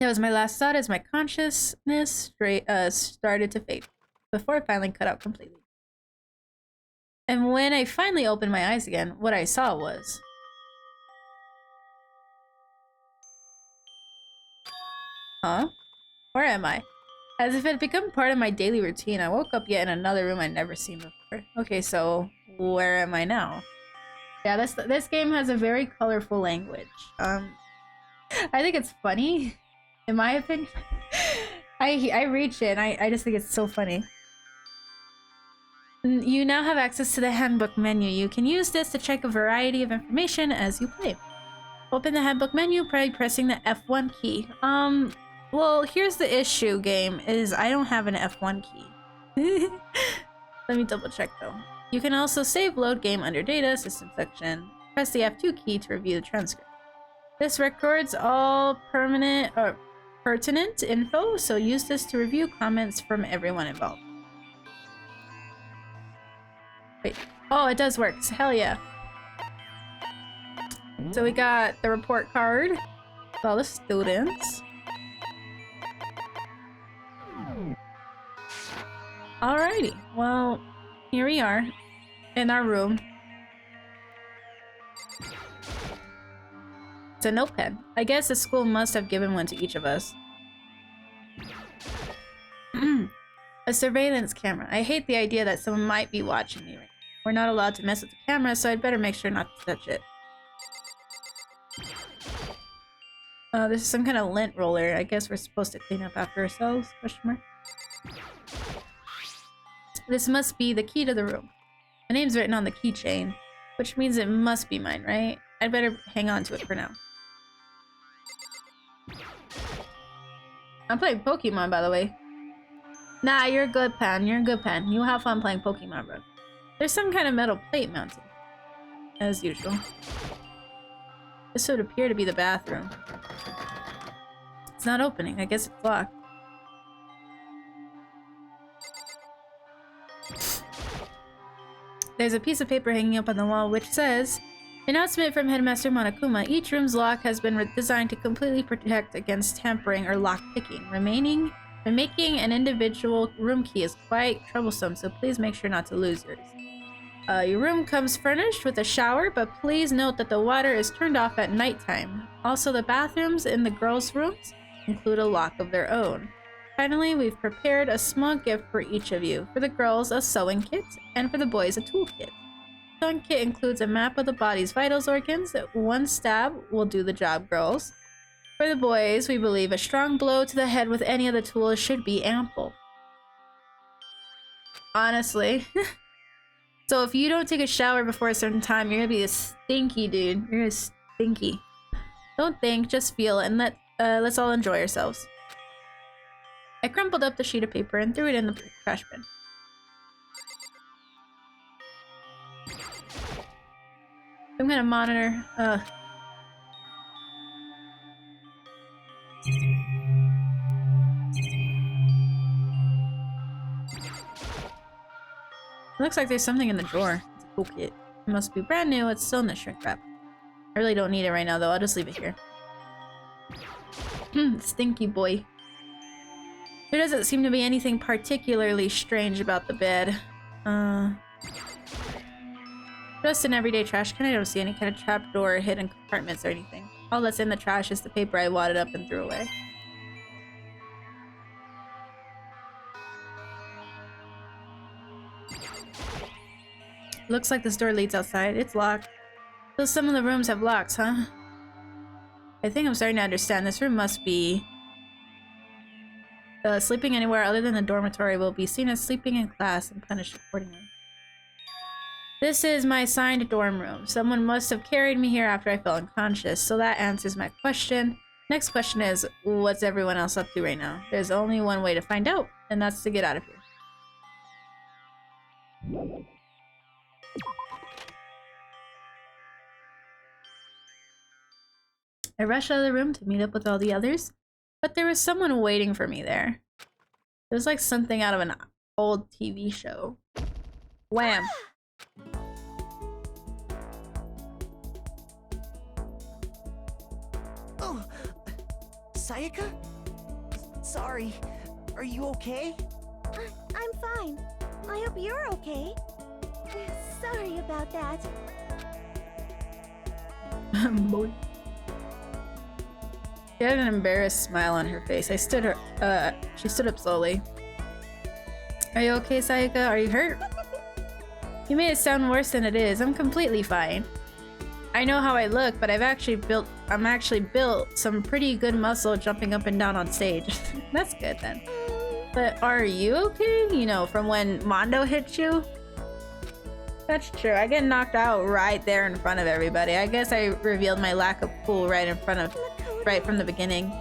That was my last thought as my consciousness started to fade, before it finally cut out completely. And when I finally opened my eyes again, what I saw was... Huh? Where am I? As if it had become part of my daily routine, I woke up yet in another room I'd never seen before. Okay, so where am I now? Yeah, this game has a very colorful language. I think it's funny, in my opinion. I reach it and I just think it's so funny. You now have access to the handbook menu. You can use this to check a variety of information as you play. Open the handbook menu by pressing the F1 key. Well, here's the issue, game, is I don't have an F1 key. Let me double check though. You can also save load game under data, system section. Press the F2 key to review the transcript. This records all pertinent info, so use this to review comments from everyone involved. Wait. Oh, it does work. Hell yeah. So we got the report card with all the students. Alrighty. Well, here we are in our room. It's a notepad. I guess the school must have given one to each of us. A surveillance camera. I hate the idea that someone might be watching me right now. We're not allowed to mess with the camera, so I'd better make sure not to touch it. This is some kind of lint roller. I guess we're supposed to clean up after ourselves? Question mark. This must be the key to the room. My name's written on the keychain, which means it must be mine, right? I'd better hang on to it for now. I'm playing Pokemon, by the way. Nah, you're a good pan. You're a good pan. You have fun playing Pokemon, bro. There's some kind of metal plate mounted, as usual. This would appear to be the bathroom. It's not opening. I guess it's locked. There's a piece of paper hanging up on the wall which says, announcement from Headmaster Monokuma. Each room's lock has been designed to completely protect against tampering or lock picking. Making an individual room key is quite troublesome, so please make sure not to lose yours. Your room comes furnished with a shower, but please note that the water is turned off at nighttime. Also, the bathrooms in the girls' rooms include a lock of their own. Finally, we've prepared a small gift for each of you. For the girls, a sewing kit, and for the boys, a toolkit. The sewing kit includes a map of the body's vitals organs. One stab will do the job, girls. For the boys, we believe a strong blow to the head with any of the tools should be ample. Honestly. So if you don't take a shower before a certain time, you're gonna be a stinky dude. You're gonna stinky. Don't think, just feel it, and let's all enjoy ourselves. I crumpled up the sheet of paper and threw it in the trash bin. I'm gonna monitor. Looks like there's something in the drawer. It's a toolkit. It must be brand new. It's still in the shrink wrap. I really don't need it right now, though. I'll just leave it here. Stinky boy. There doesn't seem to be anything particularly strange about the bed. Just an everyday trash can. I don't see any kind of trapdoor or hidden compartments or anything. All that's in the trash is the paper I wadded up and threw away. Looks like this door leads outside. It's locked. So some of the rooms have locks, huh? I think I'm starting to understand. This room must be... sleeping anywhere other than the dormitory will be seen as sleeping in class and punished accordingly. This is my assigned dorm room. Someone must have carried me here after I fell unconscious, so that answers my question. Next question is, what's everyone else up to right now? There's only one way to find out, and that's to get out of here. I rushed out of the room to meet up with all the others, but there was someone waiting for me there. It was like something out of an old TV show. Wham!
Oh, Sayaka? Sorry, are you okay?
I'm fine. I hope you're okay. Sorry about that.
Boy. She had an embarrassed smile on her face. She stood up slowly. Are you okay, Sayaka? Are you hurt? You made it sound worse than it is. I'm completely fine. I know how I look, but I'm actually built some pretty good muscle jumping up and down on stage. That's good then. But are you okay? You know, from when Mondo hit you? That's true. I get knocked out right there in front of everybody. I guess I revealed my lack of cool right from the beginning.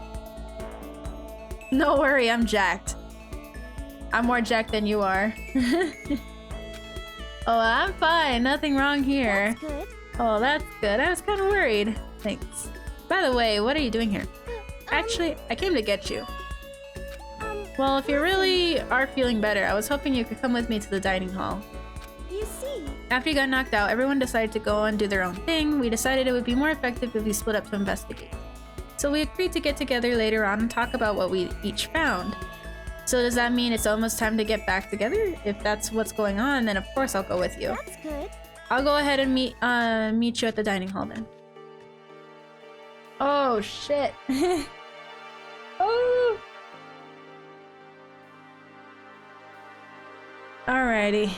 No worry, I'm jacked. I'm more jacked than you are. Oh, I'm fine. Nothing wrong here.
That's good.
Oh, that's good. I was kind of worried. Thanks. By the way, what are you doing here? Actually, I came to get you. Well, if you really are feeling better, I was hoping you could come with me to the dining hall.
You see?
After you got knocked out, everyone decided to go and do their own thing. We decided it would be more effective if we split up to investigate. So we agreed to get together later on and talk about what we each found. So does that mean it's almost time to get back together? If that's what's going on, then of course I'll go with you.
That's good.
I'll go ahead and meet you at the dining hall then. Oh shit. Oh. Alrighty.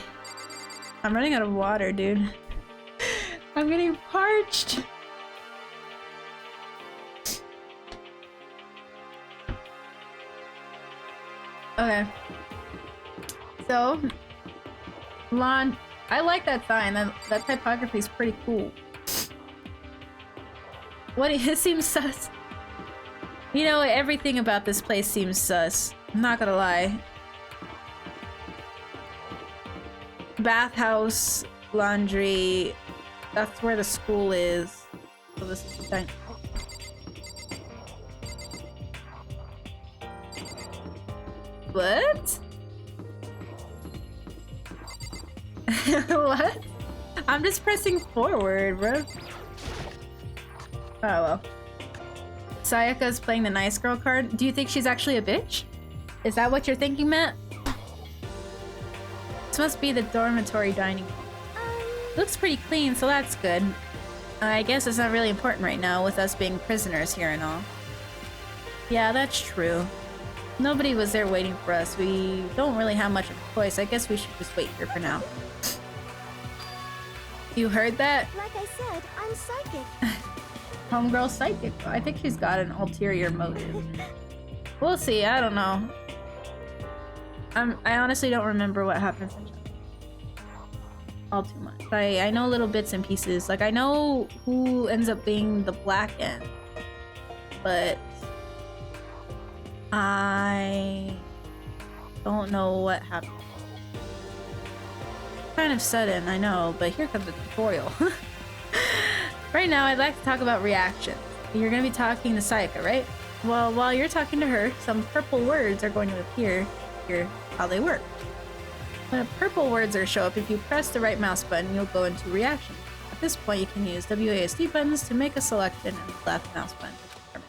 I'm running out of water, dude. I'm getting parched. Okay. So, lawn. I like that sign. That typography is pretty cool. It seems sus. You know, everything about this place seems sus. I'm not gonna lie. Bathhouse, laundry. That's where the school is. So this is the thing. What? What? I'm just pressing forward, bro. Oh well. Sayaka's playing the nice girl card. Do you think she's actually a bitch? Is that what you're thinking, Matt? This must be the dormitory dining. Looks pretty clean, so that's good. I guess it's not really important right now with us being prisoners here and all. Yeah, that's true. Nobody was there waiting for us. We don't really have much of a choice. I guess we should just wait here for now. You heard that?
Like I said, I'm psychic.
Homegirl psychic. I think she's got an ulterior motive. We'll see. I don't know. I honestly don't remember what happens in chapter all too much. I know little bits and pieces. Like I know who ends up being the black end, but I don't know what happened. Kind of sudden, I know, but here comes a tutorial. Right now, I'd like to talk about reactions. You're going to be talking to Sayaka, right? Well, while you're talking to her, some purple words are going to appear. Here's how they work. When purple words show up, if you press the right mouse button, you'll go into reaction. At this point, you can use WASD buttons to make a selection and the left mouse button to determine.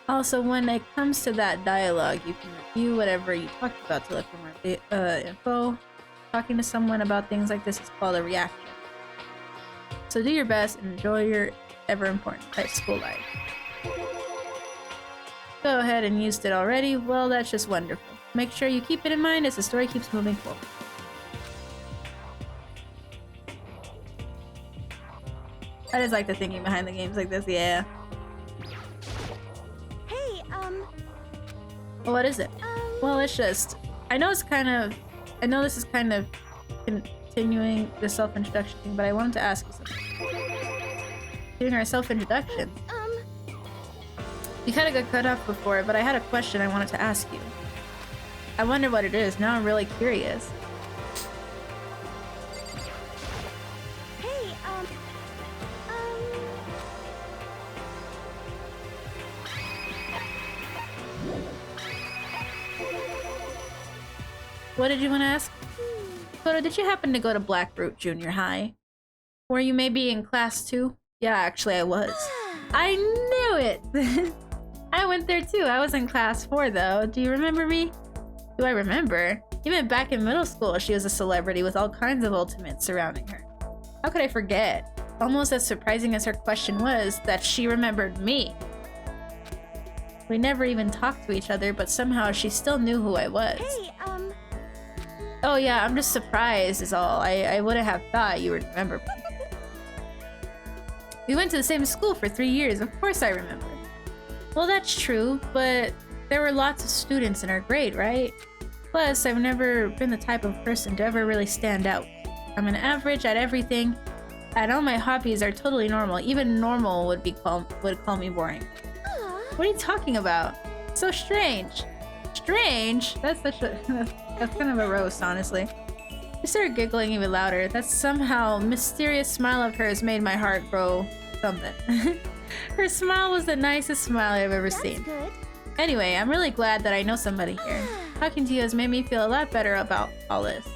Also, when it comes to that dialogue, you can review whatever you talked about to look for more info. Talking to someone about things like this is called a reaction. So do your best and enjoy your ever-important high school life. Go ahead and used it already? Well, that's just wonderful. Make sure you keep it in mind as the story keeps moving forward. I just like the thinking behind the games like this, yeah.
Hey,
What is it? Well, it's just... I know this is kind of continuing the self-introduction thing, but I wanted to ask you something. Doing our self-introductions. You kind of got cut off before, but I had a question I wanted to ask you. I wonder what it is. Now I'm really curious.
Hey,
What did you want to ask? Koto, did you happen to go to Blackroot Junior High? Were you maybe in class 2? Yeah, actually I was. I knew it! I went there too. I was in class 4 though. Do you remember me? Do I remember? Even back in middle school, she was a celebrity with all kinds of ultimates surrounding her. How could I forget? Almost as surprising as her question was, that she remembered me. We never even talked to each other, but somehow she still knew who I was.
Hey,
Oh yeah, I'm just surprised is all. I wouldn't have thought you would remember me. We went to the same school for 3 years, of course I remember. Well, that's true, but there were lots of students in our grade, right? Plus, I've never been the type of person to ever really stand out. I'm an average at everything, and all my hobbies are totally normal. Even normal would call me boring. What are you talking about? So strange. Strange? That's kind of a roast, honestly. She started giggling even louder. That somehow mysterious smile of hers made my heart grow something. Her smile was the nicest smile I've ever seen.
Good.
Anyway, I'm really glad that I know somebody here. Talking to you has made me feel a lot better about all this.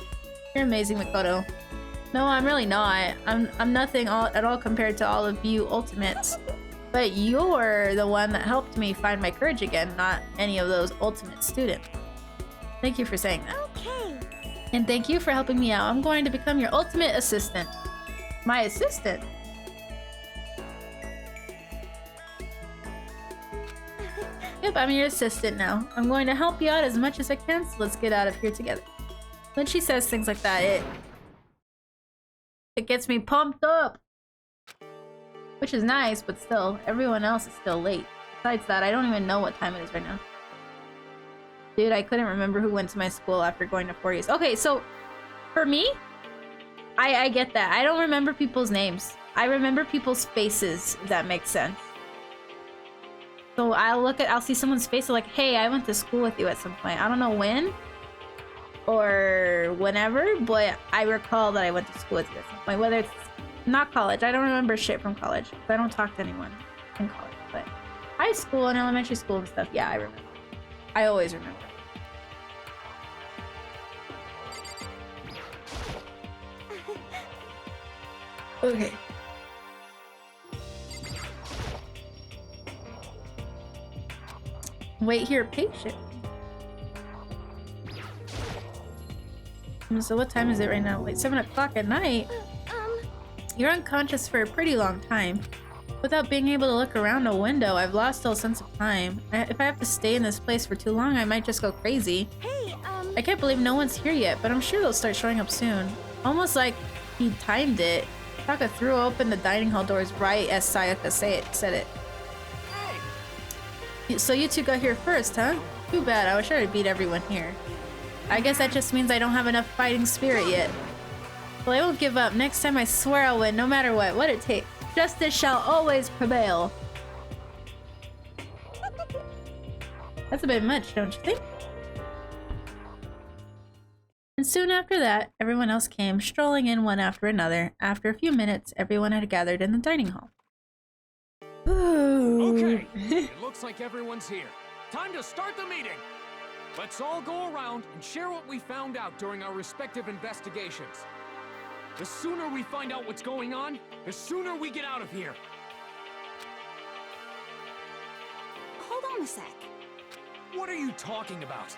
You're amazing, Makoto. No, I'm really not. I'm nothing at all compared to all of you ultimates. But you're the one that helped me find my courage again, not any of those ultimate students. Thank you for saying that.
Okay.
And thank you for helping me out. I'm going to become your ultimate assistant. My assistant? Yep, I'm your assistant now. I'm going to help you out as much as I can, so let's get out of here together. When she says things like that, it gets me pumped up. Which is nice, but still, everyone else is still late. Besides that, I don't even know what time it is right now. Dude, I couldn't remember who went to my school after going to 4 years. Okay, so, for me, I get that. I don't remember people's names. I remember people's faces, if that makes sense. So I'll see someone's face, like, hey, I went to school with you at some point. I don't know when, or whenever, but I recall that I went to school with you at some point. Whether it's not college. I don't remember shit from college. I don't talk to anyone in college. But high school and elementary school and stuff, yeah, I remember. I always remember. Okay. Wait here patiently. So what time is it right now? Like 7 o'clock at night? You're unconscious for a pretty long time. Without being able to look around a window, I've lost all sense of time. If I have to stay in this place for too long, I might just go crazy.
Hey,
I can't believe no one's here yet, but I'm sure they'll start showing up soon. Almost like he timed it. Taka threw open the dining hall doors right as Sayaka said it. Hey. So you two got here first, huh? Too bad, I wish I had beat everyone here. I guess that just means I don't have enough fighting spirit yet. Well, I won't give up. Next time I swear I'll win, no matter what it takes. Justice shall always prevail. That's a bit much, don't you think? And soon after that, everyone else came, strolling in one after another. After a few minutes, everyone had gathered in the dining hall.
Okay, it looks like everyone's here. Time to start the meeting. Let's all go around and share what we found out during our respective investigations. The sooner we find out what's going on, the sooner we get out of here.
Hold on a sec.
What are you talking about?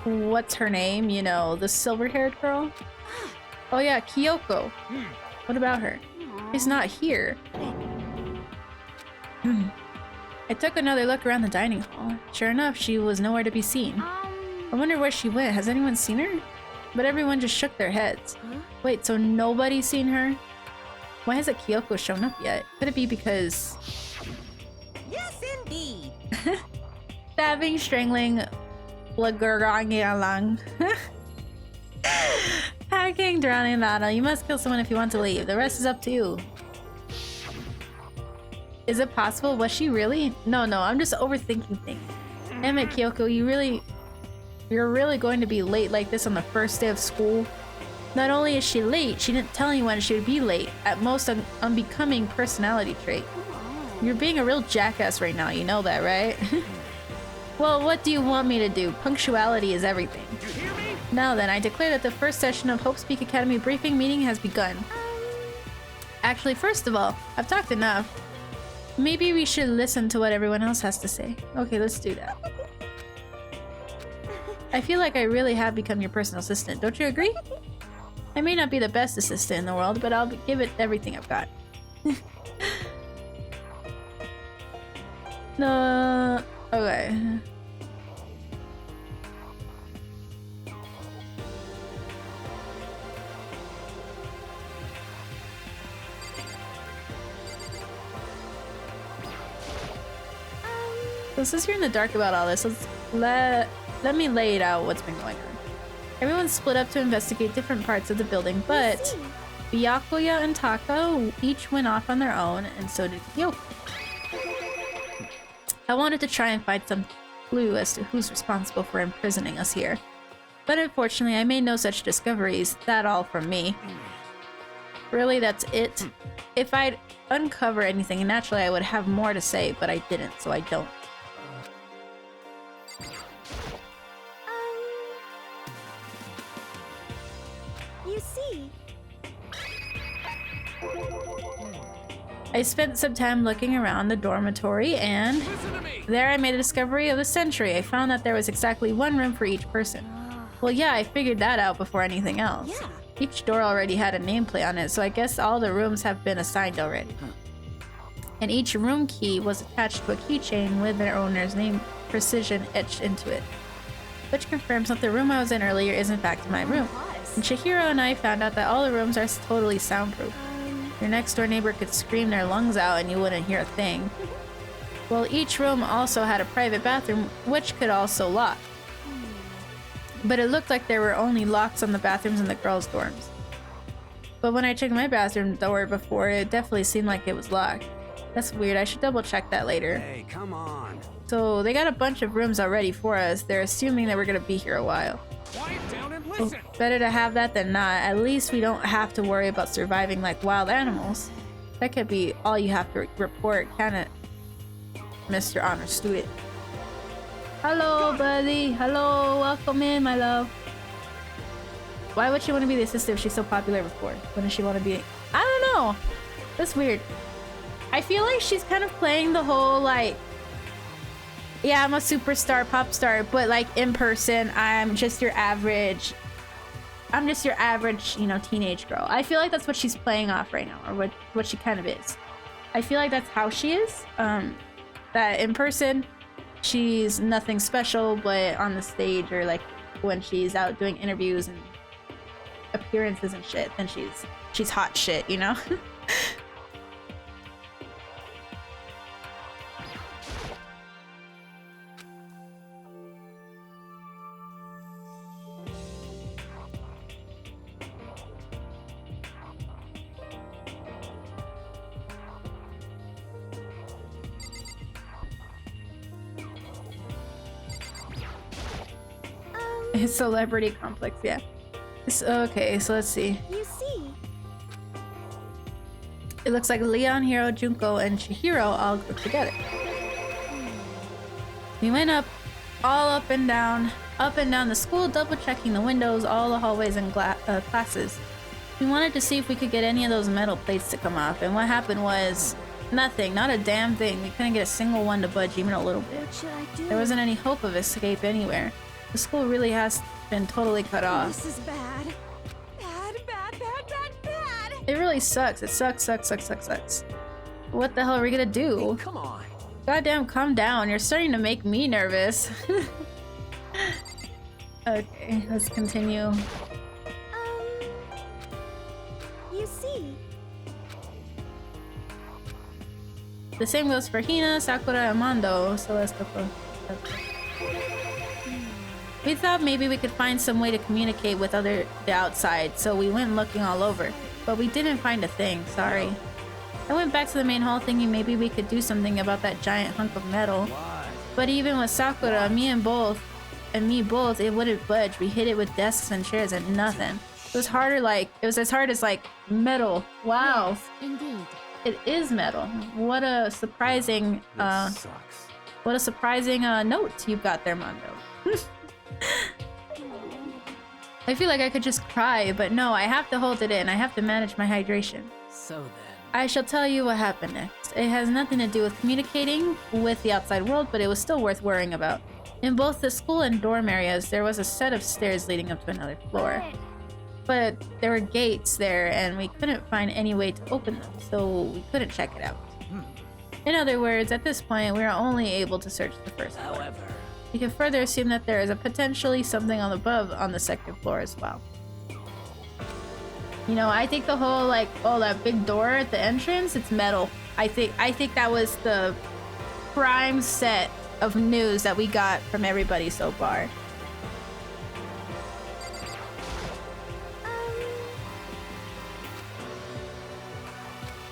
What's her name? You know, the silver-haired girl? Oh yeah, Kyoko. What about her? She's not here. I took another look around the dining hall. Sure enough, she was nowhere to be seen. I wonder where she went. Has anyone seen her? But everyone just shook their heads. Wait, so nobody's seen her? Why hasn't Kyoko shown up yet? Could it be because...
Yes, indeed.
Stabbing, strangling, lang. Hacking, drowning, battle. You must kill someone if you want to leave. The rest is up to you. Is it possible? Was she really? No, I'm just overthinking things. Damn it, Kyoko, you're really going to be late like this on the first day of school? Not only is she late, she didn't tell anyone she would be late. At most, an unbecoming personality trait. You're being a real jackass right now, you know that, right? Well, what do you want me to do? Punctuality is everything.
You hear me?
Now then, I declare that the first session of Hope Speak Academy briefing meeting has begun. Actually, first of all, I've talked enough. Maybe we should listen to what everyone else has to say. Okay, let's do that. I feel like I really have become your personal assistant, don't you agree? I may not be the best assistant in the world, but I'll give it everything I've got. No, okay. So since you're in the dark about all this, let me lay it out what's been going on. Everyone split up to investigate different parts of the building, but Byakuya and Taka each went off on their own, and so did Kyoko. I wanted to try and find some clue as to who's responsible for imprisoning us here. But unfortunately, I made no such discoveries. That all from me. Really, that's it? If I'd uncover anything, naturally I would have more to say, but I didn't, so I don't.
You see...
I spent some time looking around the dormitory, and there I made a discovery of the century. I found that there was exactly one room for each person. Well, yeah, I figured that out before anything else.
Yeah.
Each door already had a nameplate on it, so I guess all the rooms have been assigned already. And each room key was attached to a keychain with their owner's name precision etched into it. Which confirms that the room I was in earlier is in fact my room. And Chihiro and I found out that all the rooms are totally soundproof. Your next door neighbor could scream their lungs out and you wouldn't hear a thing. Well, each room also had a private bathroom, which could also lock. But it looked like there were only locks on the bathrooms in the girls' dorms. But when I checked my bathroom door before, it definitely seemed like it was locked. That's weird, I should double check that later.
Hey, come on.
So they got a bunch of rooms already for us. They're assuming that we're gonna be here a while.
Quiet down and
Well,
listen.
better to have that than not. At least we don't have to worry about surviving like wild animals. That could be all you have to report, can it, Mr. Honor Student? Hello, buddy. Hello, welcome in, my love. Why would she want to be the assistant if she's so popular before? Wouldn't she want to be? I don't know. That's weird. I feel like she's kind of playing the whole like, yeah, I'm a superstar, pop star, but like in person, I'm just your average, you know, teenage girl. I feel like that's what she's playing off right now, or what she kind of is. I feel like that's how she is. That in person, she's nothing special, but on the stage or like when she's out doing interviews and appearances and shit, then she's hot shit, you know? Celebrity complex, yeah. Okay, so let's see.
You see.
It looks like Leon, Hiro, Junko, and Chihiro all grouped together. We went all up and down the school, double checking the windows, all the hallways and classes. We wanted to see if we could get any of those metal plates to come off, and what happened was nothing, not a damn thing. We couldn't get a single one to budge even a little bit.
What should I do?
There wasn't any hope of escape anywhere. The school really has been totally cut off.
This is bad. Bad.
It really sucks. It sucks. What the hell are we gonna do?
Hey, come on.
Goddamn, calm down. You're starting to make me nervous. Okay, let's continue.
You see.
The same goes for Hina, Sakura, and Mondo. So let's go. We thought maybe we could find some way to communicate with the outside, so we went looking all over. But we didn't find a thing, sorry. I went back to the main hall thinking maybe we could do something about that giant hunk of metal. But even with Sakura, me both, it wouldn't budge. We hit it with desks and chairs and nothing. It was as hard as like metal. Wow.
Yes, indeed.
It is metal. What a surprising note you've got there, Mondo. I feel like I could just cry, but no, I have to hold it in. I have to manage my hydration.
So then.
I shall tell you what happened next. It has nothing to do with communicating with the outside world, but it was still worth worrying about. In both the school and dorm areas, there was a set of stairs leading up to another floor. But there were gates there, and we couldn't find any way to open them, so we couldn't check it out. In other words, at this point, we are only able to search the first floor.
However,
We can further assume that there is a potentially something on above on the second floor as well. You know, I think the whole like, oh, that big door at the entrance, it's metal. I think that was the prime set of news that we got from everybody so far.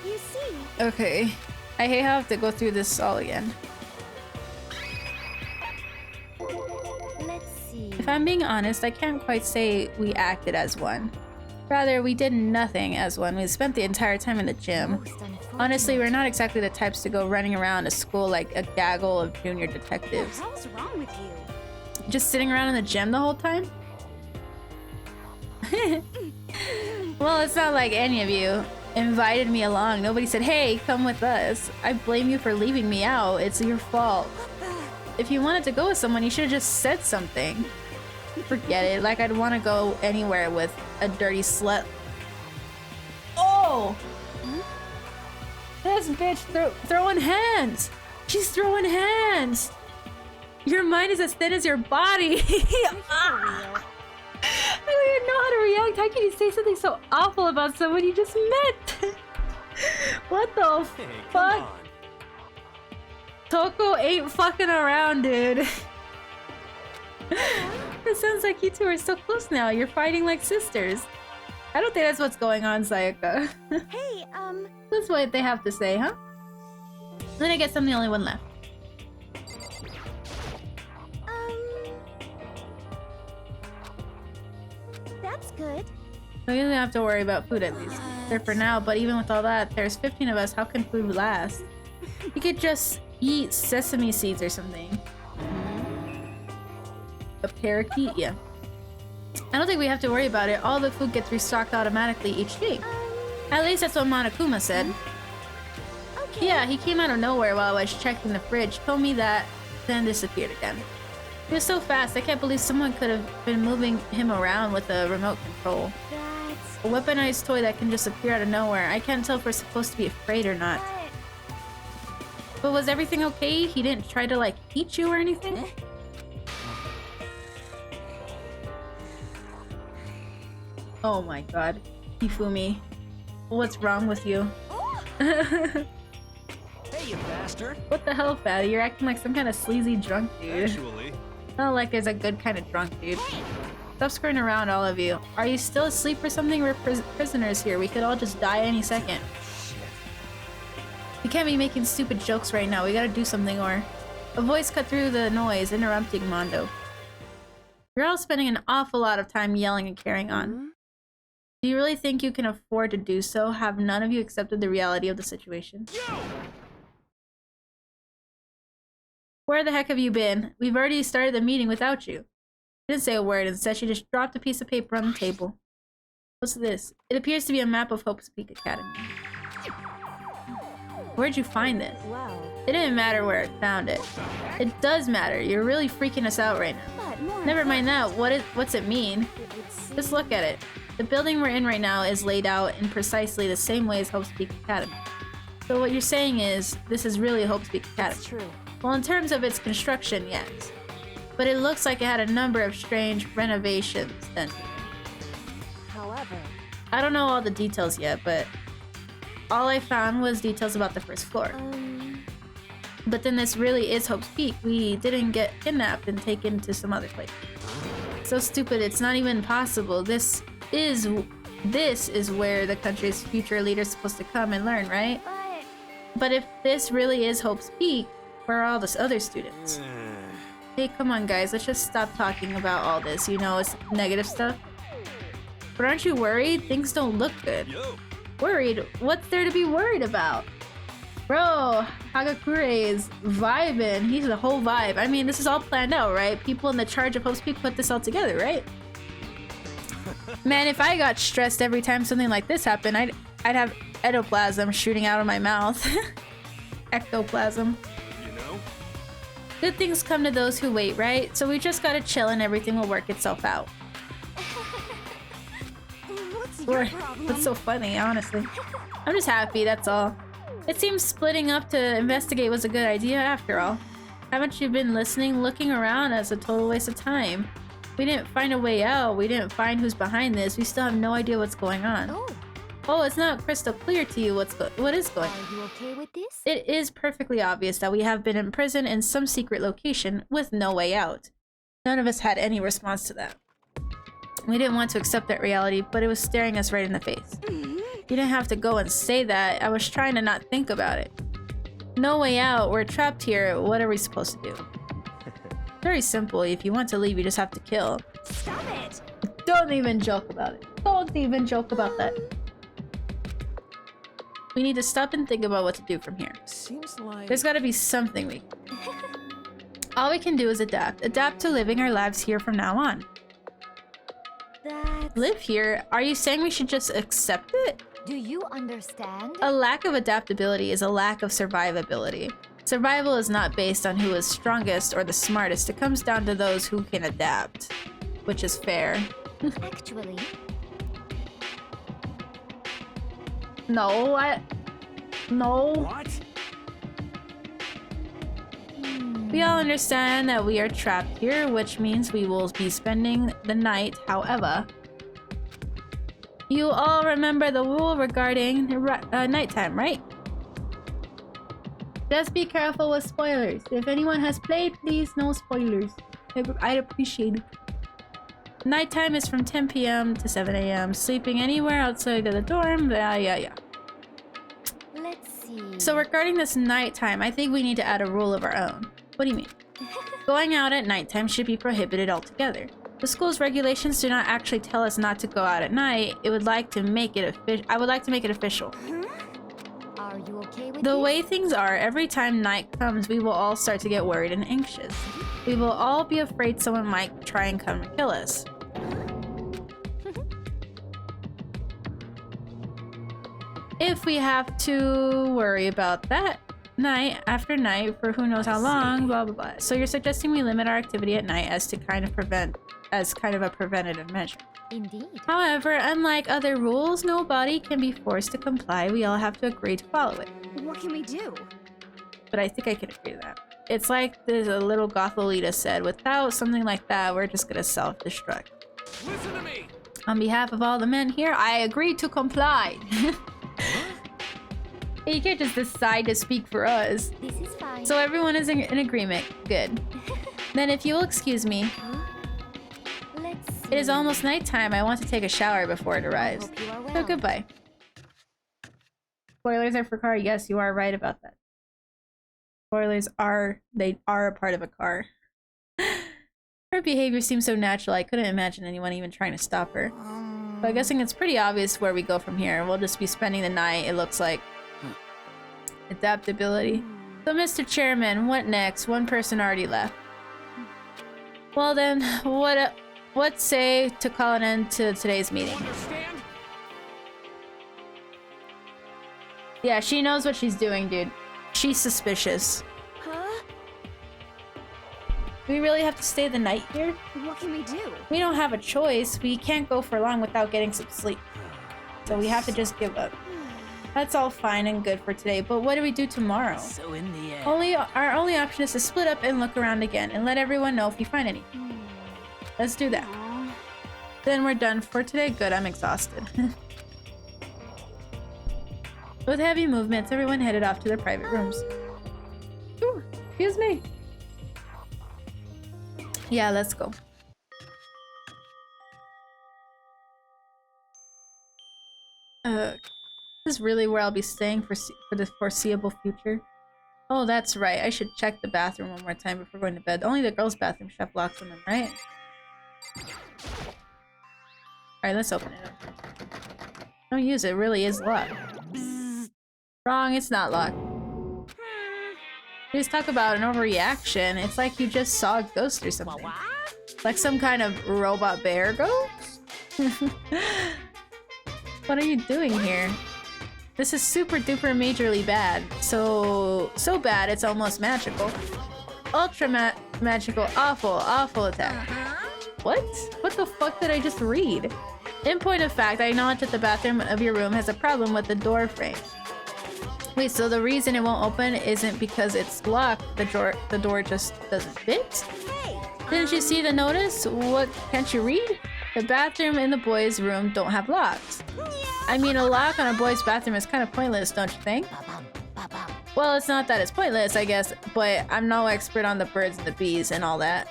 You see.
Okay. I hate how I have to go through this all again.
Let's see.
If I'm being honest, I can't quite say we acted as one. Rather, we did nothing as one. We spent the entire time in the gym. Honestly, we're not exactly the types to go running around a school like a gaggle of junior detectives.
What the hell's wrong with you?
Just sitting around in the gym the whole time? Well, it's not like any of you invited me along. Nobody said, hey, come with us. I blame you for leaving me out. It's your fault. If you wanted to go with someone, you should have just said something. Forget it. Like, I'd want to go anywhere with a dirty slut. Oh! This bitch throwing hands! She's throwing hands! Your mind is as thin as your body! I don't even know how to react. How can you say something so awful about someone you just met? What the fuck? Toko ain't fucking around, dude. It sounds like you two are so close now. You're fighting like sisters. I don't think that's what's going on, Sayaka.
Hey,
That's what they have to say, huh? Then I guess I'm the only one left.
That's good.
So you don't have to worry about food at least. There for now, but even with all that, there's 15 of us. How can food last? You could just eat sesame seeds or something. A parakeet? Yeah. I don't think we have to worry about it. All the food gets restocked automatically each day. At least that's what Monokuma said.
Okay.
Yeah, he came out of nowhere while I was checking the fridge, told me that, then disappeared again. He was so fast, I can't believe someone could have been moving him around with a remote control.
That's
A weaponized toy that can just appear out of nowhere. I can't tell if we're supposed to be afraid or not. But was everything okay? He didn't try to, like, eat you or anything? Oh my god. Hifumi. What's wrong with you?
Hey, you bastard!
What the hell, fatty? You're acting like some kind of sleazy drunk dude.
Actually,
Not like there's a good kind of drunk dude. Stop screwing around, all of you. Are you still asleep or something? We're prisoners here. We could all just die any second. We can't be making stupid jokes right now. We gotta do something or... A voice cut through the noise, interrupting Mondo. You're all spending an awful lot of time yelling and carrying on. Do you really think you can afford to do so? Have none of you accepted the reality of the situation? Where the heck have you been? We've already started the meeting without you. She didn't say a word. Instead, she just dropped a piece of paper on the table. What's this? It appears to be a map of Hope's Peak Academy. Where'd you find this?
Wow.
It didn't matter where I found it. It does matter. You're really freaking us out right now. Never mind that. What's it mean? Just look at it. The building we're in right now is laid out in precisely the same way as Hope's Peak Academy. So what you're saying is, this is really Hope's Peak Academy.
That's true.
Well, in terms of its construction, yes. But it looks like it had a number of strange renovations then.
However,
I don't know all the details yet, but all I found was details about the first floor. But then this really is Hope's Peak. We didn't get kidnapped and taken to some other place. So stupid, it's not even possible. This is where the country's future leader's supposed to come and learn, right? But if this really is Hope's Peak, where are all these other students? Hey, come on guys, let's just stop talking about all this, you know, it's negative stuff. But aren't you worried? Things don't look good. Worried? What's there to be worried about? Bro, Hagakure is vibing. He's the whole vibe. I mean, this is all planned out, right? People in the charge of Hope's Peak put this all together, right? Man, if I got stressed every time something like this happened, I'd have ectoplasm shooting out of my mouth. Ectoplasm.
You know?
Good things come to those who wait, right? So we just gotta chill and everything will work itself out. What's so funny, honestly? I'm just happy, that's all. It seems splitting up to investigate was a good idea after all. Haven't you been listening? Looking around as a total waste of time. We didn't find a way out. We didn't find who's behind this. We still have no idea what's going on. Oh, it's not crystal clear to you what is going on.
Are you okay with this?
It is perfectly obvious that we have been imprisoned in some secret location with no way out. None of us had any response to that. We didn't want to accept that reality, but it was staring us right in the face. You didn't have to go and say that. I was trying to not think about it. No way out. We're trapped here. What are we supposed to do? Very simple. If you want to leave, you just have to kill.
Stop it!
Don't even joke about it. Don't even joke about that. We need to stop and think about what to do from here.
Seems like
There's gotta be something we... All we can do is adapt. Adapt to living our lives here from now on. Live here? Are you saying we should just accept it?
Do you understand?
A lack of adaptability is a lack of survivability. Survival is not based on who is strongest or the smartest. It comes down to those who can adapt, which is fair.
Actually,
No, No.
What?
We all understand that we are trapped here, which means we will be spending the night. However, you all remember the rule regarding nighttime, right? Just be careful with spoilers. If anyone has played, please no spoilers. I'd appreciate it. Nighttime is from 10 p.m. to 7 a.m. Sleeping anywhere outside of the dorm, yeah.
let's see.
So regarding this nighttime, I think we need to add a rule of our own. What do you mean? Going out at nighttime should be prohibited altogether. The school's regulations do not actually tell us not to go out at night. I would like to make it official.
Are you okay with
The
this?
way things are, every time night comes, we will all start to get worried and anxious. We will all be afraid someone might try and come and kill us. If we have to worry about that night after night for who knows how long, blah blah blah. So you're suggesting we limit our activity at night as kind of a preventative measure.
Indeed.
However, unlike other rules, nobody can be forced to comply. We all have to agree to follow it.
What can we do?
But I think I can agree to that. It's like there's a little Gotholita said, without something like that, we're just gonna self-destruct.
Listen to me!
On behalf of all the men here, I agree to comply. You can't just decide to speak for us.
This is fine.
So everyone is in agreement. Good. Then if you will excuse me.
Let's see.
It is almost nighttime. I want to take a shower before it arrives.
Hope you are well.
So goodbye. Spoilers are for car. Yes, you are right about that. Spoilers are a part of a car. Her behavior seems so natural, I couldn't imagine anyone even trying to stop her. But I'm guessing it's pretty obvious where we go from here. We'll just be spending the night, it looks like. Adaptability. So, Mr. Chairman, what next? One person already left. Well then, what say to call an end to today's meeting?
Understand?
Yeah, she knows what she's doing, dude. She's suspicious.
Huh?
Do we really have to stay the night here?
What can we do?
We don't have a choice. We can't go for long without getting some sleep. So we have to just give up. That's all fine and good for today, but what do we do tomorrow?
So in the end...
Our only option is to split up and look around again, and let everyone know if we find anything. Let's do that. Then we're done for today. Good, I'm exhausted. With heavy movements, everyone headed off to their private rooms. Ooh, excuse me. Yeah, let's go. This is really where I'll be staying for the foreseeable future. Oh, that's right. I should check the bathroom one more time before going to bed. Only the girls' bathroom should have locks on them, right? Alright, let's open it up. Don't use it. It really is locked. Wrong, it's not locked. Just talk about an overreaction. It's like you just saw a ghost or something. Like some kind of robot bear ghost? What are you doing here? This is super duper majorly bad. So bad it's almost magical. Ultra magical, awful attack. What? What the fuck did I just read? In point of fact, I acknowledge that the bathroom of your room has a problem with the door frame. Wait, so the reason it won't open isn't because it's locked, the door just doesn't fit? Didn't you see the notice? What, can't you read? The bathroom in the boys' room don't have locks. I mean, a lock on a boy's bathroom is kind of pointless, don't you think? Well, it's not that it's pointless, I guess, but I'm no expert on the birds and the bees and all that.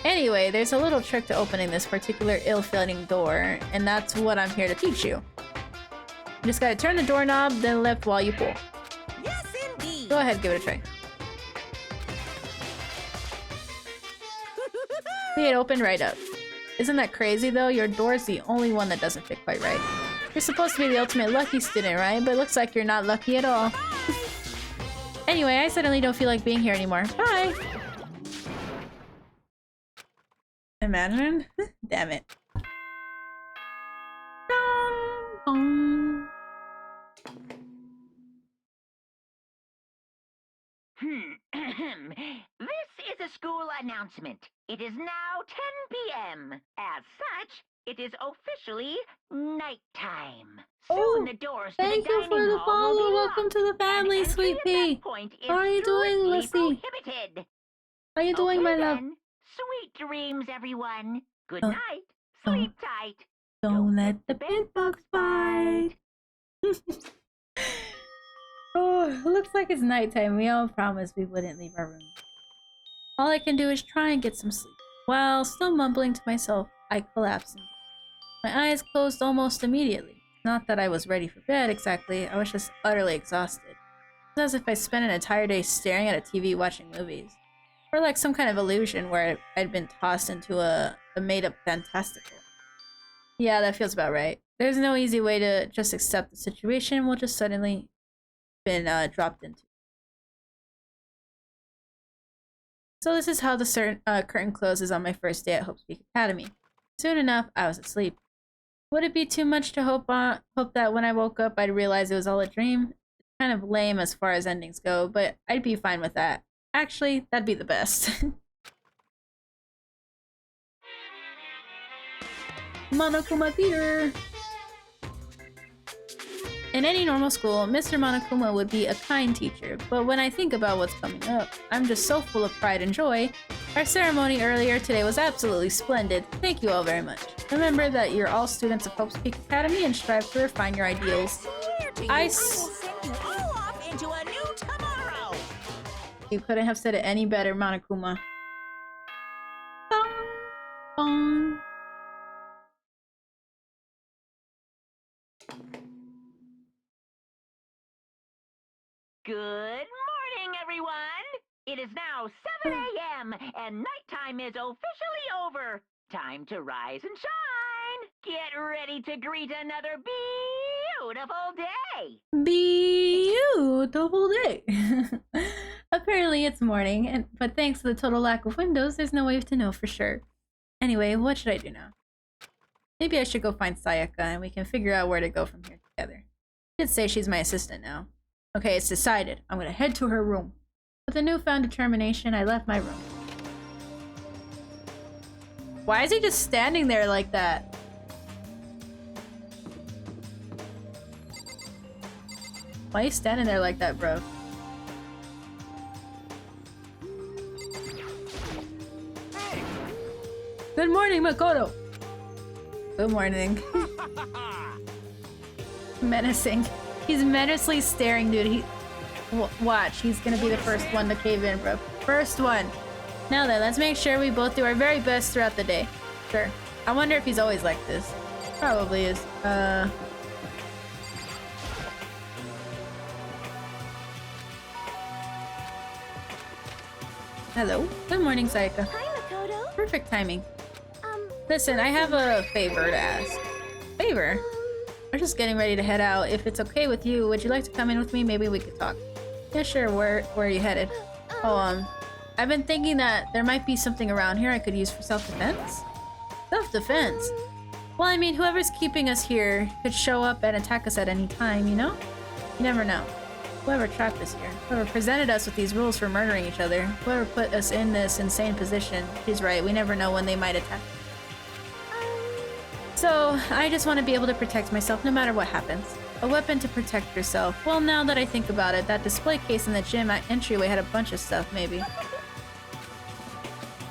Anyway, there's a little trick to opening this particular ill-fitting door, and that's what I'm here to teach you. You just gotta turn the doorknob, then lift while you pull.
Yes, indeed.
Go ahead, give it a try. See, it opened right up. Isn't that crazy though? Your door's the only one that doesn't fit quite right. You're supposed to be the ultimate lucky student, right? But it looks like you're not lucky at all. Anyway, I suddenly don't feel like being here anymore. Bye! Imagine? Damn it.
This is a school announcement. It is now 10 p.m. As such, it is officially nighttime. Soon the doors to
Thank
the
you
dining
for the
hall will
follow.
be
Welcome
locked,
to the family,
and
sweet
entry at
pea.
that point is
How are you doing,
strictly
Lucy?
prohibited.
How are you doing,
Okay,
my love?
then. Sweet dreams, everyone. Good
Oh.
night. Sleep tight.
Don't let the bed bugs bite. Oh, it looks like it's nighttime. We all promised we wouldn't leave our room. All I can do is try and get some sleep. While still mumbling to myself, I collapsed. My eyes closed almost immediately. Not that I was ready for bed exactly, I was just utterly exhausted. It was as if I spent an entire day staring at a TV watching movies. Or like some kind of illusion where I'd been tossed into a made-up fantastical. Yeah, that feels about right. There's no easy way to just accept the situation we'll just suddenly been dropped into. So this is how the curtain closes on my first day at Hope's Peak Academy. Soon enough, I was asleep. Would it be too much to hope that when I woke up I'd realize it was all a dream? It's kind of lame as far as endings go, but I'd be fine with that. Actually, that'd be the best. Monokuma Theater! In any normal school, Mr. Monokuma would be a kind teacher, but when I think about what's coming up, I'm just so full of pride and joy. Our ceremony earlier today was absolutely splendid. Thank you all very much. Remember that you're all students of Hope's Peak Academy and strive to refine your ideals.
I will send you all off into a new tomorrow.
You couldn't have said it any better, Monokuma. Bong, bong.
Good morning, everyone. It is now 7 a.m. and nighttime is officially over. Time to rise and shine. Get ready to greet another beautiful day.
Beautiful day. Apparently it's morning, but thanks to the total lack of windows, there's no way to know for sure. Anyway, what should I do now? Maybe I should go find Sayaka and we can figure out where to go from here together. She did say she's my assistant now. Okay, it's decided. I'm gonna head to her room. With a newfound determination, I left my room. Why is he just standing there like that? Why are you standing there like that, bro?
Hey!
Good morning, Makoto! Good morning. Menacing. He's menacingly staring, dude. Watch, he's gonna be the first one to cave in, bro. First one. Now then, let's make sure we both do our very best throughout the day. Sure. I wonder if he's always like this. Probably is. Hello. Good morning, Sayaka.
Hi, Makoto.
Perfect timing. Listen, I have a favor to ask. Favor? We're just getting ready to head out. If it's okay with you, would you like to come in with me? Maybe we could talk. Yeah, sure. Where are you headed? I've been thinking that there might be something around here I could use for self-defense. Self-defense? Well, I mean, whoever's keeping us here could show up and attack us at any time, you know? You never know. Whoever trapped us here, whoever presented us with these rules for murdering each other, whoever put us in this insane position, she's right, we never know when they might attack. So, I just want to be able to protect myself no matter what happens. A weapon to protect yourself. Well, now that I think about it, that display case in the gym at entryway had a bunch of stuff, maybe.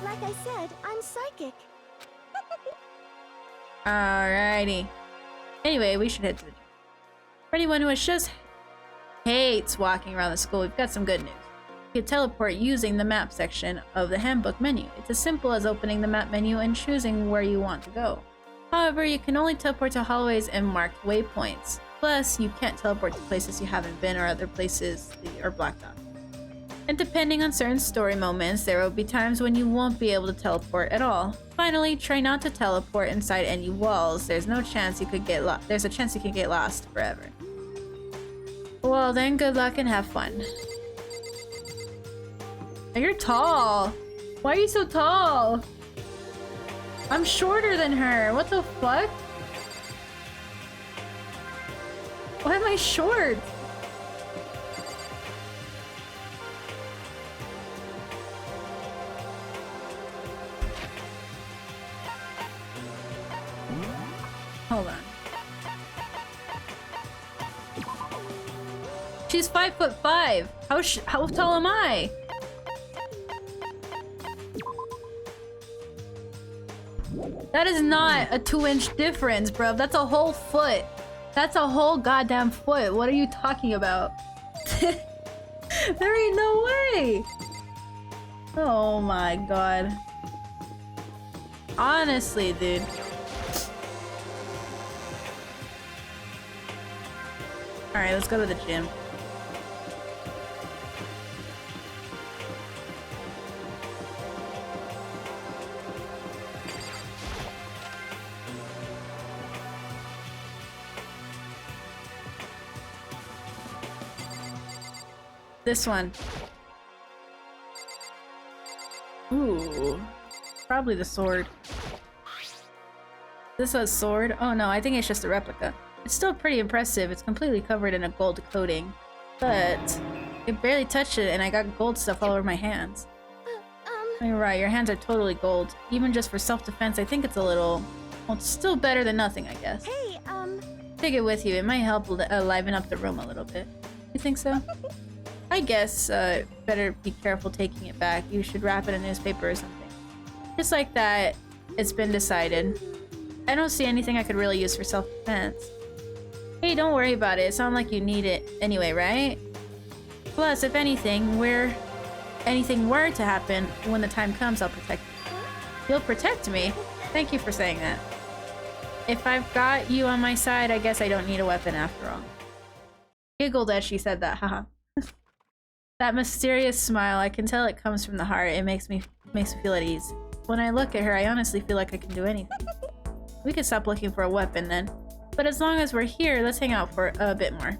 Like I said, I'm psychic.
Alrighty. Anyway, we should head to the gym. For anyone who just hates walking around the school, we've got some good news. You can teleport using the map section of the handbook menu. It's as simple as opening the map menu and choosing where you want to go. However, you can only teleport to hallways and marked waypoints. Plus, you can't teleport to places you haven't been or other places that are blocked off. And depending on certain story moments, there will be times when you won't be able to teleport at all. Finally, try not to teleport inside any walls. There's a chance you could get lost forever. Well then, good luck and have fun. You're tall! Why are you so tall? I'm shorter than her. What the fuck? Why am I short? Hold on. She's 5'5". How tall am I? That is not a 2-inch difference, bro. That's a whole foot. That's a whole goddamn foot. What are you talking about? There ain't no way. Oh my god. Honestly, dude. Alright, let's go to the gym. This one. Ooh. Probably the sword. This a sword? Oh no, I think it's just a replica. It's still pretty impressive. It's completely covered in a gold coating. But I barely touched it and I got gold stuff all over my hands. You're right, your hands are totally gold. Even just for self-defense, I think it's a little... Well, it's still better than nothing, I guess.
Hey,
Take it with you. It might help liven up the room a little bit. You think so? I guess, better be careful taking it back. You should wrap it in newspaper or something. Just like that, it's been decided. I don't see anything I could really use for self-defense. Hey, don't worry about it. It sounds like you need it anyway, right? Plus, if anything were to happen, when the time comes, I'll protect you. You'll protect me? Thank you for saying that. If I've got you on my side, I guess I don't need a weapon after all. Giggled as she said that, haha. That mysterious smile, I can tell it comes from the heart. It makes me feel at ease. When I look at her, I honestly feel like I can do anything. We could stop looking for a weapon then. But as long as we're here, let's hang out for a bit more.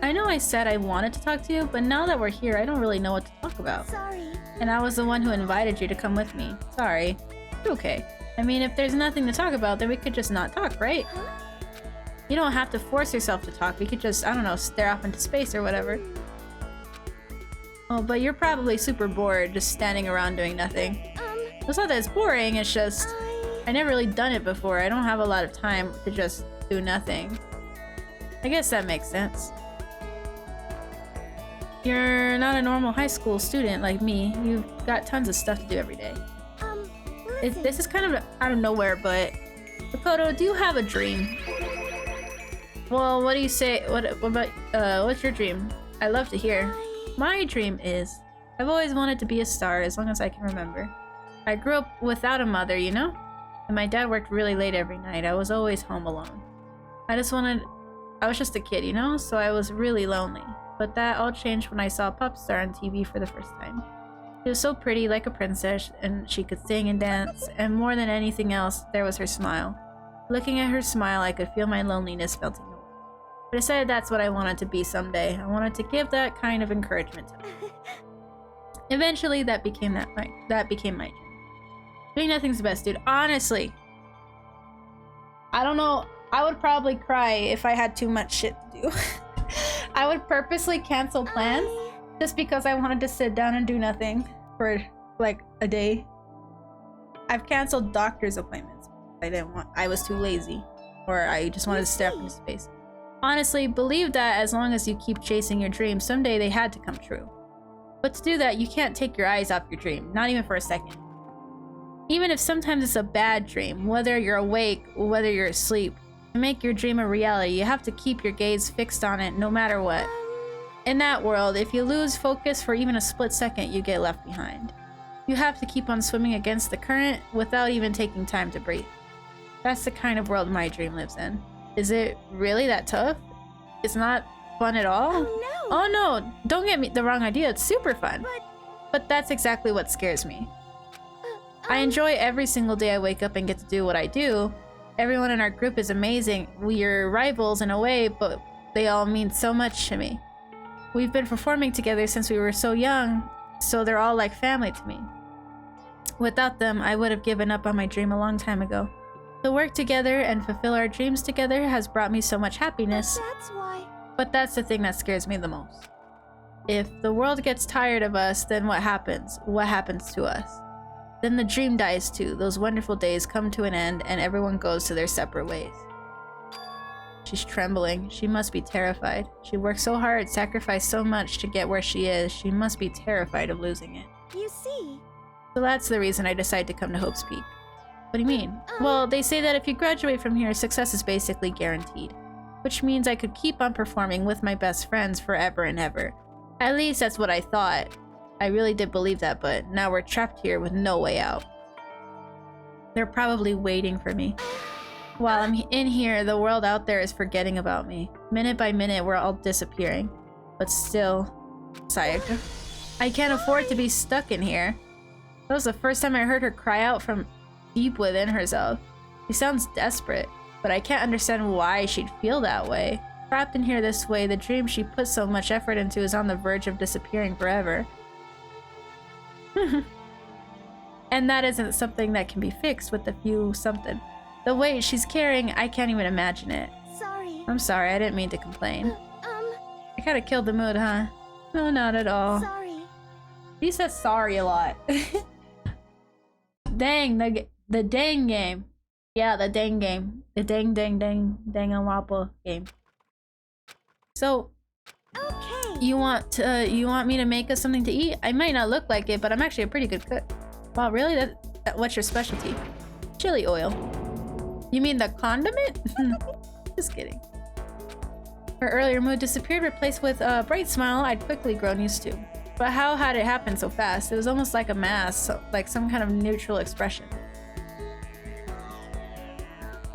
I know I said I wanted to talk to you, but now that we're here, I don't really know what to talk about.
Sorry.
And I was the one who invited you to come with me. Sorry. It's okay. I mean, if there's nothing to talk about, then we could just not talk, right?
Huh?
You don't have to force yourself to talk. We could just, I don't know, stare off into space or whatever. Oh, but you're probably super bored just standing around doing nothing. It's not that it's boring, it's just... I never really done it before. I don't have a lot of time to just do nothing. I guess that makes sense. You're not a normal high school student like me. You've got tons of stuff to do every day. This is kind of out of nowhere, but... Makoto, do you have a dream? Well, what do you say? What about, what's your dream? I'd love to hear. My dream is... I've always wanted to be a star as long as I can remember. I grew up without a mother, you know? And my dad worked really late every night. I was always home alone. I was just a kid, you know? So I was really lonely. But that all changed when I saw a pop star on TV for the first time. She was so pretty, like a princess, and she could sing and dance, and more than anything else, there was her smile. Looking at her smile, I could feel my loneliness melting away. I decided that's what I wanted to be someday. I wanted to give that kind of encouragement to her. Eventually, that became my dream. Doing nothing's the best, dude. Honestly. I don't know. I would probably cry if I had too much shit to do. I would purposely cancel plans just because I wanted to sit down and do nothing for like a day. I've canceled doctor's appointments. I was too lazy, or I just wanted to stare up into space. Honestly, believe that as long as you keep chasing your dreams, someday they had to come true. But to do that, you can't take your eyes off your dream, not even for a second. Even if sometimes it's a bad dream, whether you're awake or whether you're asleep, to make your dream a reality, you have to keep your gaze fixed on it no matter what. In that world, if you lose focus for even a split second, you get left behind. You have to keep on swimming against the current without even taking time to breathe. That's the kind of world my dream lives in. Is it really that tough? It's not fun at all?
Oh no!
Oh no! Don't get me the wrong idea, it's super fun. But that's exactly what scares me. I enjoy every single day I wake up and get to do what I do. Everyone in our group is amazing. We're rivals in a way, but they all mean so much to me. We've been performing together since we were so young, so they're all like family to me. Without them, I would have given up on my dream a long time ago. To work together and fulfill our dreams together has brought me so much happiness.
That's why.
But that's the thing that scares me the most. If the world gets tired of us, then what happens? What happens to us? Then the dream dies too. Those wonderful days come to an end and everyone goes to their separate ways. She's trembling. She must be terrified. She worked so hard, sacrificed so much to get where she is. She must be terrified of losing it.
You see.
So that's the reason I decided to come to Hope's Peak. What do you mean? Well, they say that if you graduate from here, success is basically guaranteed. Which means I could keep on performing with my best friends forever and ever. At least that's what I thought. I really did believe that, but now we're trapped here with no way out. They're probably waiting for me. While I'm in here, the world out there is forgetting about me. Minute by minute, we're all disappearing. But still... Sayaka. I can't afford to be stuck in here. That was the first time I heard her cry out from deep within herself. She sounds desperate, but I can't understand why she'd feel that way. Trapped in here this way, the dream she put so much effort into is on the verge of disappearing forever. And that isn't something that can be fixed with a few something. The weight she's carrying, I can't even imagine it.
Sorry.
I'm sorry, I didn't mean to complain. I kinda killed the mood, huh? No, not at all.
Sorry.
He says sorry a lot. Dang, the dang game. Yeah, the dang game. The Danganronpa game. So,
okay.
You want me to make us something to eat? I might not look like it, but I'm actually a pretty good cook. Wow, really? What's your specialty? Chili oil. You mean the condiment? Just kidding. Her earlier mood disappeared, replaced with a bright smile I'd quickly grown used to. But how had it happened so fast? It was almost like a mask, like some kind of neutral expression.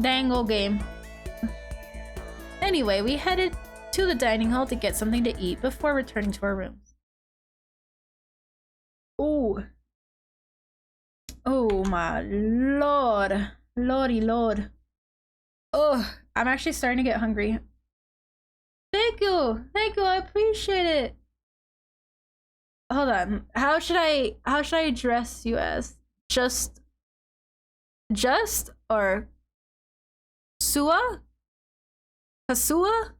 Dango game. Anyway, we headed to the dining hall to get something to eat before returning to our rooms. Oh. Oh my lord. Lordy lord. Oh, I'm actually starting to get hungry. Thank you. Thank you. I appreciate it. Hold on. How should I address you as? Just or Sua? Kasua?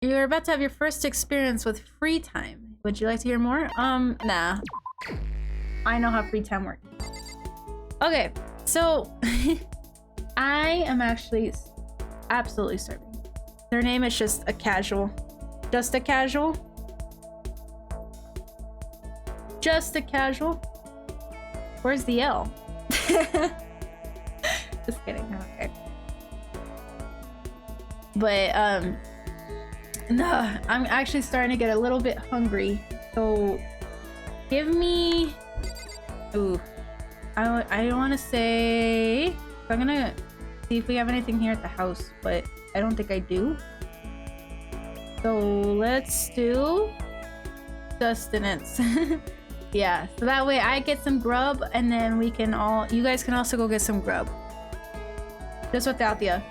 You're about to have your first experience with free time. Would you like to hear more? Nah. I know how free time works. Okay, so I am actually absolutely starving. Their name is just a casual. Just a casual? Just a casual? Where's the L? Just kidding. Okay. But no, I'm actually starting to get a little bit hungry. So give me, ooh, I want to say, I'm gonna see if we have anything here at the house, but I don't think I do. So let's do sustenance. Yeah, so that way I get some grub, and then we can you guys can also go get some grub. Just without the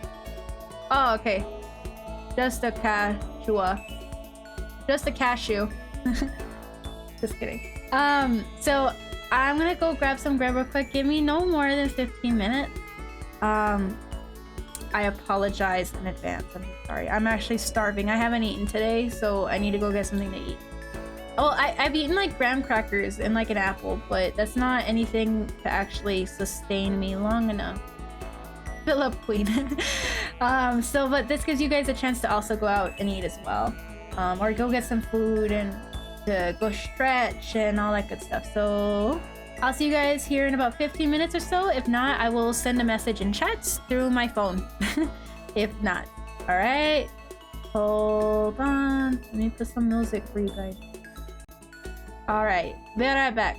oh, okay. Just a cashew. Just kidding. So I'm gonna go grab some grub real quick. Give me no more than 15 minutes. I apologize in advance. I'm sorry. I'm actually starving. I haven't eaten today, so I need to go get something to eat. Oh, I've eaten like graham crackers and like an apple, but that's not anything to actually sustain me long enough. Fill up, queen. But this gives you guys a chance to also go out and eat as well. Or go get some food and to go stretch and all that good stuff. So I'll see you guys here in about 15 minutes or so. If not, I will send a message in chats through my phone. If not. All right. Hold on. Let me put some music for you guys. All right. Be right back.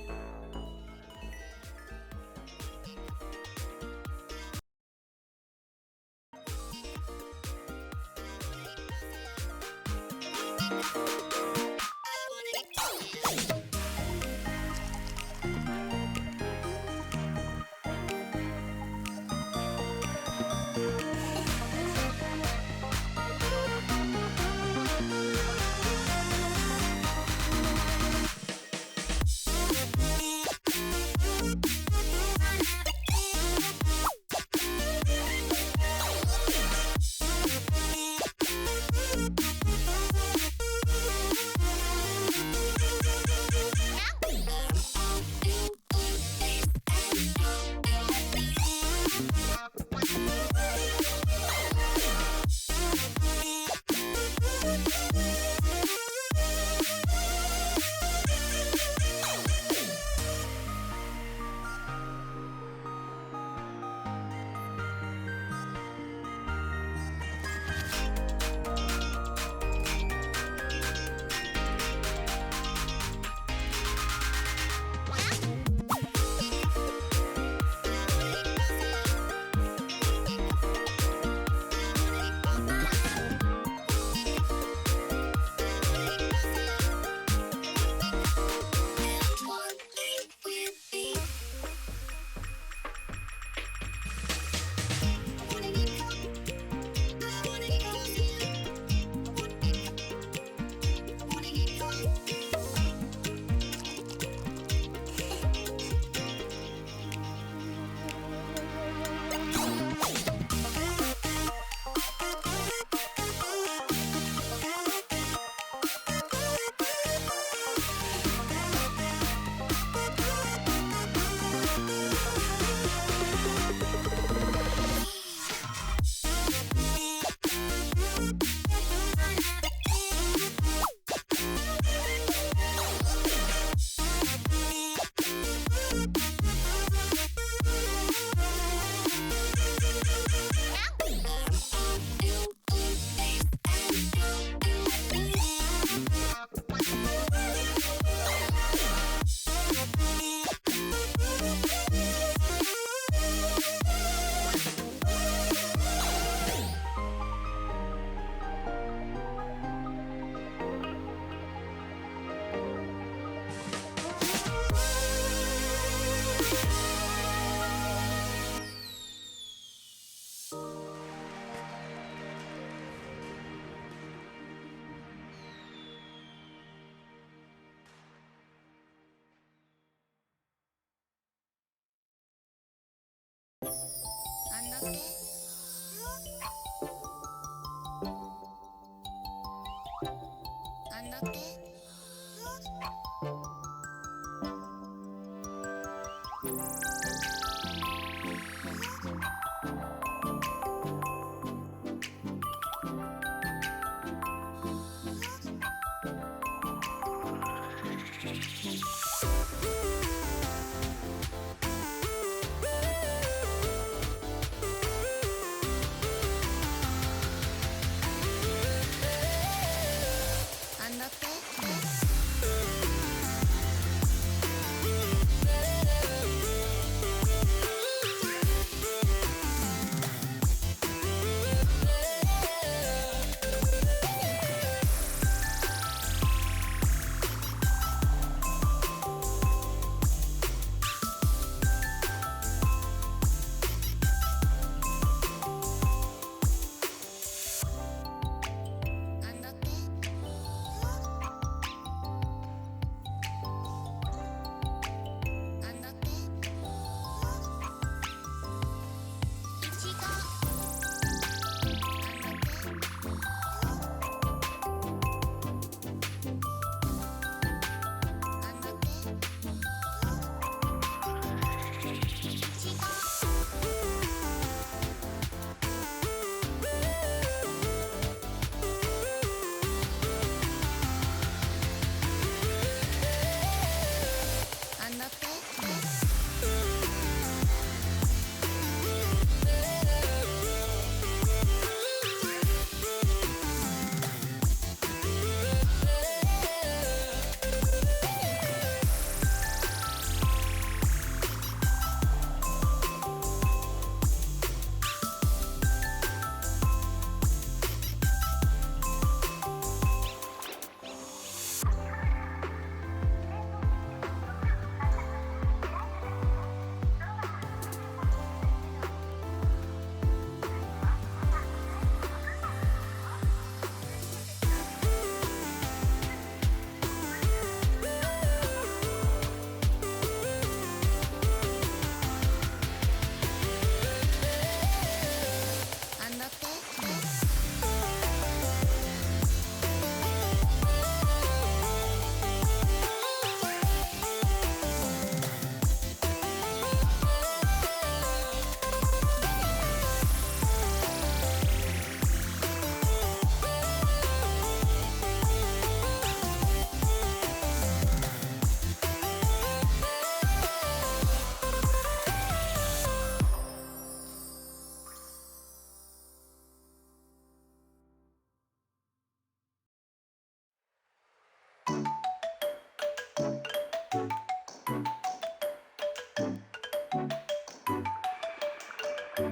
連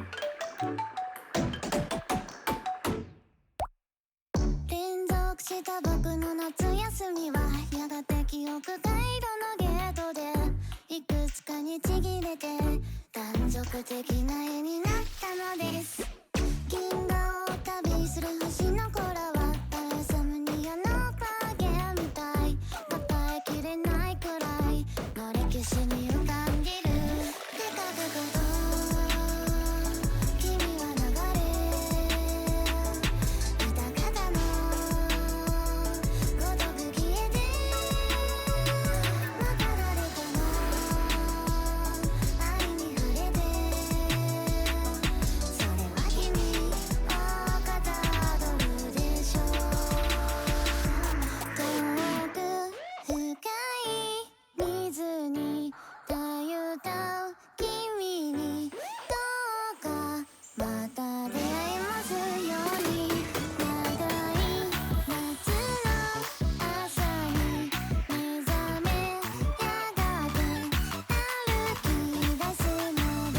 続した僕の夏休みはやがて記憶回路のゲートでいくつかにちぎれて断続的な絵になったのです。銀河を旅する星の子らはダイソムニアの影みたい。抱えきれないくらいの歴史に浮かんでる。デカデカと君は流れ豊かだのごとく消えてまた誰かの愛に触れてそれは君をかたどるでしょう。遠く深い水にたゆたう君にどうかまた出会えますように。長い夏の朝に目覚めやがて歩き出すので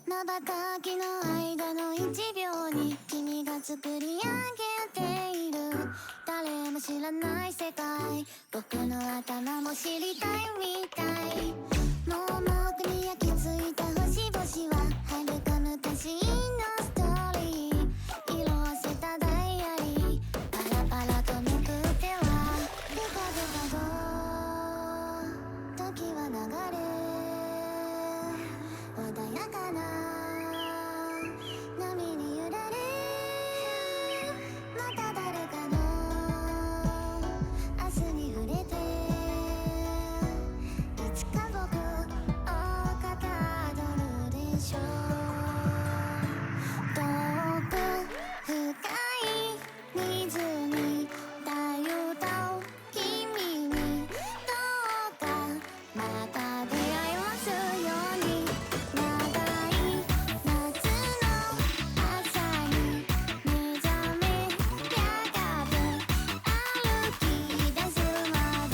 まばたきの間の1秒に君が作り上げている誰も知らない世界僕の頭も知りたいみたい。盲目に焼き付いた星々ははるか昔のストーリー色あせたダイアリーパラパラとめくってはデカデカと時は流れ穏やかな波に揺られまた誰かの明日に触れていつか僕をかたどるでしょう。遠く深い水にたゆたう君にどうかまた出会えますように。長い夏の朝に目覚めやがて歩き出すまで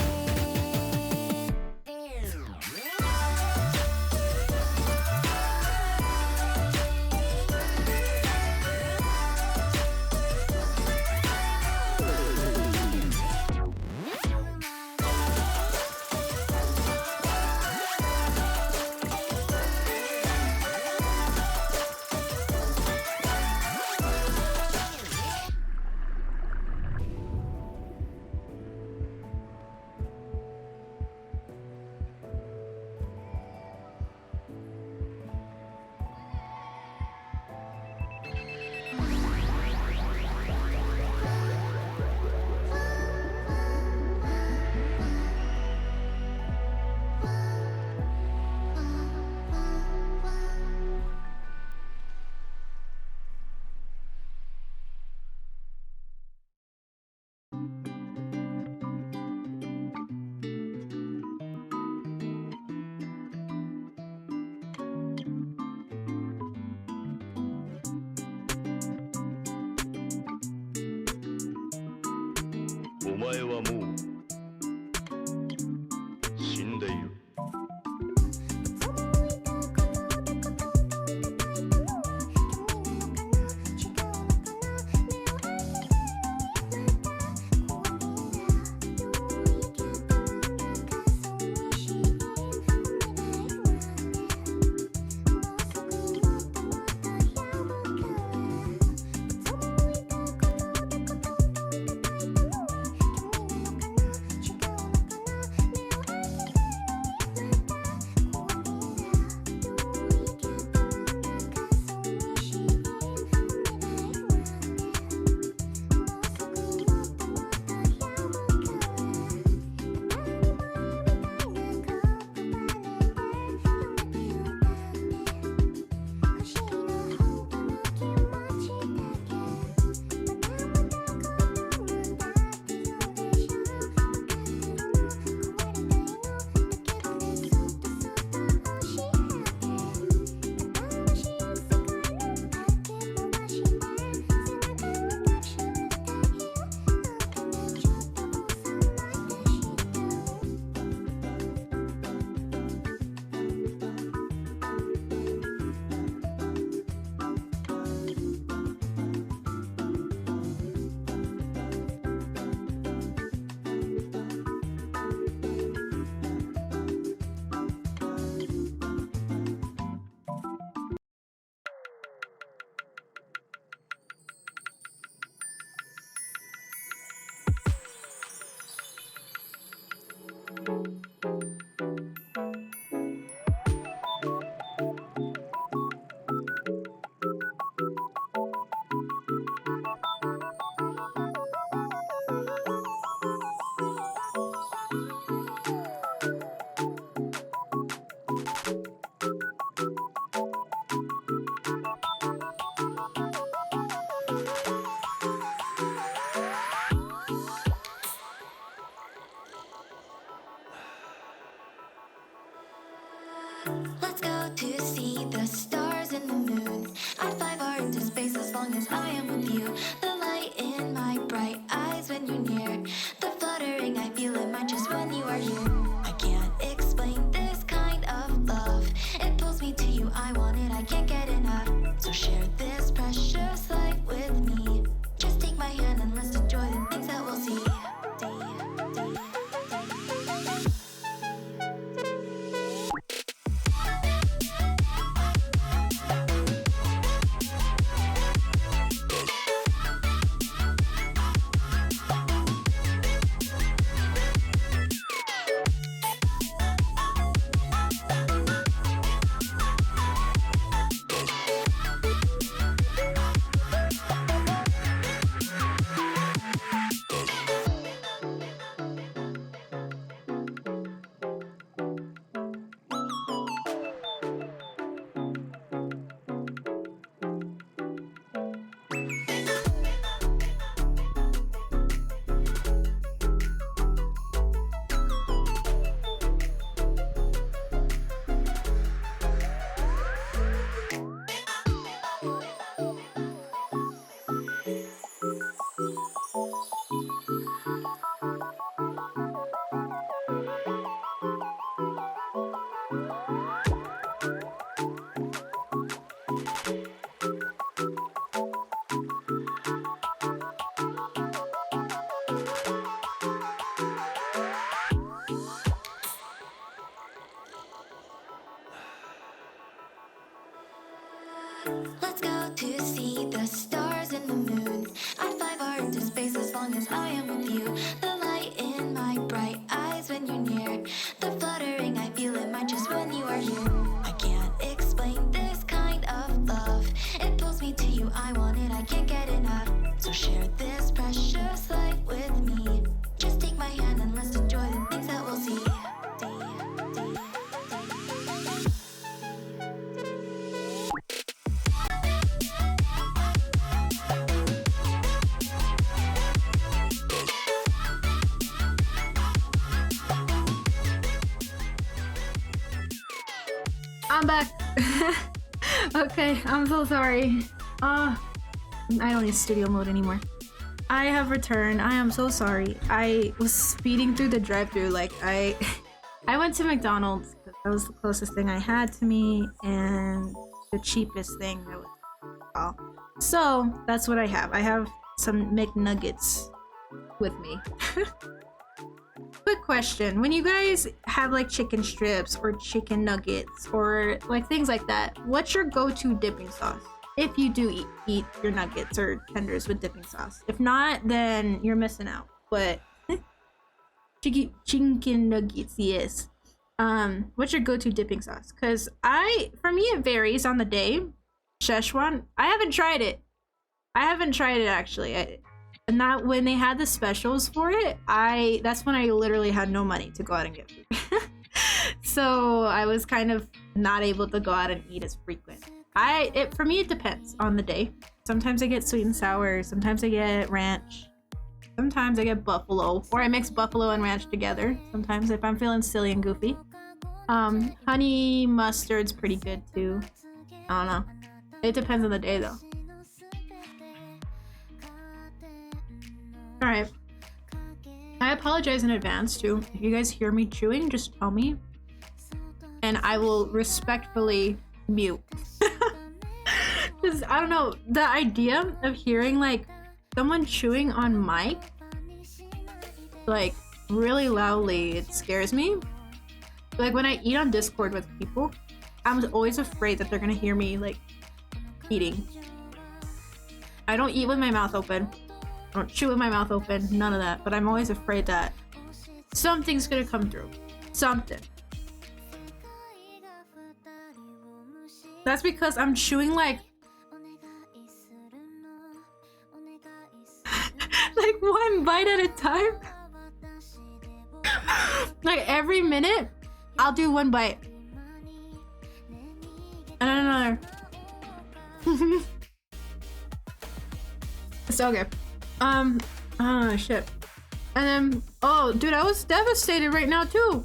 お前はもう死んでいる。
君の I am with you. The light in my bright eyes when you're near. The fluttering I feel in my chest when you are here. I can't explain this kind of love. It pulls me to you, I want it, I can't get enough. So share this precious life with me. Just take my hand and let's enjoy the things that we'll see.
I'm back. Okay, I'm so sorry. I don't need studio mode anymore. I have returned. I am so sorry. I was speeding through the drive-thru like I went to McDonald's because that was the closest thing I had to me and the cheapest thing that was all. So that's what I have. I have some McNuggets with me. Quick question. When you guys have like chicken strips or chicken nuggets or like things like that, what's your go-to dipping sauce? If you do eat your nuggets or tenders with dipping sauce. If not, then you're missing out. But chicken nuggets, yes. What's your go-to dipping sauce? Because for me, it varies on the day. Szechuan, I haven't tried it. Actually. Not when they had the specials for it. That's when I literally had no money to go out and get food. So I was kind of not able to go out and eat as frequent. For me, it depends on the day. Sometimes I get sweet and sour. Sometimes I get ranch. Sometimes I get buffalo, or I mix buffalo and ranch together. Sometimes if I'm feeling silly and goofy. Honey mustard's pretty good too. I don't know. It depends on the day though. Alright. I apologize in advance too. If you guys hear me chewing, just tell me. And I will respectfully mute. Because I don't know, the idea of hearing like someone chewing on mic like really loudly, it scares me. Like when I eat on Discord with people, I'm always afraid that they're gonna hear me like eating. I don't eat with my mouth open. I don't chew with my mouth open, none of that. But I'm always afraid that something's gonna come through. Something. That's because I'm chewing like like one bite at a time. Like every minute, I'll do one bite. And then another. It's okay. Oh shit. And then, oh dude, I was devastated right now too.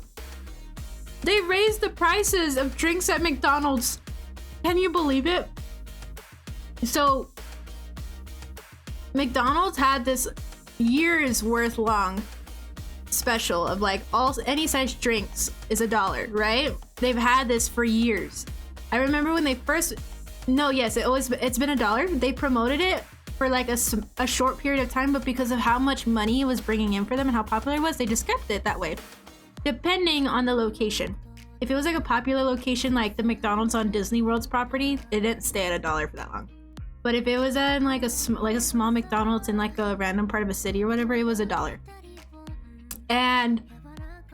They raised the prices of drinks at McDonald's. Can you believe it? So, McDonald's had this years worth long special of like any size drinks is $1, right? They've had this for years. I remember when they first, it's been $1. They promoted it for like a short period of time, but because of how much money it was bringing in for them and how popular it was, they just kept it that way, depending on the location. If it was like a popular location like the McDonald's on Disney World's property, it didn't stay at $1 for that long. But if it was in like a small McDonald's in like a random part of a city or whatever, it was $1. And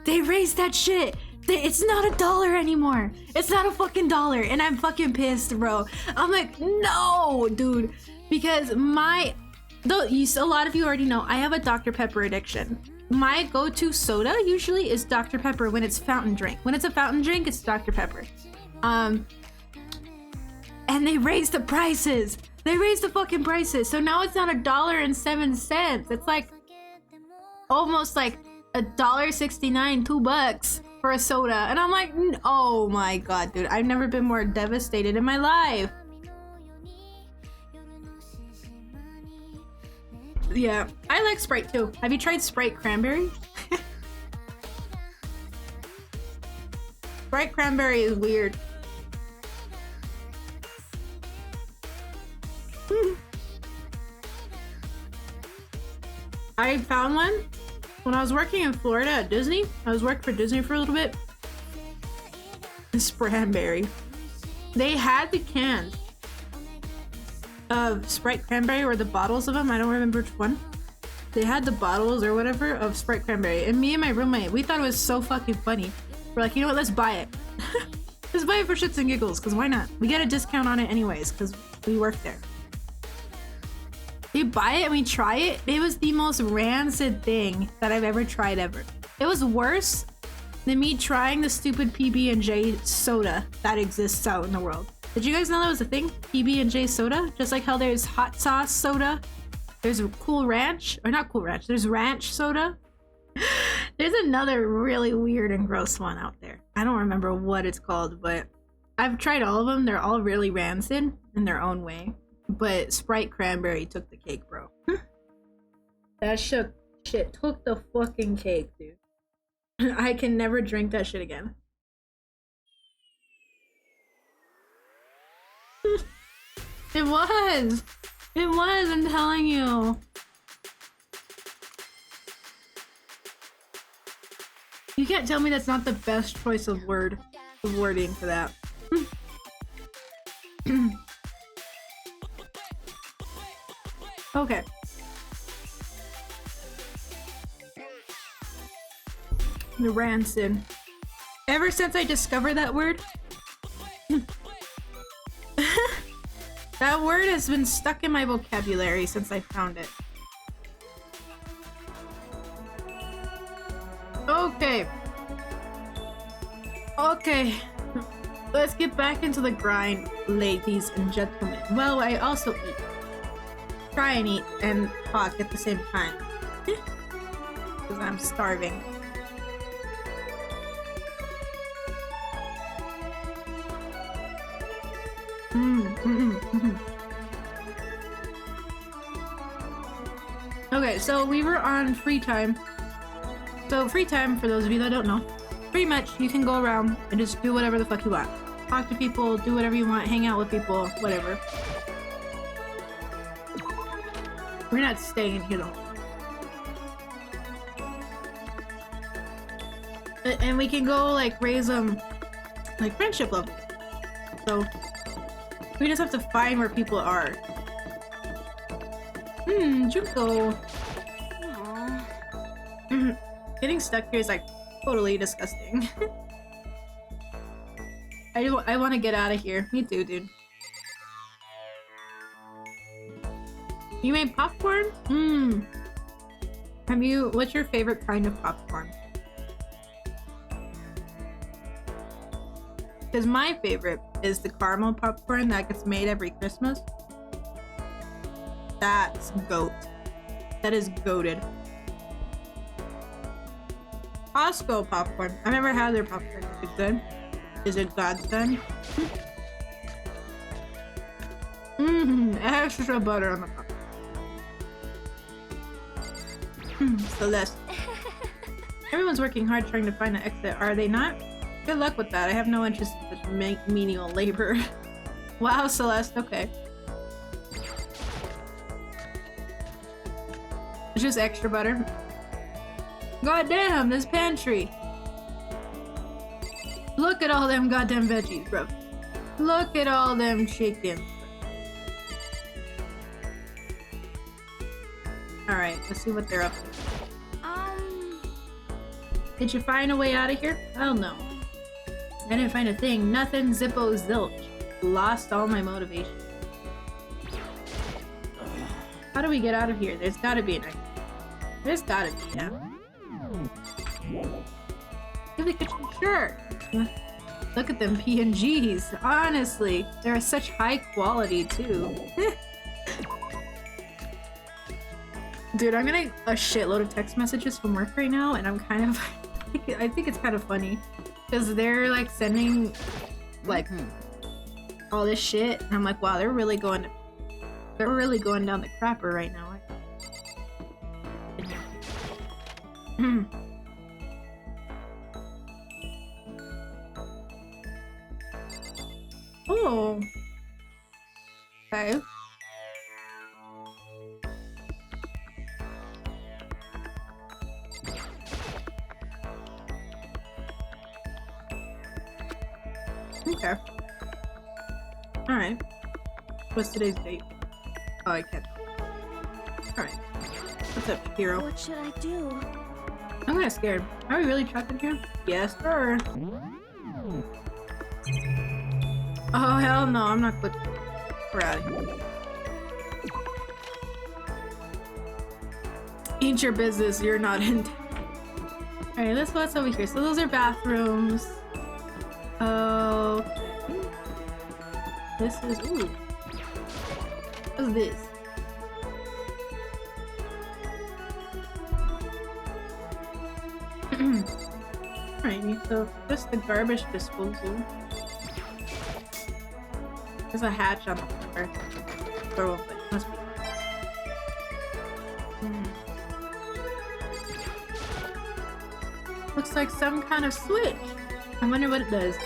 they raised that shit. It's not $1 anymore. It's not a fucking dollar, and I'm fucking pissed, bro. I'm like, no, dude, because a lot of you already know I have a Dr. Pepper addiction. My go-to soda usually is Dr. Pepper when it's fountain drink. When it's a fountain drink, it's Dr. Pepper. And they raised the prices. They raised the fucking prices. So now it's not $1.07. It's like almost like $1.69, $2 for a soda. And I'm like, oh my god, dude, I've never been more devastated in my life. Yeah, I like Sprite too. Have you tried Sprite Cranberry? Sprite Cranberry is weird. I found one when I was working in Florida at Disney. I was working for Disney for a little bit. Cranberry. They had the cans of Sprite Cranberry, or the bottles of them. I don't remember which one. they had the bottles or whatever of Sprite Cranberry, and me and my roommate, we thought it was so fucking funny. We're like, you know what, let's buy it. Let's buy it for shits and giggles, because why not? We get a discount on it anyways, because we work there. We buy it and we try it. It was the most rancid thing that I've ever tried ever. It was worse than me trying the stupid PB&J soda that exists out in the world. Did you guys know that was a thing? PB&J soda? Just like how there's hot sauce soda. There's a Cool Ranch, or not Cool Ranch, there's Ranch soda. There's another really weird and gross one out there. I don't remember what it's called, but I've tried all of them. They're all really rancid in their own way. But Sprite Cranberry took the cake, bro. That shit took the fucking cake, dude. I can never drink that shit again. It was! It was, I'm telling you. You can't tell me that's not the best choice of wording for that. Okay. The rancid. Ever since I discovered that word, that word has been stuck in my vocabulary since I found it. Okay. Okay. Let's get back into the grind, ladies and gentlemen. Well, I also eat. Try and eat and talk at the same time. Because I'm starving. Okay, so we were on free time. So free time, for those of you that don't know, pretty much you can go around and just do whatever the fuck you want. Talk to people, do whatever you want, hang out with people, whatever. We're not staying here though. And we can go like raise like friendship levels. So we just have to find where people are. Junko. Getting stuck here is like totally disgusting. I want to get out of here. Me too, dude. You made popcorn? What's your favorite kind of popcorn? Because my favorite is the caramel popcorn that gets made every Christmas. That's goat. That is goated. Costco popcorn. I've never had their popcorn. Is it good? Is it godsend? Extra butter on the popcorn. Celeste. Everyone's working hard trying to find an exit, are they not? Good luck with that. I have no interest in such menial labor. Wow, Celeste. Okay. It's just extra butter. God damn, this pantry. Look at all them goddamn veggies, bro. Look at all them chickens. Alright, let's see what they're up to. Did you find a way out of here? Hell no. I didn't find a thing. Nothing. Zippo zilch. Lost all my motivation. How do we get out of here? There's gotta be an exit. There's gotta be, yeah. In the kitchen, sure. Look at them PNGs. Honestly, they're such high quality too. Dude, I'm getting a shitload of text messages from work right now, and I'm kind of, I think it's kind of funny, because they're like sending like all this shit, and I'm like, wow, they're really going down the crapper right now. Oh. Okay. Okay. Alright. What's today's date? Oh, I can't. Alright. What's up, hero?
What should I do?
I'm kinda scared. Are we really trapped in here? Yes, sir. Oh, hell no, I'm not clicking. We're out of here. Ain't your business, you're not in. Alright, let's go what's over here. So those are bathrooms. Oh. This is. Ooh. What's this? Alright, so just the garbage disposal. There's a hatch on the floor. Door won't fit. Must be. Looks like some kind of switch. I wonder what it does.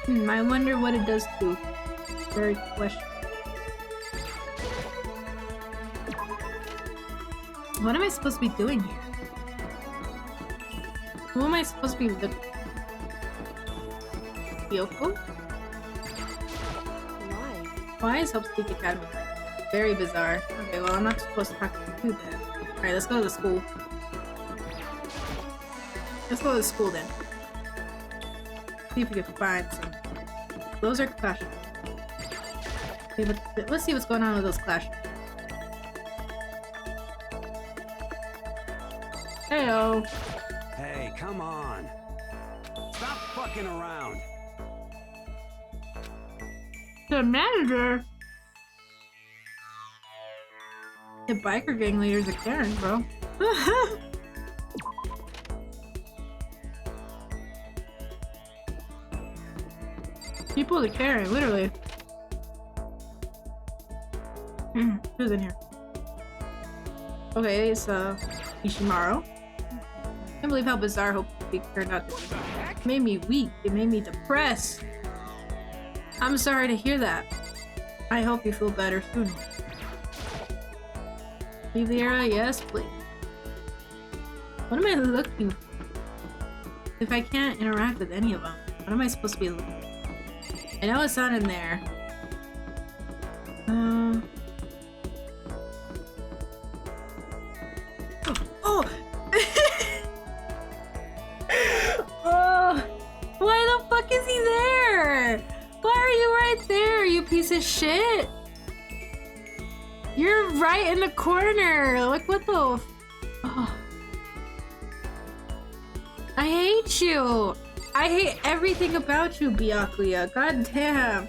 I wonder what it does too. Very question. What am I supposed to be doing here? Who am I supposed to be with? Yoko? Why is Hope Speak Academy? Very bizarre. Okay, well I'm not supposed to talk to you then. Alright, let's go to the school. Let's go to the school then. See if we can find some. Those are classrooms. Okay, let's see what's going on with those classrooms. Heyo.
Hey, come on. Stop fucking around.
The manager. The biker gang leaders are Karen, bro. People are Karen, literally. Who's in here? Okay, it's Ishimaru. I can't believe how bizarre Hope Speak turned out to be. It made me weak. It made me depressed. I'm sorry to hear that. I hope you feel better soon. Leave the area? Yes, please. What am I looking for? If I can't interact with any of them, what am I supposed to be looking for? I know it's not in there. Oh! Oh! Why the fuck is he there? Why are you right there, you piece of shit? You're right in the corner. Like, what the oh. I hate you. I hate everything about you, Byakuya. God damn.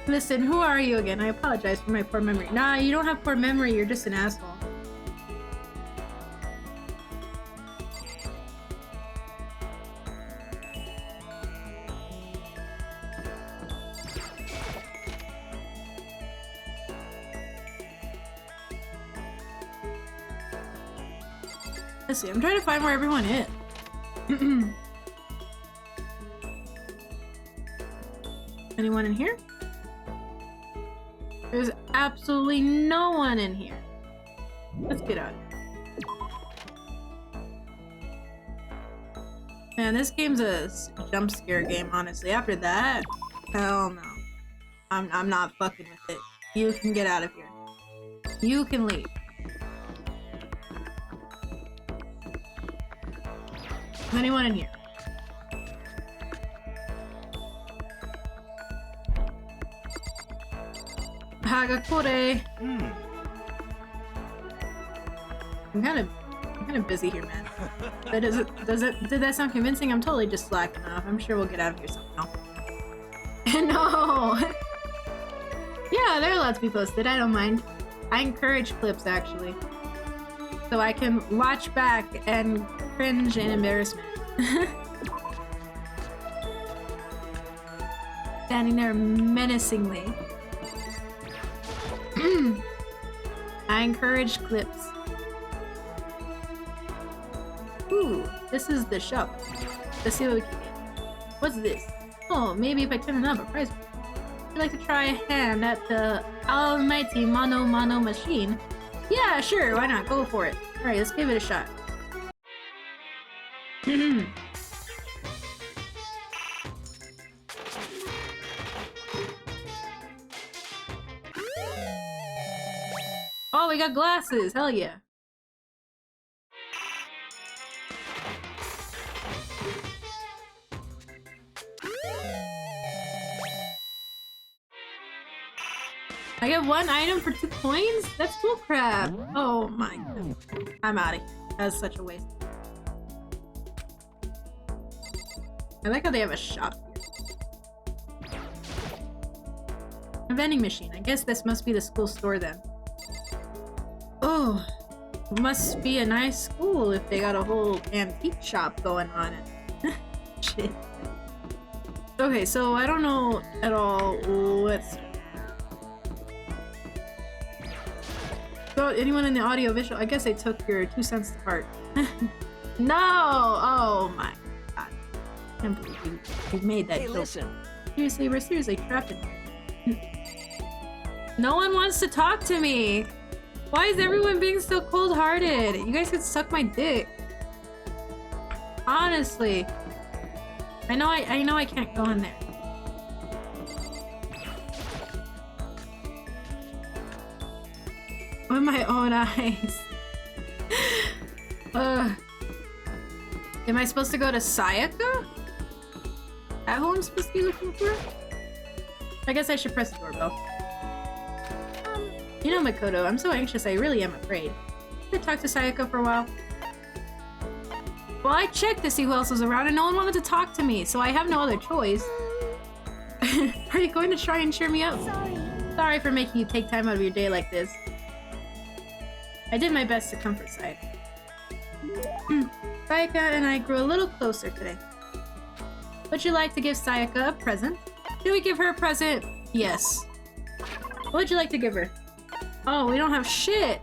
Listen, who are you again? I apologize for my poor memory. Nah, you don't have poor memory. You're just an asshole. Let's see, I'm trying to find where everyone is. Anyone in here? There's absolutely no one in here. Let's get out of here. Man, this game's a jump scare game, honestly. After that, hell no. I'm not fucking with it. You can get out of here. You can leave. Is anyone in here? Hagakure. I'm kind of busy here, man. Did that sound convincing? I'm totally just slacking off. I'm sure we'll get out of here somehow. No. Yeah, they're allowed to be posted. I don't mind. I encourage clips actually, so I can watch back and cringe in embarrassment. Standing there menacingly. I encourage clips. Ooh, this is the shop. Let's see what we can get. What's this? Oh, maybe if I turn it up, a prize. I'd like to try a hand at the almighty Mano Mano machine. Yeah, sure, why not? Go for it. Alright, let's give it a shot. Oh, we got glasses. Hell yeah. I get 1 item for 2 coins? That's bullcrap. Oh my god. I'm out of here. That's such a waste. I like how they have a shop here. A vending machine. I guess this must be the school store then. Oh, must be a nice school if they got a whole antique shop going on it. Shit. Okay, so I don't know at all what's... So anyone in the audio visual? I guess they took your 2 cents to heart. No! Oh my god. I can't believe you made that joke.
Listen.
Seriously, we're seriously trapped in here. No one wants to talk to me! Why is everyone being so cold-hearted? You guys could suck my dick. Honestly. I know I can't go in there. With my own eyes. Am I supposed to go to Sayaka? Is that who I'm supposed to be looking for? I guess I should press the doorbell. You know, Makoto, I'm so anxious I really am afraid. Could I talk to Sayaka for a while? Well, I checked to see who else was around and no one wanted to talk to me, so I have no other choice. Are you going to try and cheer me up? Sorry for making you take time out of your day like this. I did my best to comfort Sayaka. Sayaka and I grew a little closer today. Would you like to give Sayaka a present? Should we give her a present? Yes. What would you like to give her? Oh, we don't have shit!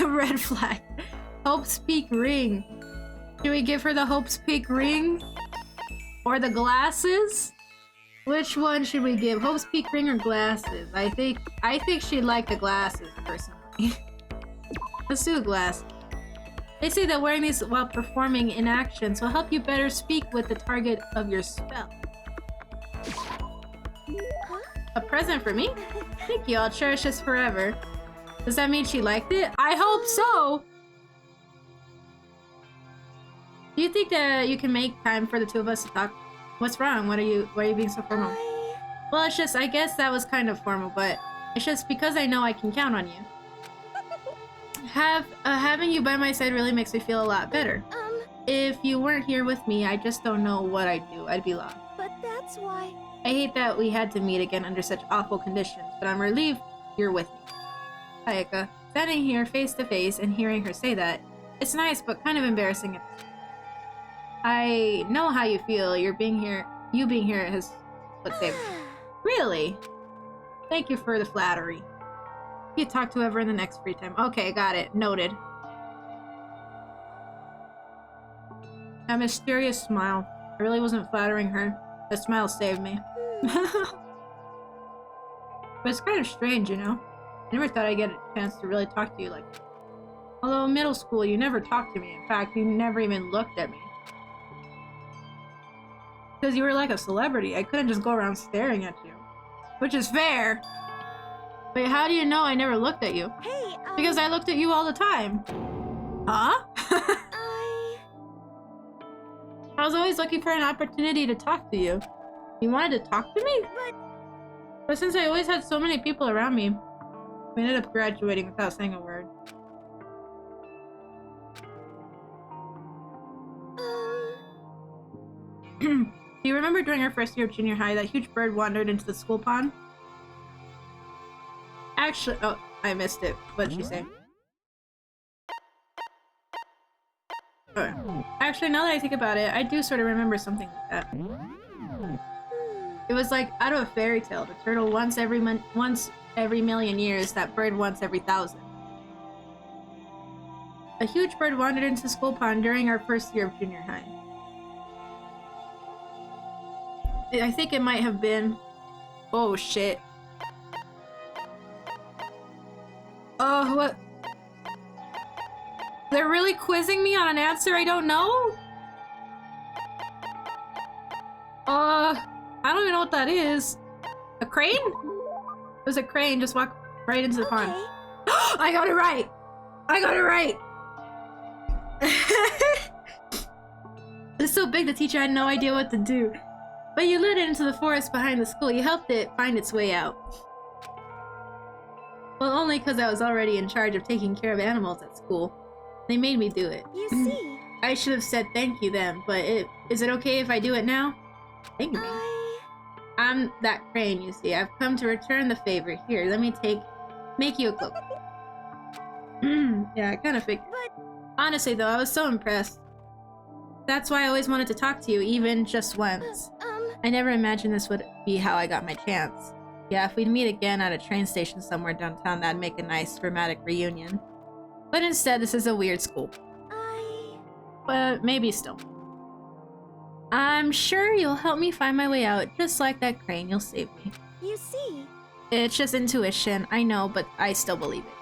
Red flag. Hope's Peak ring. Should we give her the Hope's Peak ring? Or the glasses? Which one should we give? Hope's Peak ring or glasses? I think she'd like the glasses, personally. Let's do the glasses. They say that wearing these while performing in actions will help you better speak with the target of your spell. A present for me? Thank you, I'll cherish this forever. Does that mean she liked it? I hope so! Do you think that you can make time for the two of us to talk? What's wrong? Why are you being so formal? Well, it's just, I guess that was kind of formal, but it's just because I know I can count on you. Having you by my side really makes me feel a lot better. If you weren't here with me, I just don't know what I'd do. I'd be lost.
But that's why...
I hate that we had to meet again under such awful conditions, but I'm relieved you're with me. Sayaka, standing here face to face and hearing her say that, it's nice but kind of embarrassing. I know how you feel. You being here has what saved me. Really? Thank you for the flattery. You talk to whoever in the next free time. Okay, got it. Noted. A mysterious smile. I really wasn't flattering her. The smile saved me. But it's kind of strange, you know? I never thought I'd get a chance to really talk to you like that. Although in middle school, you never talked to me. In fact, you never even looked at me. Because you were like a celebrity. I couldn't just go around staring at you. Which is fair. Wait, how do you know I never looked at you?
Hey,
Because I looked at you all the time. Huh? I was always looking for an opportunity to talk to you. You wanted to talk to me? But since I always had so many people around me, we ended up graduating without saying a word. Do you remember during our first year of junior high that huge bird wandered into the school pond? Actually, oh, I missed it. What did she say? Okay. Actually, now that I think about it, I do sort of remember something like that. It was like out of a fairy tale. The turtle once every million years, that bird once every 1,000. A huge bird wandered into the school pond during our first year of junior high. I think it might have been... Oh, shit. Oh, what? They're really quizzing me on an answer I don't know? I don't even know what that is. A crane? It was a crane. Just walk right into the pond. I got it right. I got it right. It's so big the teacher had no idea what to do. But you led it into the forest behind the school. You helped it find its way out. Well, only because I was already in charge of taking care of animals at school. They made me do it.
You see.
I should have said thank you then, but is it okay if I do it now? Thank me. I'm that crane, you see. I've come to return the favor. Here, let me make you a cloak. Yeah, I kind of figured.
But
honestly, though, I was so impressed. That's why I always wanted to talk to you, even just once. I never imagined this would be how I got my chance. Yeah, if we'd meet again at a train station somewhere downtown, that'd make a nice dramatic reunion. But instead, this is a weird school. But maybe still. I'm sure you'll help me find my way out, just like that crane. You'll save me.
You see.
It's just intuition, I know, but I still believe it.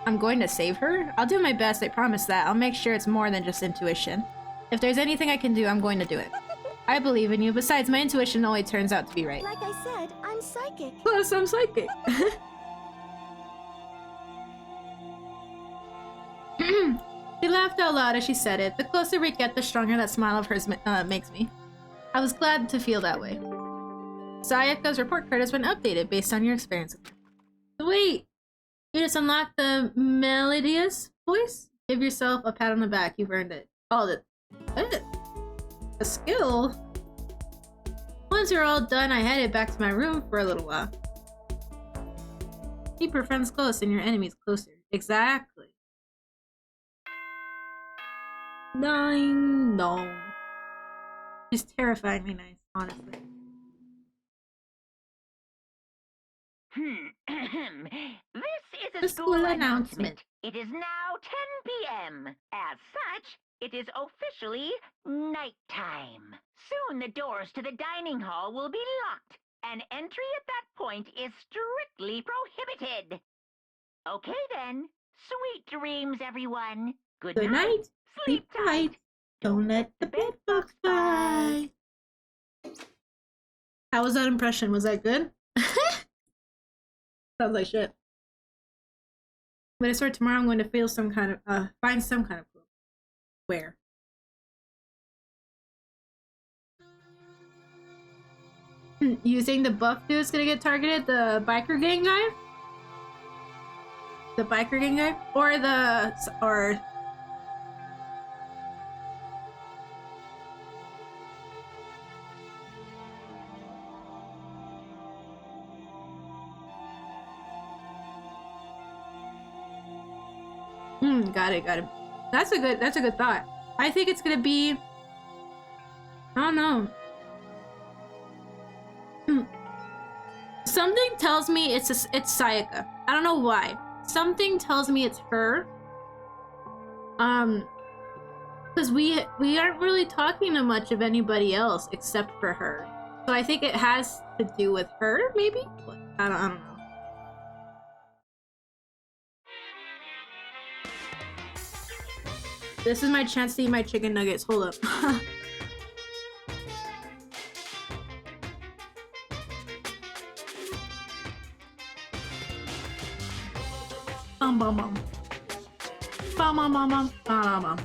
I'm going to save her? I'll do my best, I promise that. I'll make sure it's more than just intuition. If there's anything I can do, I'm going to do it. I believe in you. Besides, my intuition always turns out to be right.
Like I said, I'm psychic.
Plus, I'm psychic. She laughed out loud as she said it. The closer we get, the stronger that smile of hers makes me. I was glad to feel that way. Sayaka's report card has been updated based on your experience with her. Wait! You just unlocked the melodious voice? Give yourself a pat on the back. You've earned it. What? A skill? Once you're all done, I headed back to my room for a little while. Keep your friends close and your enemies closer. Exactly. No. She's terrifyingly nice, honestly.
This is a school announcement. It is now 10 p.m. As such, it is officially nighttime. Soon the doors to the dining hall will be locked, and entry at that point is strictly prohibited. Okay then. Sweet dreams, everyone. Good night.
Sleep tight. Don't let the bed bugs fly. How was that impression? Was that good? Sounds like shit. But I swear tomorrow I'm going to feel some kind of find some kind of clue. Where? You think the buff dude's gonna get targeted? The biker gang guy? The biker gang guy? Or got it. That's a good thought. I think it's gonna be, I don't know. Something tells me it's Sayaka. I don't know why. Something tells me it's her. Because we aren't really talking to much of anybody else except for her. So I think it has to do with her, maybe? I don't know. This is my chance to eat my chicken nuggets. Hold up. Bum bum bum. Bum bum bum bum. Bum bum.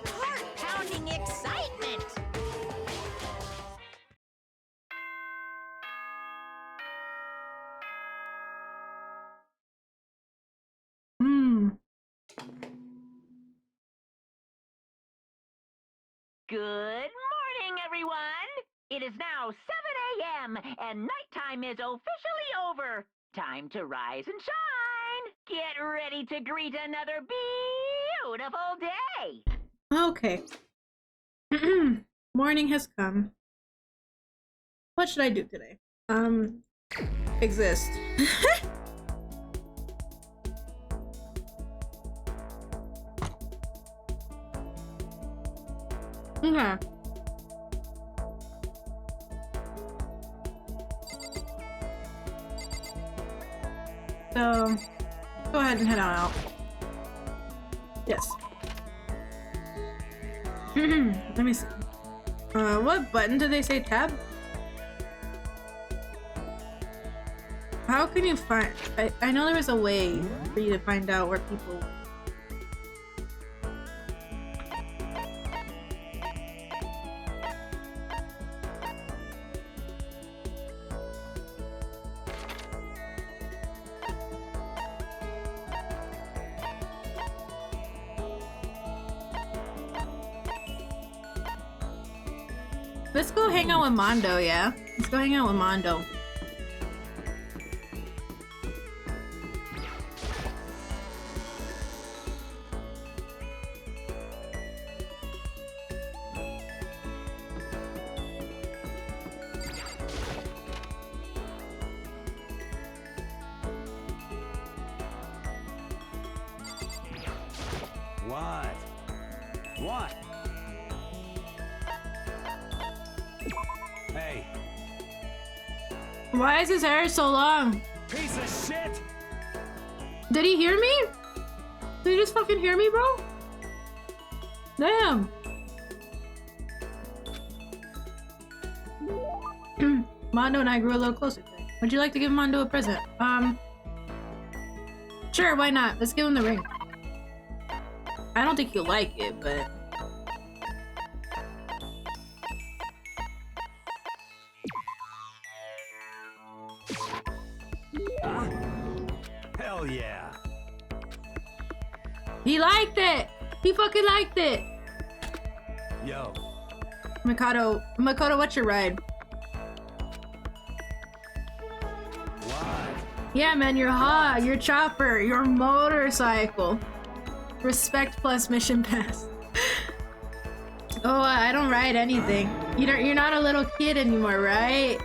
Heart-pounding excitement!
Good morning, everyone! It is now 7 a.m. and nighttime is officially over. Time to rise and shine! Get ready to greet another beautiful day!
Okay. Morning has come. What should I do today? Exist. Okay. So go ahead and head on out. Yes. Let me see. What button did they say tab? How can you find? I know there was a way for you to find out where people were. Let's go hang out with Mondo, yeah? Let's go hang out with Mondo.
What? Hey.
Why is his hair so long?
Piece of shit!
Did he hear me? Did he just fucking hear me, bro? Damn. Mondo and I grew a little closer today. Would you like to give Mondo a present? Sure, why not? Let's give him the ring. I don't think he'll like it, but...
Hell yeah.
He liked it! He fucking liked it!
Yo.
Makoto, what's your ride?
What?
Yeah, man, your hog, your chopper, your motorcycle. Respect plus mission pass. Oh, I don't ride anything. You're not a little kid anymore, right?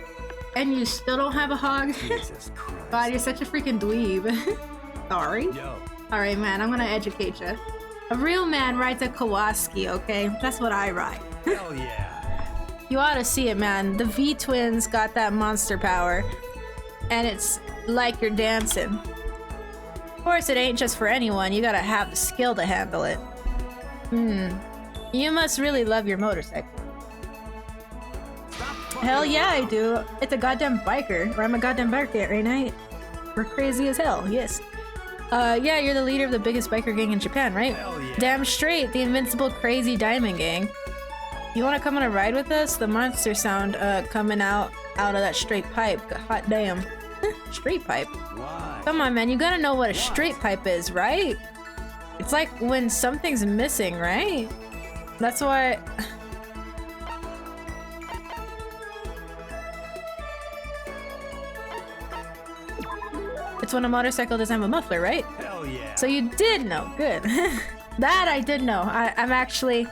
And you still don't have a hog?
Jesus Christ.
God, you're such a freaking dweeb. Sorry.
Yo.
Alright, man, I'm gonna educate you. A real man rides a Kawasaki, okay? That's what I ride.
Hell yeah.
You ought to see it, man. The V-twins got that monster power. And it's like you're dancing. Of course, it ain't just for anyone. You gotta have the skill to handle it. You must really love your motorcycle. Hell yeah, I do. It's a goddamn biker. Or I'm a goddamn biker, right, night? We're crazy as hell, yes. Yeah, you're the leader of the biggest biker gang in Japan, right?
Hell yeah.
Damn straight, the invincible crazy diamond gang. You wanna come on a ride with us? The monster sound coming out of that straight pipe. Hot damn. Straight pipe?
Why?
Come on, man, you gotta know what a straight pipe is, right? It's like when something's missing, right? That's why... It's when a motorcycle doesn't have a muffler, right?
Hell yeah.
So you did know. Good. That I did know. I'm actually...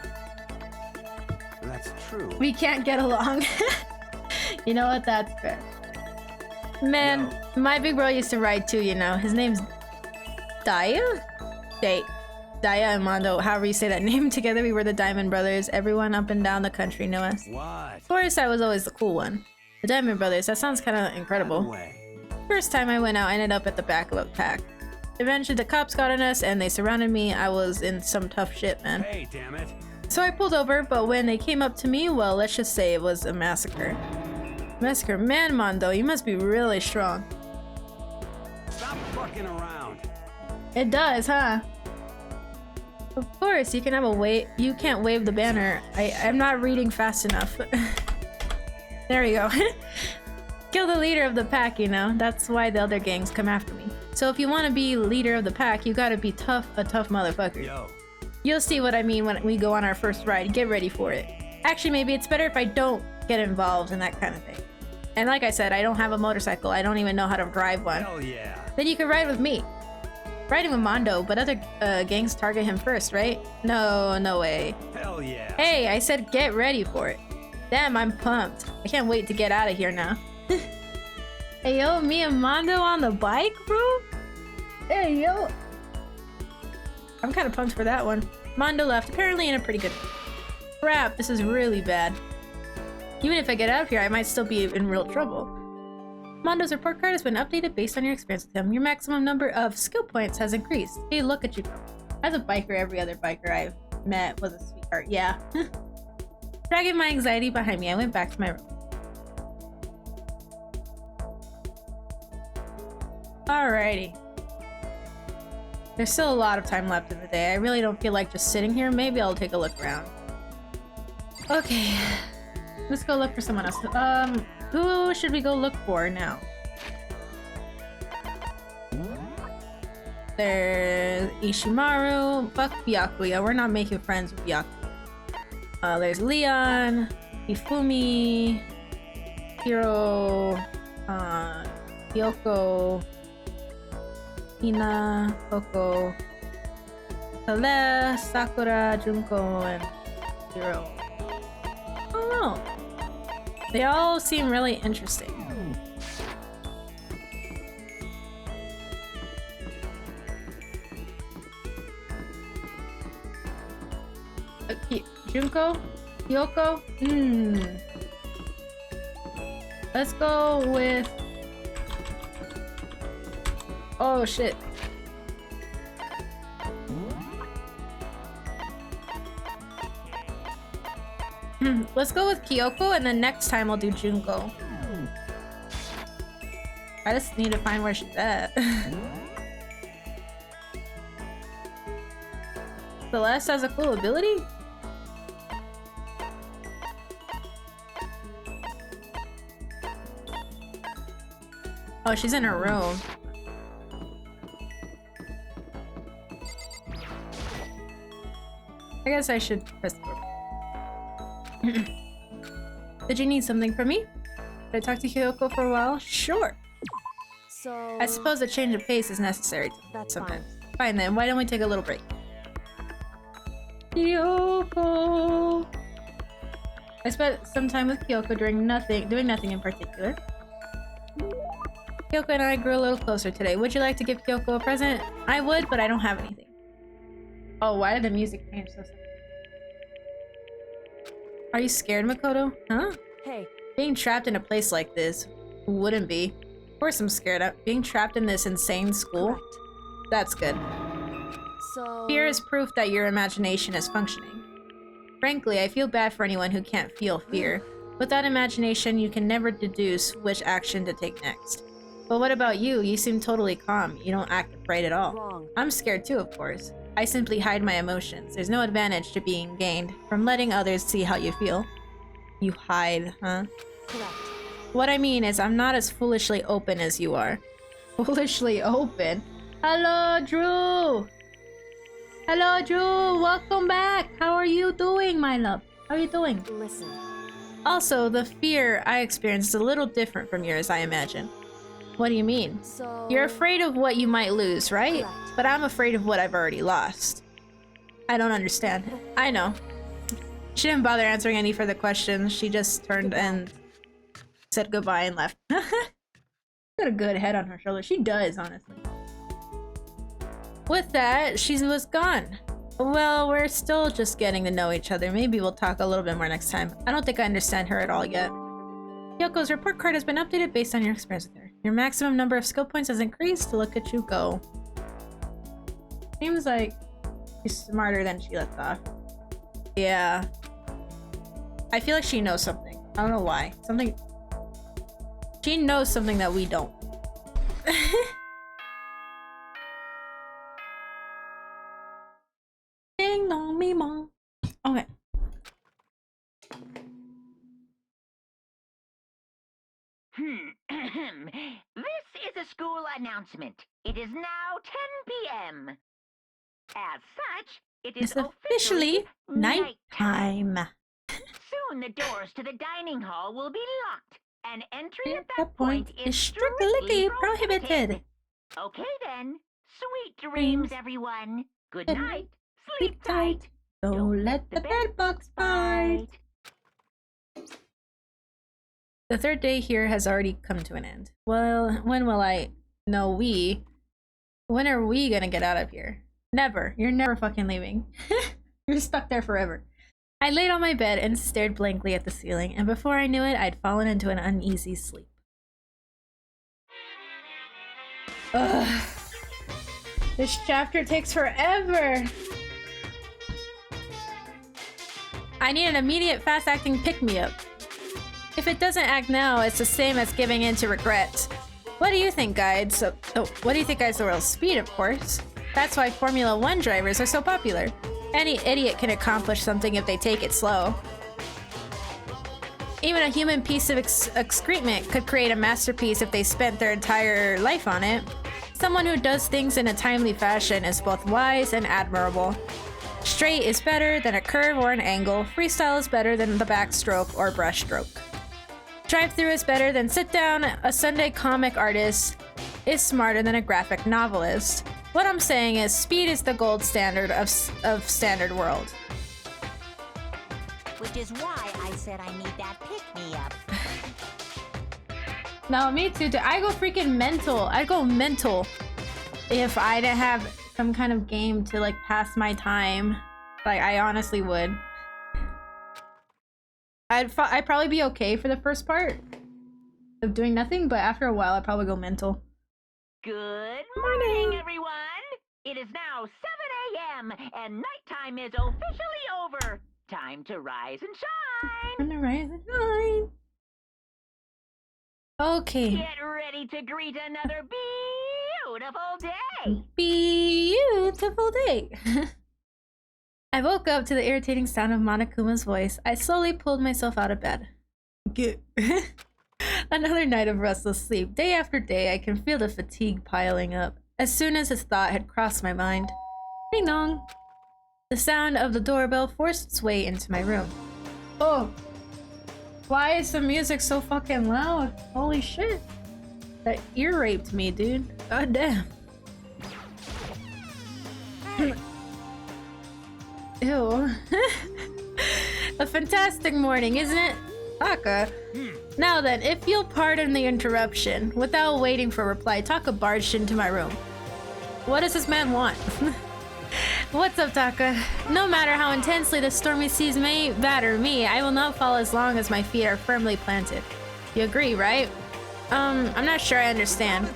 That's true.
We can't get along. You know what? That's fair. Man, my big bro used to ride too, you know. His name's Daya? Daya and Mondo, however you say that name. Together we were the Diamond Brothers. Everyone up and down the country knew us.
What?
Of course, I was always the cool one. The Diamond Brothers, that sounds kind of incredible. First time I went out, I ended up at the back of a pack. Eventually the cops got on us and they surrounded me. I was in some tough shit, man.
Hey, damn it.
So I pulled over, but when they came up to me, well, let's just say it was a massacre. Massacre? Man, Mondo, you must be really strong.
Stop fucking around.
It does, huh? Of course, you can have a wave. You can't wave the banner. I'm not reading fast enough. There we go. Kill the leader of the pack, you know? That's why the other gangs come after me. So if you want to be leader of the pack, you gotta be tough, a tough motherfucker.
Yo.
You'll see what I mean when we go on our first ride. Get ready for it. Actually, maybe it's better if I don't get involved in that kind of thing. And like I said, I don't have a motorcycle. I don't even know how to drive one.
Hell yeah.
Then you can ride with me. Riding with Mondo, but other gangs target him first, right? No way.
Hell yeah.
Hey, I said get ready for it. Damn, I'm pumped. I can't wait to get out of here now. Hey, yo, me and Mondo on the bike, bro? Hey, yo. I'm kind of pumped for that one. Mondo left, apparently in a pretty good... Crap, this is really bad. Even if I get out of here, I might still be in real trouble. Mondo's report card has been updated based on your experience with him. Your maximum number of skill points has increased. Hey, look at you. As a biker, every other biker I've met was a sweetheart. Yeah. Dragging my anxiety behind me, I went back to my room. Alrighty. There's still a lot of time left in the day. I really don't feel like just sitting here. Maybe I'll take a look around. Okay. Let's go look for someone else. Who should we go look for now? There's Ishimaru. Fuck Byakuya. We're not making friends with Byakuya. There's Leon, Hifumi, Hiro, Yoko, Hina, Koko, Celeste, Sakura, Junko, and Hiro. I don't know. They all seem really interesting. Junko? Yoko? Let's go with... Oh shit. Let's go with Kyoko and then next time I'll do Junko. I just need to find where she's at. Celeste has a cool ability? Oh, she's in her room. I guess I should press the Did you need something from me? Did I talk to Kyoko for a while? Sure.
So...
I suppose a change of pace is necessary sometimes. Fine then, why don't we take a little break? Kyoko! I spent some time with Kyoko doing nothing in particular. Kyoko and I grew a little closer today. Would you like to give Kyoko a present? I would, but I don't have anything. Oh, why did the music change so suddenly? Are you scared, Makoto? Huh?
Hey.
Being trapped in a place like this wouldn't be. Of course I'm scared. Being trapped in this insane school?
Correct.
That's good.
So...
Fear is proof that your imagination is functioning. Frankly, I feel bad for anyone who can't feel fear. Without imagination, you can never deduce which action to take next. But what about you? You seem totally calm. You don't act afraid at all.
Wrong.
I'm scared too, of course. I simply hide my emotions. There's no advantage to being gained from letting others see how you feel. You hide, huh?
Correct.
What I mean is I'm not as foolishly open as you are. Foolishly open? Hello, Drew! Hello, Drew! Welcome back! How are you doing, my love? How are you doing?
Listen.
Also, the fear I experienced is a little different from yours, I imagine. What do you mean?
So...
You're afraid of what you might lose, right?
Correct.
But I'm afraid of what I've already lost. I don't understand. I know. She didn't bother answering any further questions. She just turned and said goodbye and left. Got a good head on her shoulder. She does, honestly. With that, she was gone. Well, we're still just getting to know each other. Maybe we'll talk a little bit more next time. I don't think I understand her at all yet. Yoko's report card has been updated based on your experience with her. Your maximum number of skill points has increased. Look at you go. Seems like she's smarter than she lets off. Yeah. I feel like she knows something. I don't know why. Something... She knows something that we don't. Ding dong me mong. Okay.
This is a school announcement. It is now 10 p.m. As such, it is
It's officially nighttime.
Soon the doors to the dining hall will be locked, and entry at
That
that point is strictly prohibited. Okay then. Sweet dreams, everyone. Good
Good
night.
Sleep
Sleep
tight.
tight.
Don't let the bed bugs bite. The third day here has already come to an end. Well, when will I... No, we... When are we gonna get out of here? Never. You're never fucking leaving. You're stuck there forever. I laid on my bed and stared blankly at the ceiling, and before I knew it, I'd fallen into an uneasy sleep. Ugh. This chapter takes forever. I need an immediate fast-acting pick-me-up. If it doesn't act now, it's the same as giving in to regret. What do you think, guys? What do you think, guys? The world's speed, of course. That's why Formula 1 drivers are so popular. Any idiot can accomplish something if they take it slow. Even a human piece of excrement could create a masterpiece if they spent their entire life on it. Someone who does things in a timely fashion is both wise and admirable. Straight is better than a curve or an angle. Freestyle is better than the backstroke or brushstroke. Drive-through is better than sit-down. A Sunday comic artist is smarter than a graphic novelist. What I'm saying is, speed is the gold standard of standard world.
Which is why I said I need that pick-me-up.
No, me too. I go freaking mental. I'd go mental if I didn't have some kind of game to like pass my time. Like, I honestly would. I'd probably be okay for the first part of doing nothing, but after a while I'd probably go mental.
Good morning, everyone! It is now 7 a.m. and nighttime is officially over. Time to rise and shine!
Time to rise and shine. Okay.
Get ready to greet another beautiful day!
Beautiful day! I woke up to the irritating sound of Monokuma's voice. I slowly pulled myself out of bed. Another night of restless sleep. Day after day, I can feel the fatigue piling up. As soon as this thought had crossed my mind. Ding dong! The sound of the doorbell forced its way into my room. Oh! Why is the music so fucking loud? Holy shit! That ear raped me, dude. God damn. Ew. A fantastic morning, isn't it? Taka. Now then, if you'll pardon the interruption, without waiting for a reply, Taka barged into my room. What does this man want? What's up, Taka? No matter how intensely the stormy seas may batter me, I will not fall as long as my feet are firmly planted. You agree, right? I'm not sure I understand.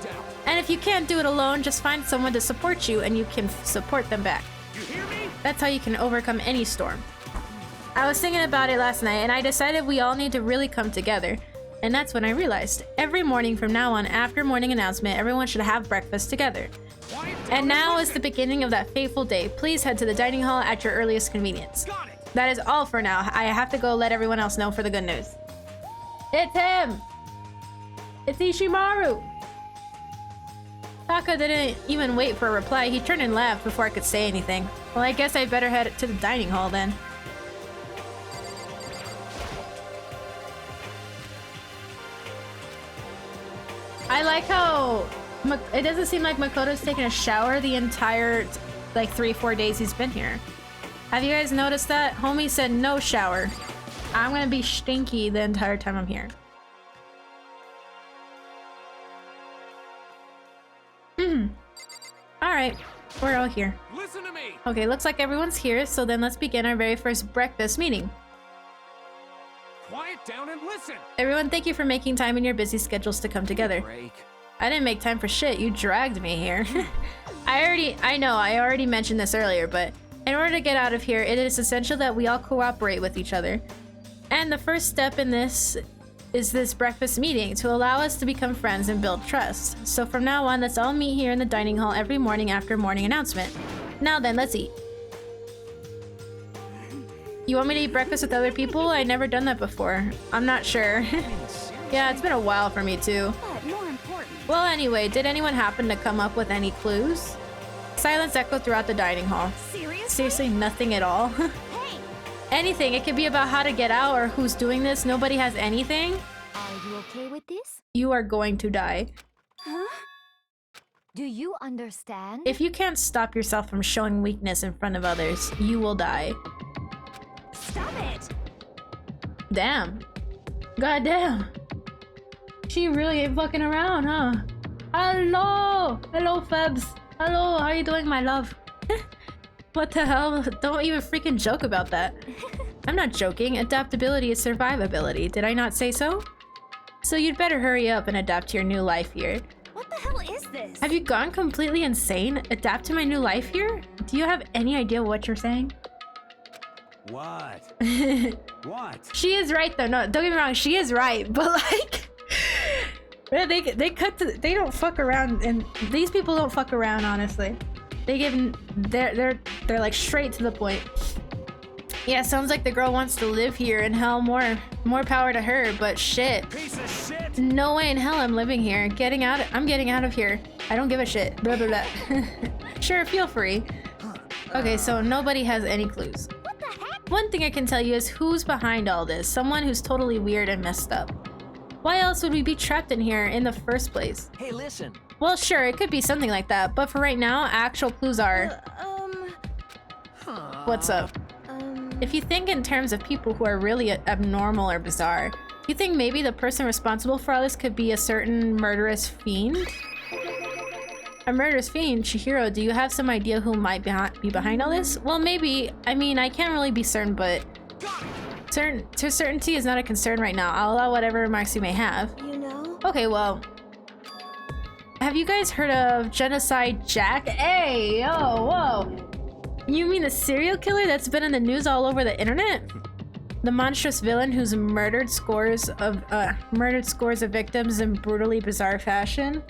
And if you can't do it alone, just find someone to support you and you can support them back.
You hear me?
That's how you can overcome any storm. I was thinking about it last night and I decided we all need to really come together. And that's when I realized, every morning from now on, after morning announcement, everyone should have breakfast together. And now is the beginning of that fateful day. Please head to the dining hall at your earliest convenience. That is all for now. I have to go let everyone else know for the good news. It's him! It's Ishimaru! Taka didn't even wait for a reply. He turned and laughed before I could say anything. Well, I guess I better head to the dining hall then. I like how it doesn't seem like Makoto's taken a shower the entire like 3-4 days he's been here. Have you guys noticed that? Homie said no shower. I'm gonna be stinky the entire time I'm here. Alright, we're all here.
Listen to me.
Okay, looks like everyone's here, so then let's begin our very first breakfast meeting.
Quiet down and listen.
Everyone, thank you for making time in your busy schedules to come together. I didn't make time for shit, you dragged me here. I know, I already mentioned this earlier, but in order to get out of here, it is essential that we all cooperate with each other. And the first step in this is this breakfast meeting to allow us to become friends and build trust. So from now on, let's all meet here in the dining hall every morning after morning announcement. Now then, let's eat. You want me to eat breakfast with other people? I've never done that before. I'm not sure. Yeah, it's been a while for me too.
But more important.
Well, anyway, did anyone happen to come up with any clues? Silence echoed throughout the dining hall. Seriously, nothing at all?
Hey!
Anything. It could be about how to get out or who's doing this. Nobody has anything.
Are you okay with this?
You are going to die.
Huh? Do you understand?
If you can't stop yourself from showing weakness in front of others, you will die.
Stop it!
Damn. Goddamn. She really ain't fucking around, huh? Hello! Hello, Febs. Hello, how you doing, my love? What the hell? Don't even freaking joke about that. I'm not joking. Adaptability is survivability. Did I not say so? So you'd better hurry up and adapt to your new life here.
What the hell is this?
Have you gone completely insane? Adapt to my new life here? Do you have any idea what you're saying?
What? What?
She is right though. No, don't get me wrong. She is right, but like, they don't fuck around, and these people don't fuck around. Honestly, they're like straight to the point. Yeah, sounds like the girl wants to live here, and hell, more power to her. But shit,
Piece of shit.
no way in hell I'm living here. I'm getting out of here. I don't give a shit. Blah blah blah. Sure, feel free. Okay, so nobody has any clues.
What the heck?
One thing I can tell you is who's behind all this. Someone who's totally weird and messed up. Why else would we be trapped in here in the first place?
Hey, listen.
Well, sure, it could be something like that, but for right now, actual clues are... What's up? If you think in terms of people who are really abnormal or bizarre, you think maybe the person responsible for all this could be a certain murderous fiend? A murderous fiend? Chihiro, do you have some idea who might be behind all this? Well, maybe. I mean, I can't really be certain, but... certainty is not a concern right now. I'll allow whatever remarks you may have.
You know?
Okay, well... Have you guys heard of Genocide Jack? Hey, yo, whoa! You mean the serial killer that's been in the news all over the internet? The monstrous villain who's murdered scores of victims in brutally bizarre fashion?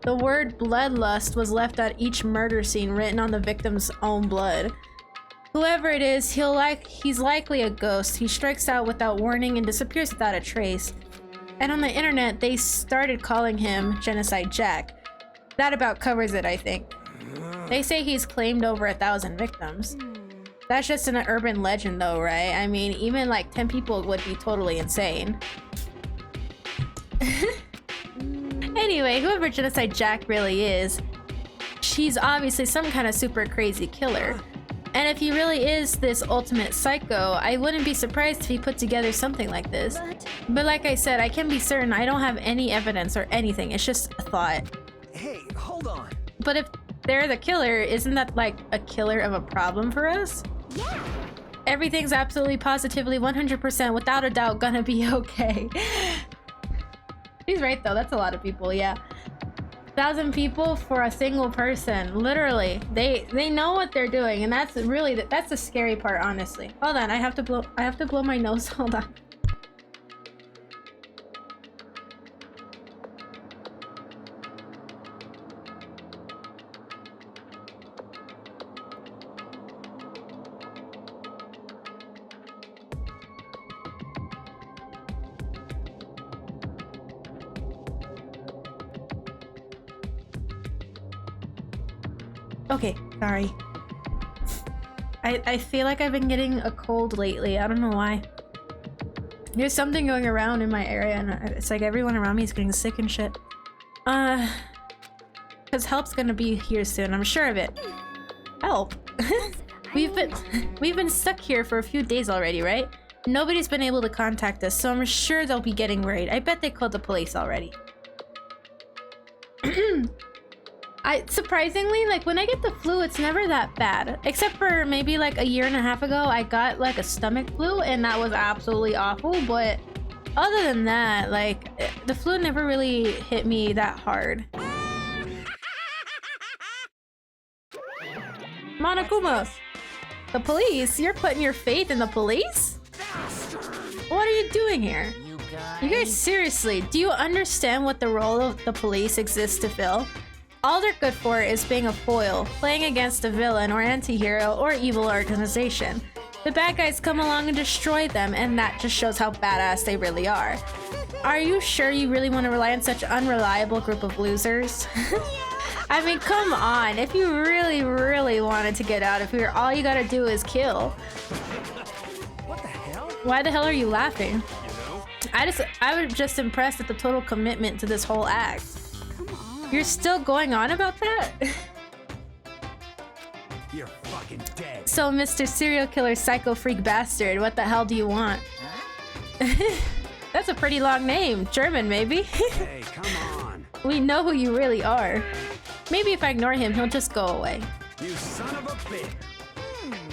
The word bloodlust was left on each murder scene, written on the victim's own blood. Whoever it is, he's likely a ghost. He strikes out without warning and disappears without a trace. And on the internet, they started calling him Genocide Jack. That about covers it, I think. They say he's claimed over 1,000 victims. That's just an urban legend though, right? I mean, even like 10 people would be totally insane. Anyway, whoever Genocide Jack really is, she's obviously some kind of super crazy killer. And if he really is this ultimate psycho, I wouldn't be surprised if he put together something like this. But like I said, I can be certain I don't have any evidence or anything. It's just a thought.
Hey, hold on.
But if they're the killer, isn't that like a killer of a problem for us?
Yeah.
Everything's absolutely positively 100% without a doubt gonna be okay. She's right though, that's a lot of people, yeah. 1,000 people for a single person. Literally, they know what they're doing, and that's really that's the scary part, honestly. Hold on, I have to blow my nose. Hold on. Okay, sorry. I feel like I've been getting a cold lately. I don't know why. There's something going around in my area, and it's like everyone around me is getting sick and shit. Cause help's gonna be here soon. I'm sure of it. Help. We've been stuck here for a few days already, right? Nobody's been able to contact us, so I'm sure they'll be getting worried. I bet they called the police already. Surprisingly, like when I get the flu, it's never that bad. Except for maybe like a year and a half ago, I got like a stomach flu, and that was absolutely awful. But other than that, like the flu never really hit me that hard. Monokuma, the police? You're putting your faith in the police? What are you doing here? You guys, seriously, do you understand what the role of the police exists to fill? All they're good for is being a foil, playing against a villain or anti-hero or evil organization. The bad guys come along and destroy them, and that just shows how badass they really are. Are you sure you really want to rely on such an unreliable group of losers? I mean, come on, if you really, really wanted to get out of here, all you gotta do is kill.
What the hell?
Why the hell are you laughing?
You know?
I was just impressed at the total commitment to this whole act. You're still going on about that?
You're fucking dead.
So, Mr. Serial Killer Psycho Freak Bastard, what the hell do you want? That's a pretty long name. German, maybe?
Hey, come on.
We know who you really are. Maybe if I ignore him, he'll just go away.
You son of a bitch.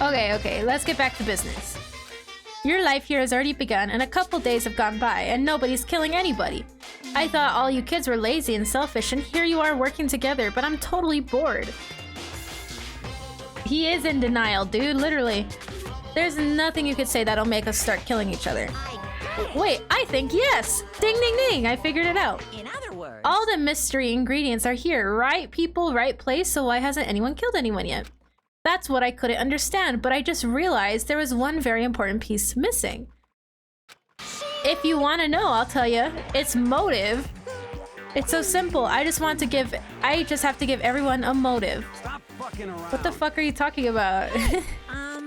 Okay, let's get back to business. Your life here has already begun, and a couple days have gone by, and nobody's killing anybody. I thought all you kids were lazy and selfish, and here you are working together, but I'm totally bored. He is in denial, dude, literally. There's nothing you could say that'll make us start killing each other. Wait, I think yes! Ding ding ding, I figured it out.
In other words,
All the mystery ingredients are here. Right people, right place, so why hasn't anyone killed anyone yet? That's what I couldn't understand, but I just realized there was one very important piece missing. If you want to know, I'll tell you. It's motive. It's so simple. I just have to give everyone a motive.
Stop fucking around.
What the fuck are you talking about?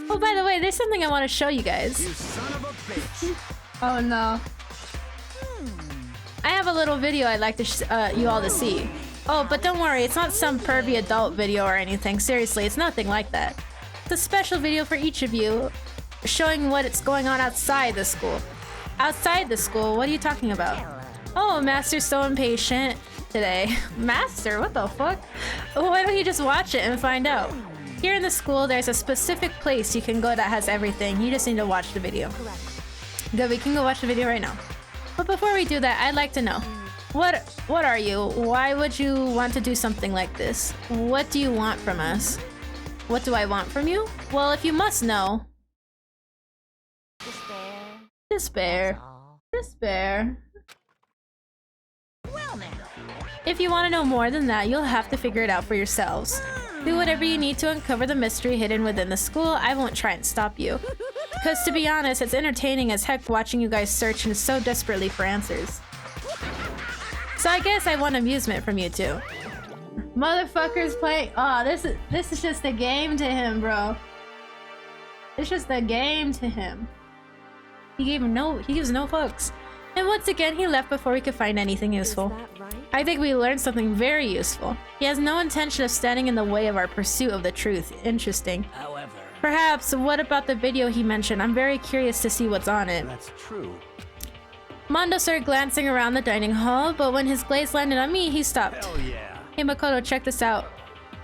Oh, by the way, there's something I want to show you guys.
You son of a bitch.
Oh no. I have a little video I'd like to you all to see. Oh, but don't worry, it's not some pervy adult video or anything. Seriously, it's nothing like that. It's a special video for each of you, showing what's going on outside the school. Outside the school? What are you talking about? Oh, Master's so impatient today. Master? What the fuck? Why don't you just watch it and find out? Here in the school, there's a specific place you can go that has everything. You just need to watch the video. Good, we can go watch the video right now. But before we do that, I'd like to know. What are you? Why would you want to do something like this? What do you want from us? What do I want from you? Well, if you must know... Despair. Despair.
well now.
If you want to know more than that, you'll have to figure it out for yourselves. Do whatever you need to uncover the mystery hidden within the school. I won't try and stop you. Because to be honest, it's entertaining as heck watching you guys search and so desperately for answers. So I guess I want amusement from you too. Motherfuckers playing. Oh, this is just a game to him, bro. It's just a game to him. He gives no fucks. And once again, he left before we could find anything useful.
Right?
I think we learned something very useful. He has no intention of standing in the way of our pursuit of the truth. Interesting.
However,
Perhaps, what about the video he mentioned? I'm very curious to see what's on it.
That's true.
Mondo started glancing around the dining hall, but when his gaze landed on me, he stopped.
Hell yeah.
Hey Makoto, check this out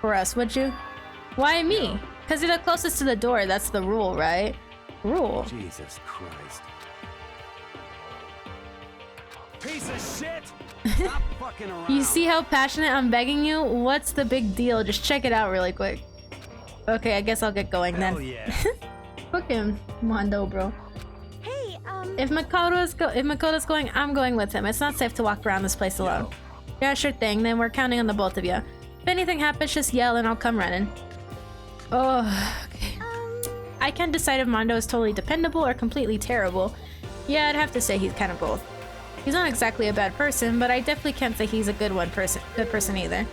for us, would you? Why me? Because you're the closest to the door, that's the rule, right? Rule.
Jesus Christ. Piece of shit! Stop fucking around.
You see how passionate I'm begging you? What's the big deal? Just check it out really quick. Okay, I guess I'll get going then.
Hell yeah.
Fuck him, Mondo, bro.
Hey,
If Makoto's going, I'm going with him. It's not safe to walk around this place alone. Yeah, sure thing. Then we're counting on the both of you. If anything happens, just yell and I'll come running. Oh, okay. I can't decide if Mondo is totally dependable or completely terrible. Yeah, I'd have to say he's kind of both. He's not exactly a bad person, but I definitely can't say he's a good person either.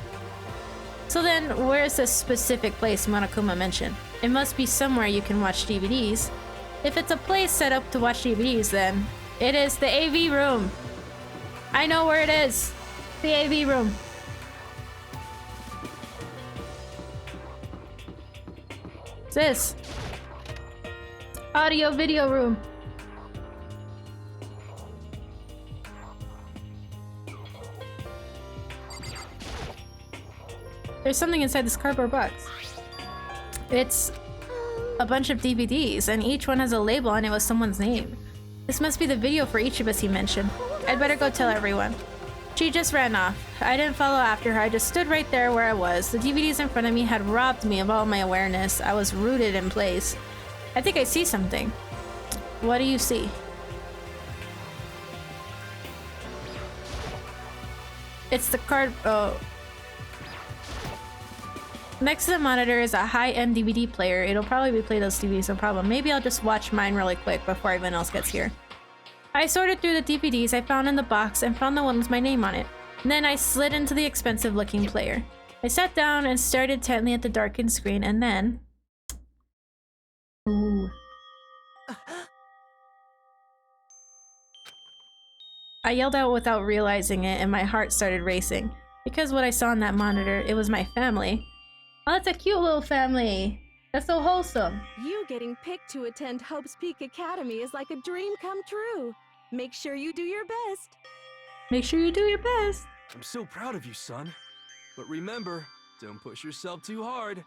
So then, where is this specific place Monokuma mentioned? It must be somewhere you can watch DVDs. If it's a place set up to watch DVDs, then it is the AV room. I know where it is. The AV room. What's this? Audio video room. There's something inside this cardboard box. It's a bunch of DVDs, and each one has a label on it with someone's name. This must be the video for each of us he mentioned. I'd better go tell everyone. She just ran off. I didn't follow after her, I just stood right there where I was. The DVDs in front of me had robbed me of all my awareness. I was rooted in place. I think I see something. What do you see? It's the card. Oh. Next to the monitor is a high-end DVD player. It'll probably play those DVDs, no problem. Maybe I'll just watch mine really quick before everyone else gets here. I sorted through the DVDs I found in the box and found the one with my name on it. And then I slid into the expensive-looking player. I sat down and stared intently at the darkened screen, and then... Ooh. I yelled out without realizing it, and my heart started racing. Because what I saw on that monitor, it was my family. Oh, that's a cute little family. That's so wholesome.
You getting picked to attend Hope's Peak Academy is like a dream come true. Make sure you do your best.
Make sure you do your best.
I'm so proud of you, son. But remember, don't push yourself too hard.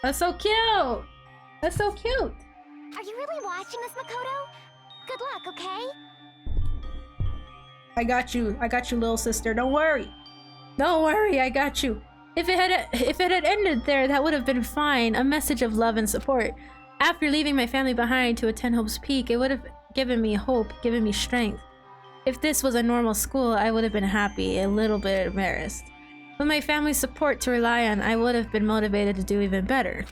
That's so cute. That's so cute.
Are you really watching this, Makoto? Good luck, okay?
I got you, little sister. Don't worry. Don't worry, I got you. If it had ended there, that would have been fine. A message of love and support. After leaving my family behind to attend Hope's Peak, it would have given me hope, given me strength. If this was a normal school, I would have been happy, a little bit embarrassed. With my family's support to rely on, I would have been motivated to do even better.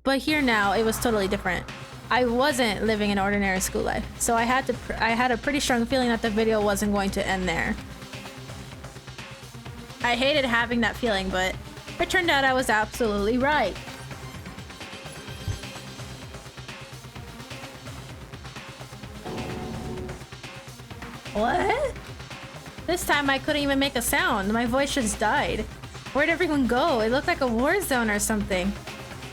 But here now, it was totally different. I wasn't living an ordinary school life, so I had a pretty strong feeling that the video wasn't going to end there. I hated having that feeling, but it turned out I was absolutely right. What? This time I couldn't even make a sound. My voice just died. Where'd everyone go? It looked like a war zone or something.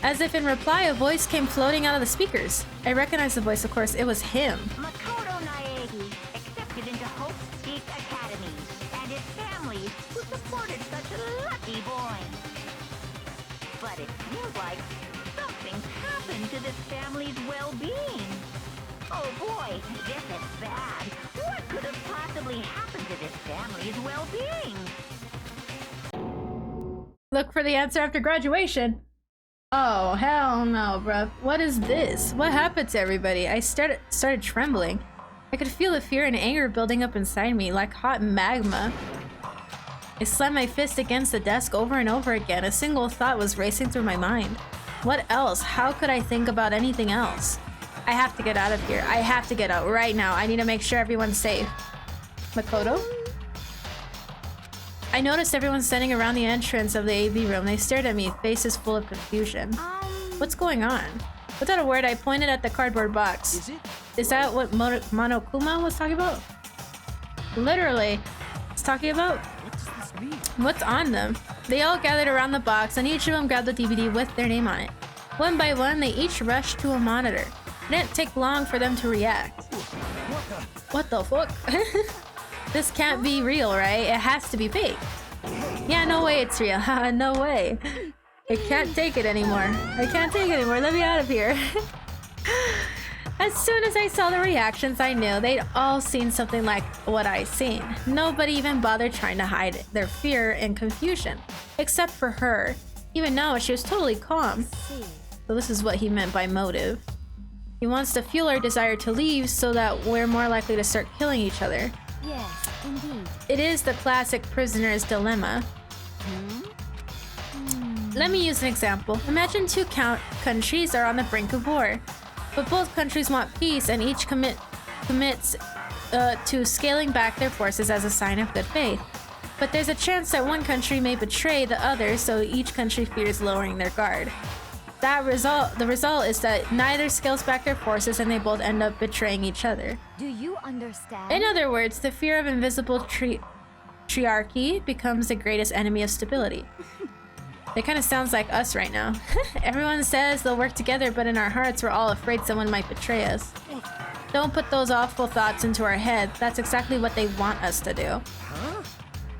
As if in reply, a voice came floating out of the speakers. I recognized the voice, of course. It was him.
Makoto Naegi, accepted into Hope's Peak Academy, and its family who supported such a lucky boy. But it feels like something's happened to this family's well-being. Oh boy, this is bad. What could have possibly happened to this family's well-being?
Look for the answer after graduation. Oh, hell no, bruh. What is this? What happened to everybody? I started trembling. I could feel the fear and anger building up inside me like hot magma. I slammed my fist against the desk over and over again. A single thought was racing through my mind. What else? How could I think about anything else? I have to get out of here. I have to get out right now. I need to make sure everyone's safe. Makoto? I noticed everyone standing around the entrance of the AV room. They stared at me, faces full of confusion. What's going on? Without a word, I pointed at the cardboard box. Is that what Monokuma was talking about? Literally, it's talking about?
What does this mean?
What's on them? They all gathered around the box, and each of them grabbed the DVD with their name on it. One by one, they each rushed to a monitor. It didn't take long for them to react. What the fuck? This can't be real, right? It has to be fake. Yeah, no way it's real. No way. I can't take it anymore. I can't take it anymore. Let me out of here. As soon as I saw the reactions, I knew they'd all seen something like what I'd seen. Nobody even bothered trying to hide their fear and confusion. Except for her. Even now, she was totally calm. So this is what he meant by motive. He wants to fuel our desire to leave so that we're more likely to start killing each other.
Yes, indeed.
It is the classic prisoner's dilemma. Let me use an example. Imagine two countries are on the brink of war, but both countries want peace and each commits to scaling back their forces as a sign of good faith. But there's a chance that one country may betray the other, so each country fears lowering their guard. The result is that neither scales back their forces and they both end up betraying each other.
Do you understand?
In other words, the fear of invisible triarchy becomes the greatest enemy of stability. It kind of sounds like us right now. Everyone says they'll work together, but in our hearts we're all afraid someone might betray us. Don't put those awful thoughts into our head. That's exactly what they want us to do.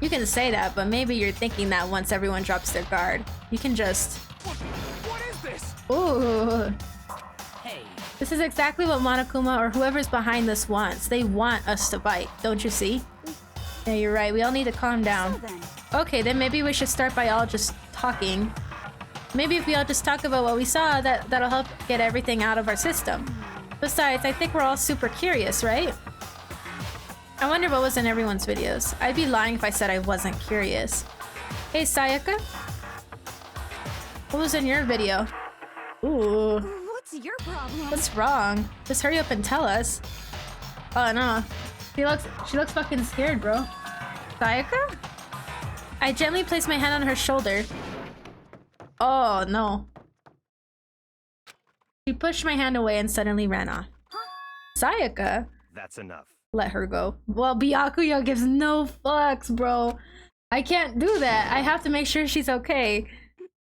You can say that, but maybe you're thinking that once everyone drops their guard, you can just...
What is this?
Ooh.
Hey.
This is exactly what Monokuma or whoever's behind this wants. They want us to bite, don't you see? Yeah, you're right. We all need to calm down. Okay, then maybe we should start by all just talking. Maybe if we all just talk about what we saw, that'll help get everything out of our system. Besides, I think we're all super curious, right? I wonder what was in everyone's videos. I'd be lying if I said I wasn't curious. Hey, Sayaka? What was in your video? Ooh.
What's your problem?
What's wrong? Just hurry up and tell us. Oh no. She looks fucking scared, bro. Sayaka? I gently placed my hand on her shoulder. Oh no. She pushed my hand away and suddenly ran off. Sayaka?
That's enough.
Let her go. Well, Byakuya gives no fucks, bro. I can't do that. I have to make sure she's okay.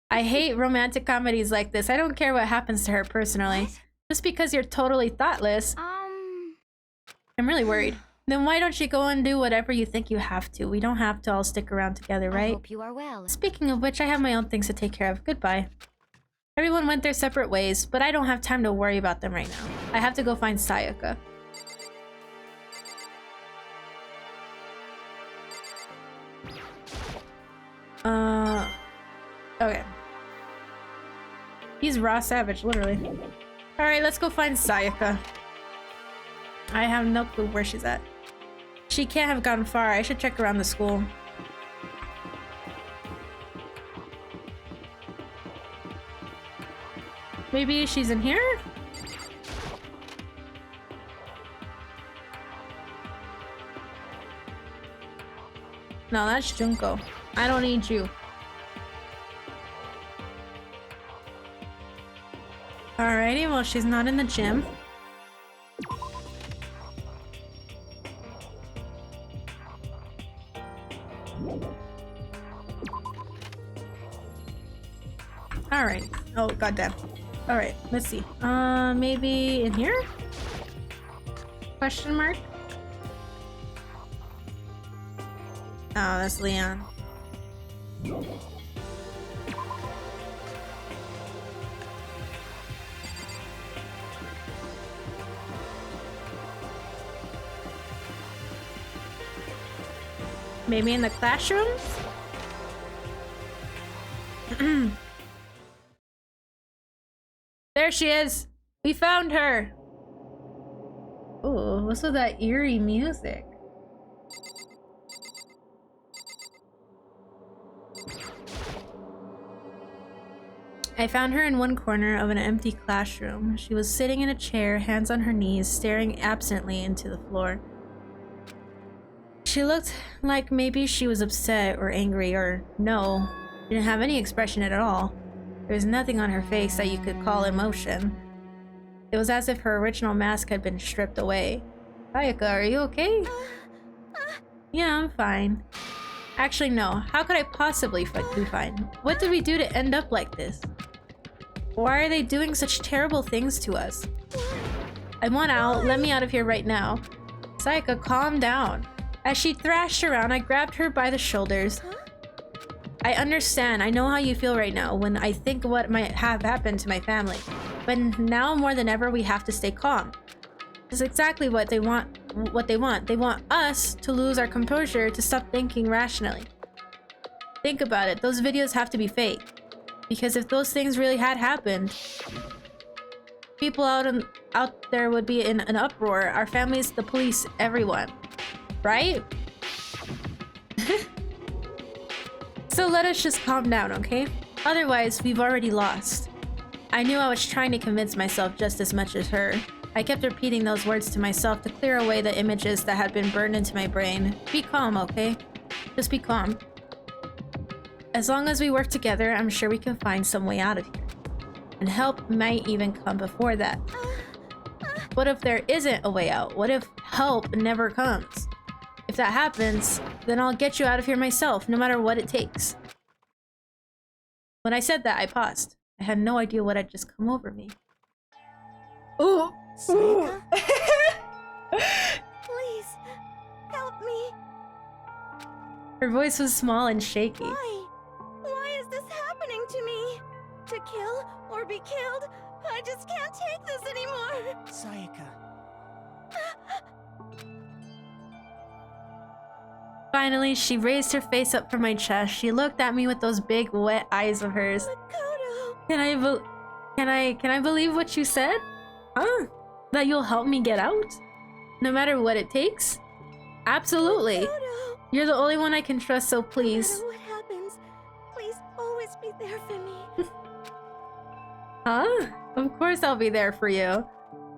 I hate romantic comedies like this. I don't care what happens to her personally. What? Just because you're totally thoughtless. I'm really worried. Then why don't you go and do whatever you think you have to? We don't have to all stick around together, right?
I hope you are well.
Speaking of which, I have my own things to take care of. Goodbye. Everyone went their separate ways, but I don't have time to worry about them right now. I have to go find Sayaka. Okay. He's raw savage, literally. Alright, let's go find Sayaka. I have no clue where she's at. She can't have gone far. I should check around the school. Maybe she's in here? No, that's Junko. I don't need you. Alrighty, well, she's not in the gym. Alright. Oh, goddamn. Alright, let's see. Maybe in here? Question mark? Oh, that's Leon. Maybe in the classrooms? There she is! We found her! Ooh, what's with that eerie music? I found her in one corner of an empty classroom. She was sitting in a chair, hands on her knees, staring absently into the floor. She looked like maybe she was upset or angry, or no, she didn't have any expression at all. There was nothing on her face that you could call emotion. It was as if her original mask had been stripped away. Sayaka, are you okay? Yeah, I'm fine. Actually, no. How could I possibly be fine? What did we do to end up like this? Why are they doing such terrible things to us? I want out. Let me out of here right now. Sayaka, calm down. As she thrashed around, I grabbed her by the shoulders. I understand. I know how you feel right now when I think what might have happened to my family. But now more than ever, we have to stay calm. It's exactly what they want. They want us to lose our composure, to stop thinking rationally. Think about it. Those videos have to be fake. Because if those things really had happened, people out there would be in an uproar. Our families, the police, everyone. Right? So let us just calm down, okay? Otherwise, we've already lost. I knew I was trying to convince myself just as much as her. I kept repeating those words to myself to clear away the images that had been burned into my brain. Be calm, okay? Just be calm. As long as we work together, I'm sure we can find some way out of here. And help might even come before that. What if there isn't a way out? What if help never comes? If that happens, then I'll get you out of here myself, no matter what it takes. When I said that, I paused. I had no idea what had just come over me. Ooh!
Sayaka? Please, help me.
Her voice was small and shaky.
Why? Why is this happening to me? To kill or be killed? I just can't take this anymore.
Sayaka.
Finally, she raised her face up from my chest. She looked at me with those big, wet eyes of hers.
Makoto.
Can I believe what you said? Huh? That you'll help me get out? No matter what it takes? Absolutely.
Makoto.
You're the only one I can trust, so please.
No matter what happens, please always be there for me.
Huh? Of course I'll be there for you.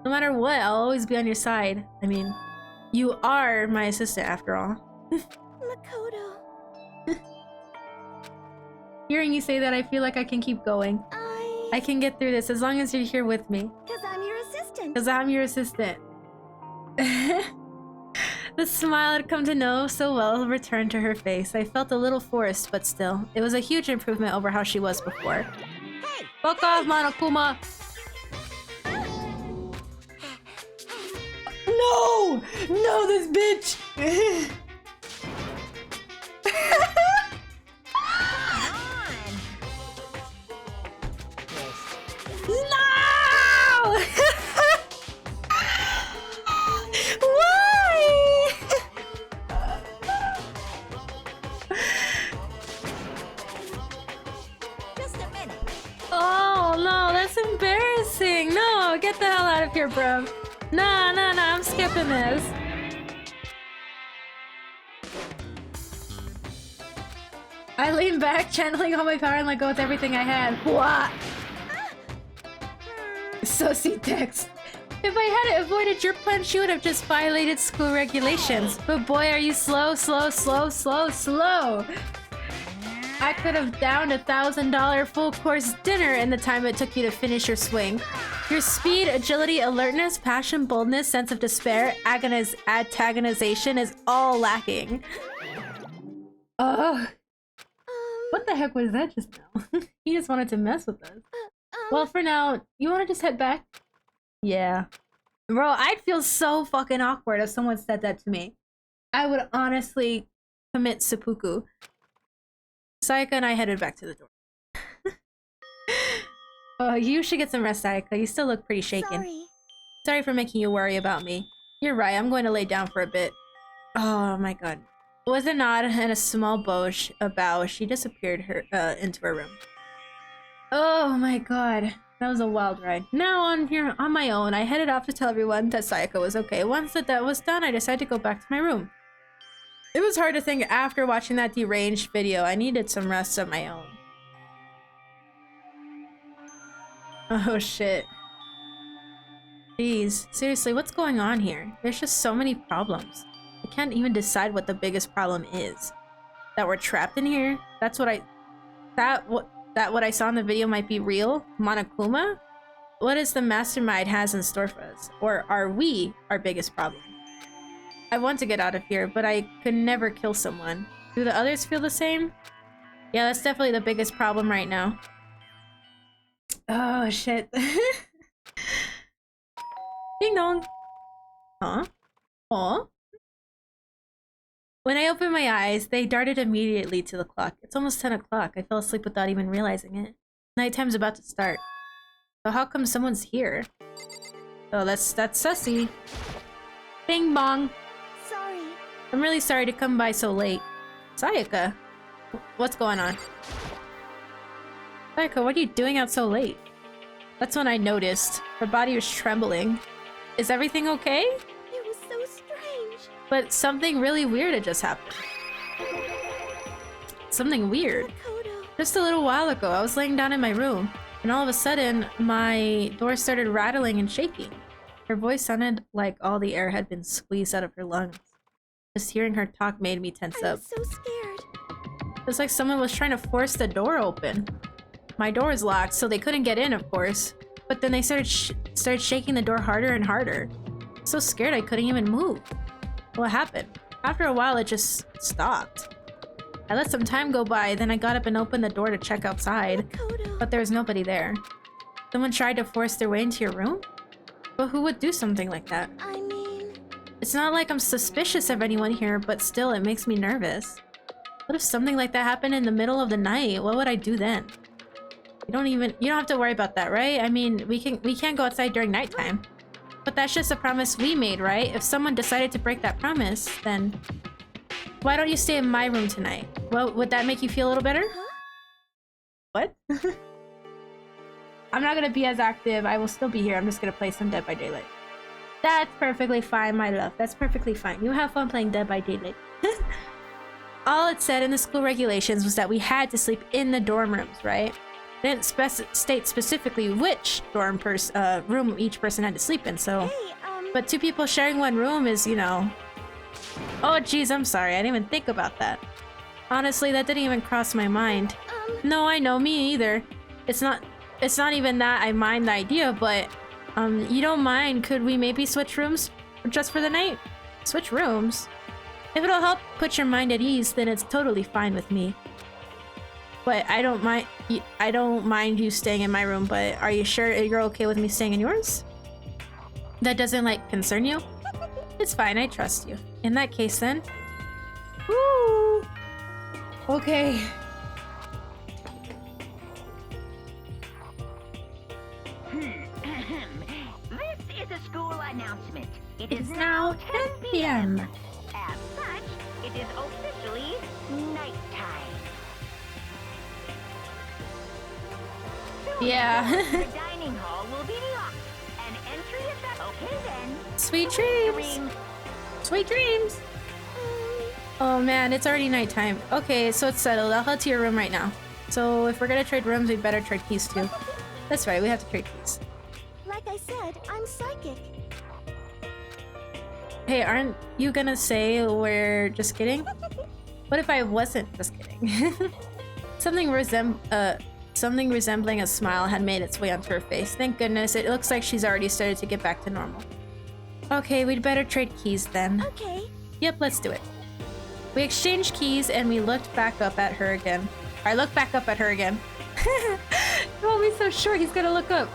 No matter what, I'll always be on your side. I mean, you are my assistant after all.
Makoto.
Hearing you say that, I feel like I can keep going. I can get through this as long as you're here with me.
Because I'm your assistant.
Because I'm your assistant. The smile I'd come to know so well returned to her face. I felt a little forced, but still. It was a huge improvement over how she was before.
Hey!
Fuck off, Monokuma! No! No, this bitch! No! Why? no! Get the hell out of here, bro. No, I'm skipping this. I lean back, channeling all my power and let go with everything I had. What? Sussy text. If I had avoided your punch, you would have just violated school regulations. But boy, are you slow. I could have downed $1,000 full-course dinner in the time it took you to finish your swing. Your speed, agility, alertness, passion, boldness, sense of despair, antagonization is all lacking. What the heck was that just now? He just wanted to mess with us. Well, for now, you want to just head back? Yeah. Bro, I'd feel so fucking awkward if someone said that to me. I would honestly commit seppuku. Sayaka and I headed back to the door. Oh, you should get some rest, Sayaka. You still look pretty shaken. Sorry for making you worry about me. You're right, I'm going to lay down for a bit. Oh my god. With a nod and a small bow, she disappeared into her room. Oh my god. That was a wild ride. Now on here on my own, I headed off to tell everyone that Sayaka was okay. Once that was done, I decided to go back to my room. It was hard to think after watching that deranged video. I needed some rest of my own. Oh shit. Jeez, seriously, what's going on here? There's just so many problems. I can't even decide what the biggest problem is. That we're trapped in here? That's what what I saw in the video might be real? Monokuma? What is the mastermind has in store for us? Or are we our biggest problem? I want to get out of here, but I could never kill someone. Do the others feel the same? Yeah, that's definitely the biggest problem right now. Oh, shit. Ding dong. Huh? Aw? When I opened my eyes, they darted immediately to the clock. It's almost 10 o'clock. I fell asleep without even realizing it. Nighttime's about to start. So how come someone's here? Oh, that's sussy. Bing bong.
Sorry.
I'm really sorry to come by so late. Sayaka, what's going on? Sayaka, what are you doing out so late? That's when I noticed. Her body was trembling. Is everything okay?
It was so strange.
But something really weird had just happened. Something weird.
Makoto.
Just a little while ago, I was laying down in my room, and all of a sudden, my door started rattling and shaking. Her voice sounded like all the air had been squeezed out of her lungs. Just hearing her talk made me tense up.
I'm so scared.
It was like someone was trying to force the door open. My door was locked, so they couldn't get in, of course. But then they started shaking the door harder and harder. So scared I couldn't even move. What happened? After a while, it just stopped. I let some time go by, then I got up and opened the door to check outside.
Makoto.
But there was nobody there. Someone tried to force their way into your room? But who would do something like that?
I mean...
It's not like I'm suspicious of anyone here, but still, it makes me nervous. What if something like that happened in the middle of the night? What would I do then? You don't have to worry about that, right? I mean, we can't go outside during nighttime. But that's just a promise we made, right? If someone decided to break that promise, then... Why don't you stay in my room tonight? Well, would that make you feel a little better?
Huh?
What? I'm not gonna be as active. I will still be here. I'm just gonna play some Dead by Daylight. That's perfectly fine, my love. That's perfectly fine. You have fun playing Dead by Daylight. All it said in the school regulations was that we had to sleep in the dorm rooms, right? It didn't state specifically which dorm room each person had to sleep in, so...
Hey,
But two people sharing one room is, you know... Oh, geez, I'm sorry. I didn't even think about that. Honestly, that didn't even cross my mind. No, I know, me either. It's not even that I mind the idea, but... you don't mind, could we maybe switch rooms? Just for the night? Switch rooms? If it'll help put your mind at ease, then it's totally fine with me. But I don't mind you staying in my room, but are you sure you're okay with me staying in yours? That doesn't, like, concern you? It's fine, I trust you. In that case, then. Woo! Okay.
This is a school announcement.
It is now 10 p.m.
As such, it is officially nighttime.
Yeah.
The dining hall will be locked, and
Sweet dreams! Sweet dreams! Oh man, it's already nighttime. Okay, so it's settled. I'll head to your room right now. So if we're gonna trade rooms, we'd better trade keys too. That's right, we have to trade keys.
Like I said, I'm psychic.
Hey, aren't you gonna say we're just kidding? What if I wasn't just kidding? Something resembling a smile had made its way onto her face. Thank goodness, it looks like she's already started to get back to normal. Okay, we'd better trade keys then.
Okay.
Yep, let's do it. We exchanged keys and we looked back up at her again. I looked back up at her again. Oh, he's so short, he's gonna look up.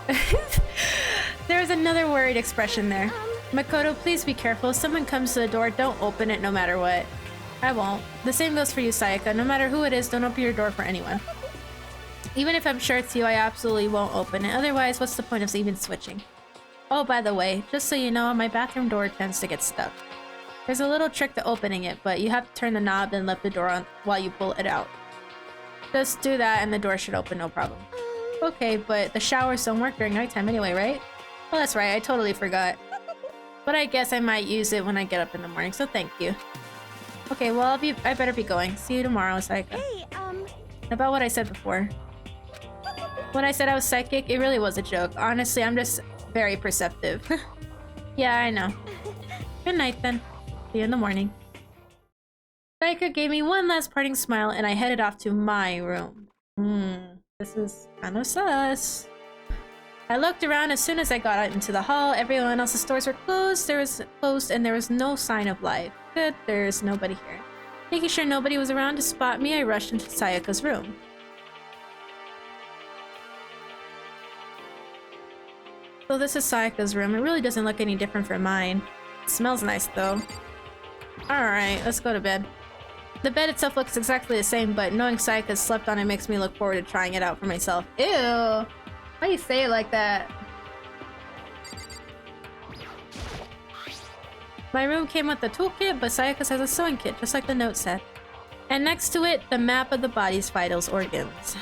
There's another worried expression there. Makoto, please be careful. If someone comes to the door, don't open it no matter what. I won't. The same goes for you, Sayaka. No matter who it is, don't open your door for anyone. Even if I'm sure it's you, I absolutely won't open it. Otherwise, what's the point of even switching? Oh, by the way, just so you know, my bathroom door tends to get stuck. There's a little trick to opening it, but you have to turn the knob and let the door on while you pull it out. Just do that and the door should open, no problem. Okay, but the showers don't work during nighttime anyway, right? Well, that's right, I totally forgot. But I guess I might use it when I get up in the morning, so thank you. Okay, well, I better be going. See you tomorrow, Sayaka.
Hey,
About what I said before. When I said I was psychic, it really was a joke. Honestly, I'm just very perceptive. Yeah, I know. Good night, then. See you in the morning. Sayaka gave me one last parting smile, and I headed off to my room. This is kind of sus. I looked around as soon as I got out into the hall. Everyone else's doors were closed. And there was no sign of life. Good, there's nobody here. Making sure nobody was around to spot me, I rushed into Sayaka's room. So this is Sayaka's room. It really doesn't look any different from mine. It smells nice though. Alright, let's go to bed. The bed itself looks exactly the same, but knowing Sayaka slept on it makes me look forward to trying it out for myself. Ew! Why do you say it like that? My room came with the toolkit, but Sayaka's has a sewing kit, just like the note said. And next to it, the map of the body's vitals organs.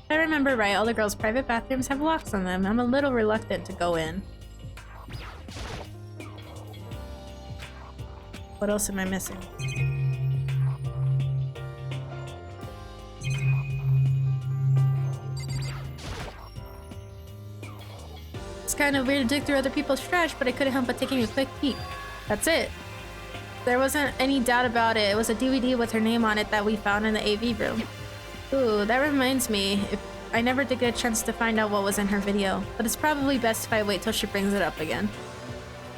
If I remember right, all the girls' private bathrooms have locks on them. I'm a little reluctant to go in. What else am I missing? It's kind of weird to dig through other people's trash, but I couldn't help but taking a quick peek. That's it. There wasn't any doubt about it. It was a DVD with her name on it that we found in the AV room. Ooh, that reminds me. I never did get a chance to find out what was in her video, but it's probably best if I wait till she brings it up again.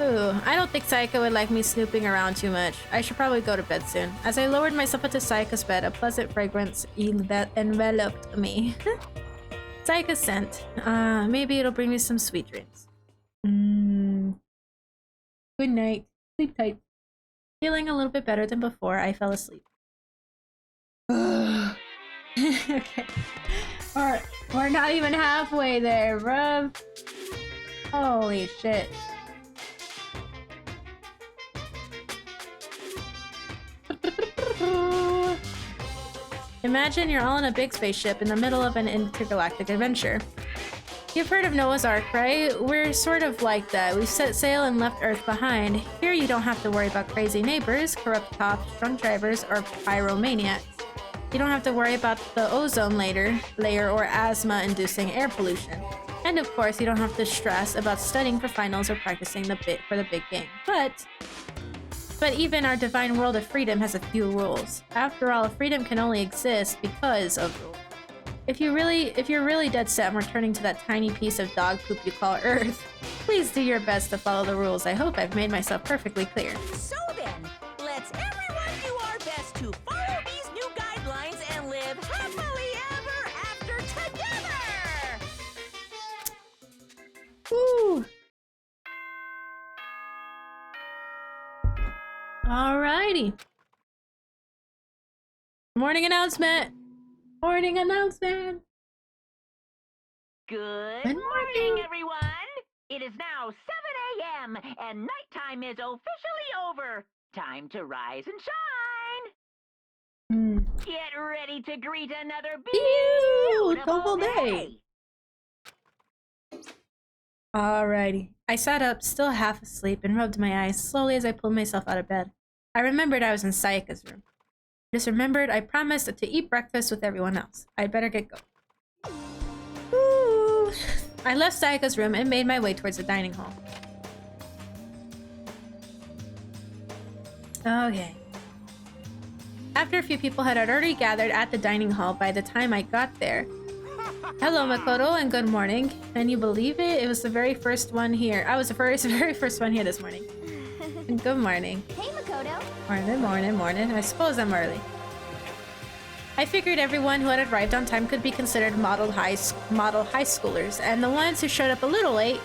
Ooh, I don't think Sayaka would like me snooping around too much. I should probably go to bed soon. As I lowered myself into Sayaka's bed, a pleasant fragrance enveloped me. Sayaka's scent. Maybe it'll bring me some sweet dreams. Good night. Sleep tight. Feeling a little bit better than before, I fell asleep. Okay. We're not even halfway there, bruv. Holy shit. Imagine you're all in a big spaceship in the middle of an intergalactic adventure. You've heard of Noah's Ark, right? We're sort of like that. We've set sail and left Earth behind. Here you don't have to worry about crazy neighbors, corrupt cops, drunk drivers, or pyromaniacs. You don't have to worry about the ozone layer or asthma-inducing air pollution. And of course, you don't have to stress about studying for finals or practicing for the big game. But even our divine world of freedom has a few rules. After all, freedom can only exist because of rules. If you're really dead set on returning to that tiny piece of dog poop you call Earth, please do your best to follow the rules. I hope I've made myself perfectly clear.
So then, let's everyone do our best to follow these new guidelines and live happily ever after together!
Woo! Alrighty. Morning announcement! Morning announcement!
Good morning, everyone! It is now 7 a.m. and nighttime is officially over. Time to rise and shine! Get ready to greet another beautiful day!
Alrighty. I sat up, still half asleep, and rubbed my eyes slowly as I pulled myself out of bed. I remembered I was in Sayaka's room. I just remembered I promised to eat breakfast with everyone else. I'd better get going. Ooh. I left Sayaka's room and made my way towards the dining hall. Okay. After a few people had already gathered at the dining hall by the time I got there. Hello, Makoto, and good morning. Can you believe it? It was the very first one here. I was the very first one here this morning. And good morning.
Hey, Makoto.
Morning. I suppose I'm early. I figured everyone who had arrived on time could be considered model high schoolers, and the ones who showed up a little late.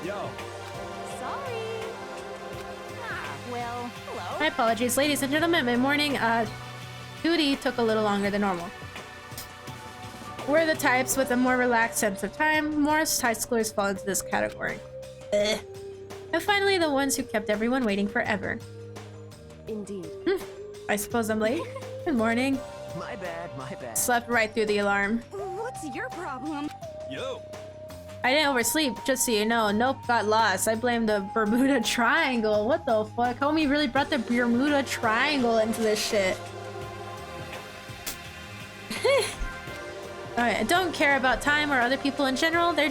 Yo.
Sorry.
Well, hello.
My apologies, ladies and gentlemen. My morning duty took a little longer than normal. We're the types with a more relaxed sense of time. Most high schoolers fall into this category. Ugh. And finally, the ones who kept everyone waiting forever.
Indeed.
I suppose I'm late. Good morning.
My bad.
Slept right through the alarm.
What's your problem?
Yo.
I didn't oversleep, just so you know. Nope, got lost. I blame the Bermuda Triangle. What the fuck? Homie really brought the Bermuda Triangle into this shit. Alright, I don't care about time or other people in general. They're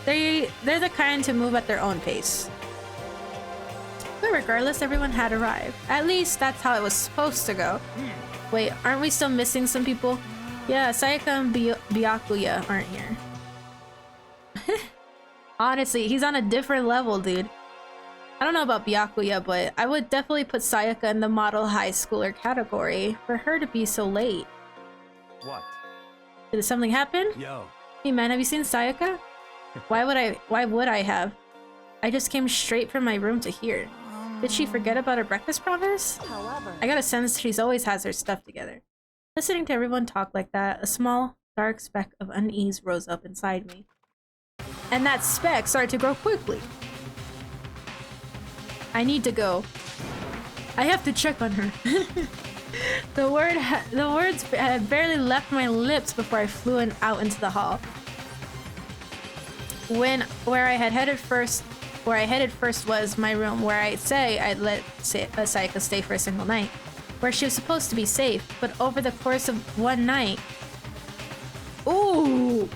the kind to move at their own pace. But regardless, everyone had arrived. At least that's how it was supposed to go. Wait, aren't we still missing some people? Yeah, Sayaka and Byakuya aren't here. Honestly, he's on a different level, dude. I don't know about Byakuya, but I would definitely put Sayaka in the model high schooler category for her to be so late.
What?
Did something happen?
Yo.
Hey man, have you seen Sayaka? Why would I have? I just came straight from my room to here. Did she forget about her breakfast promise?
However,
I got a sense she's always has her stuff together. Listening to everyone talk like that, a small, dark speck of unease rose up inside me. And that speck started to grow quickly. I need to go. I have to check on her. The words had barely left my lips before I flew out into the hall. Where I headed first was my room, where I'd say I'd let Sayaka stay for a single night, where she was supposed to be safe. But over the course of one night, ooh,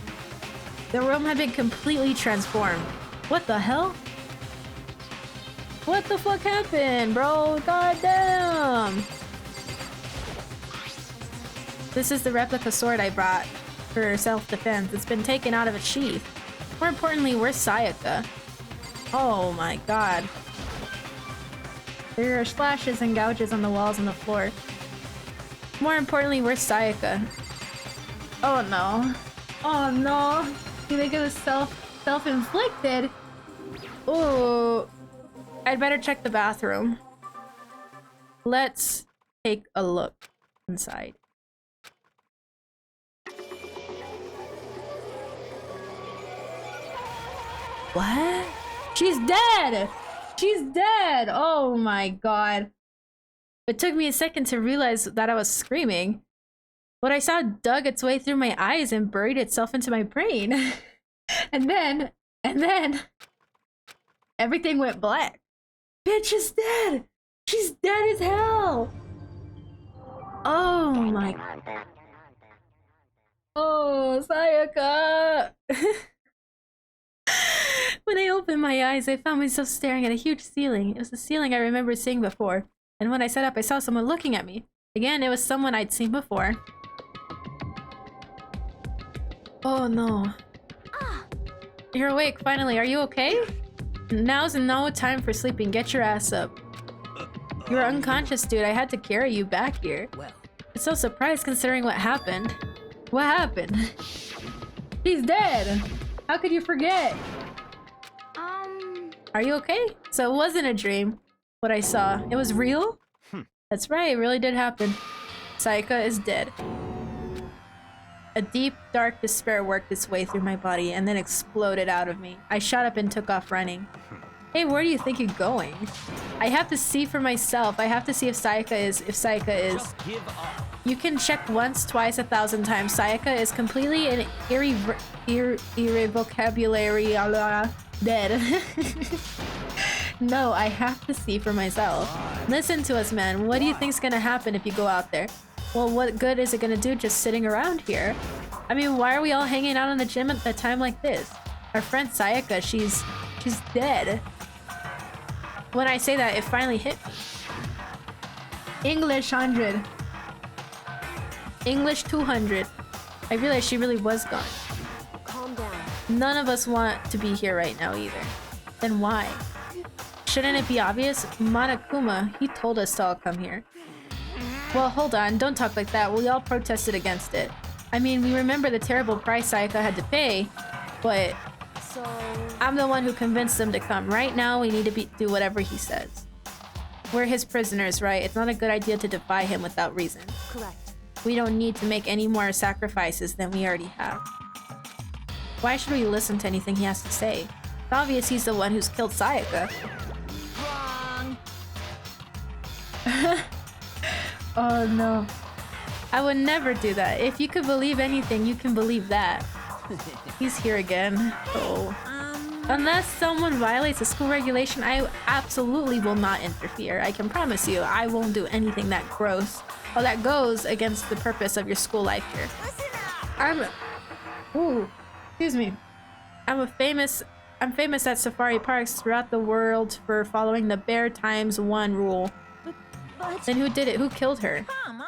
the room had been completely transformed. What the hell? What the fuck happened, bro? God damn! This is the replica sword I brought for self-defense. It's been taken out of its sheath. More importantly, where's Sayaka? Oh my god. There are splashes and gouges on the walls and the floor. More importantly, where's Sayaka? Oh no. Oh no. You think it was self-inflicted? Ooh. I'd better check the bathroom. Let's take a look inside. What? She's dead! She's dead! Oh my god. It took me a second to realize that I was screaming. What I saw dug its way through my eyes and buried itself into my brain. and then everything went black. Bitch is dead! She's dead as hell! Oh my... Oh, Sayaka! When I opened my eyes, I found myself staring at a huge ceiling. It was the ceiling I remember seeing before. And when I sat up, I saw someone looking at me. Again, it was someone I'd seen before. Oh no. You're awake, finally. Are you okay? Now's no time for sleeping. Get your ass up. You were unconscious, dude. I had to carry you back here.
Well,
I'm so surprised considering what happened. What happened? He's dead! How could you forget? Are you okay? So it wasn't a dream, what I saw. It was real? That's right, it really did happen. Sayaka is dead. A deep, dark despair worked its way through my body and then exploded out of me. I shot up and took off running. Hey, where do you think you're going? I have to see for myself. I have to see if Sayaka is.
Just give up.
You can check once, twice, 1,000 times. Sayaka is completely and Irrevocabulary dead. No, I have to see for myself. Listen to us, man. What do you think's gonna happen if you go out there? Well, what good is it gonna do just sitting around here? I mean, why are we all hanging out in the gym at a time like this? Our friend Sayaka, she's dead. When I say that, it finally hit me. English 100. English 200. I realized she really was gone.
Calm down.
None of us want to be here right now either. Then why? Shouldn't it be obvious? Monokuma, he told us to all come here. Well, hold on, don't talk like that. We all protested against it. I mean, we remember the terrible price Sayaka had to pay, but
So
I'm the one who convinced them to come. Right now, we need to do whatever he says. We're his prisoners, right? It's not a good idea to defy him without reason.
correct.
We don't need to make any more sacrifices than we already have. Why should we listen to anything he has to say? It's obvious he's the one who's killed Sayaka.
Wrong.
Oh no. I would never do that. If you could believe anything, you can believe that. He's here again. Oh. Unless someone violates a school regulation, I absolutely will not interfere. I can promise you, I won't do anything that gross or that goes against the purpose of your school life here. Excuse me. I'm famous at safari parks throughout the world for following the Bear Times 1 rule. Then who did it? Who killed her?
Come on.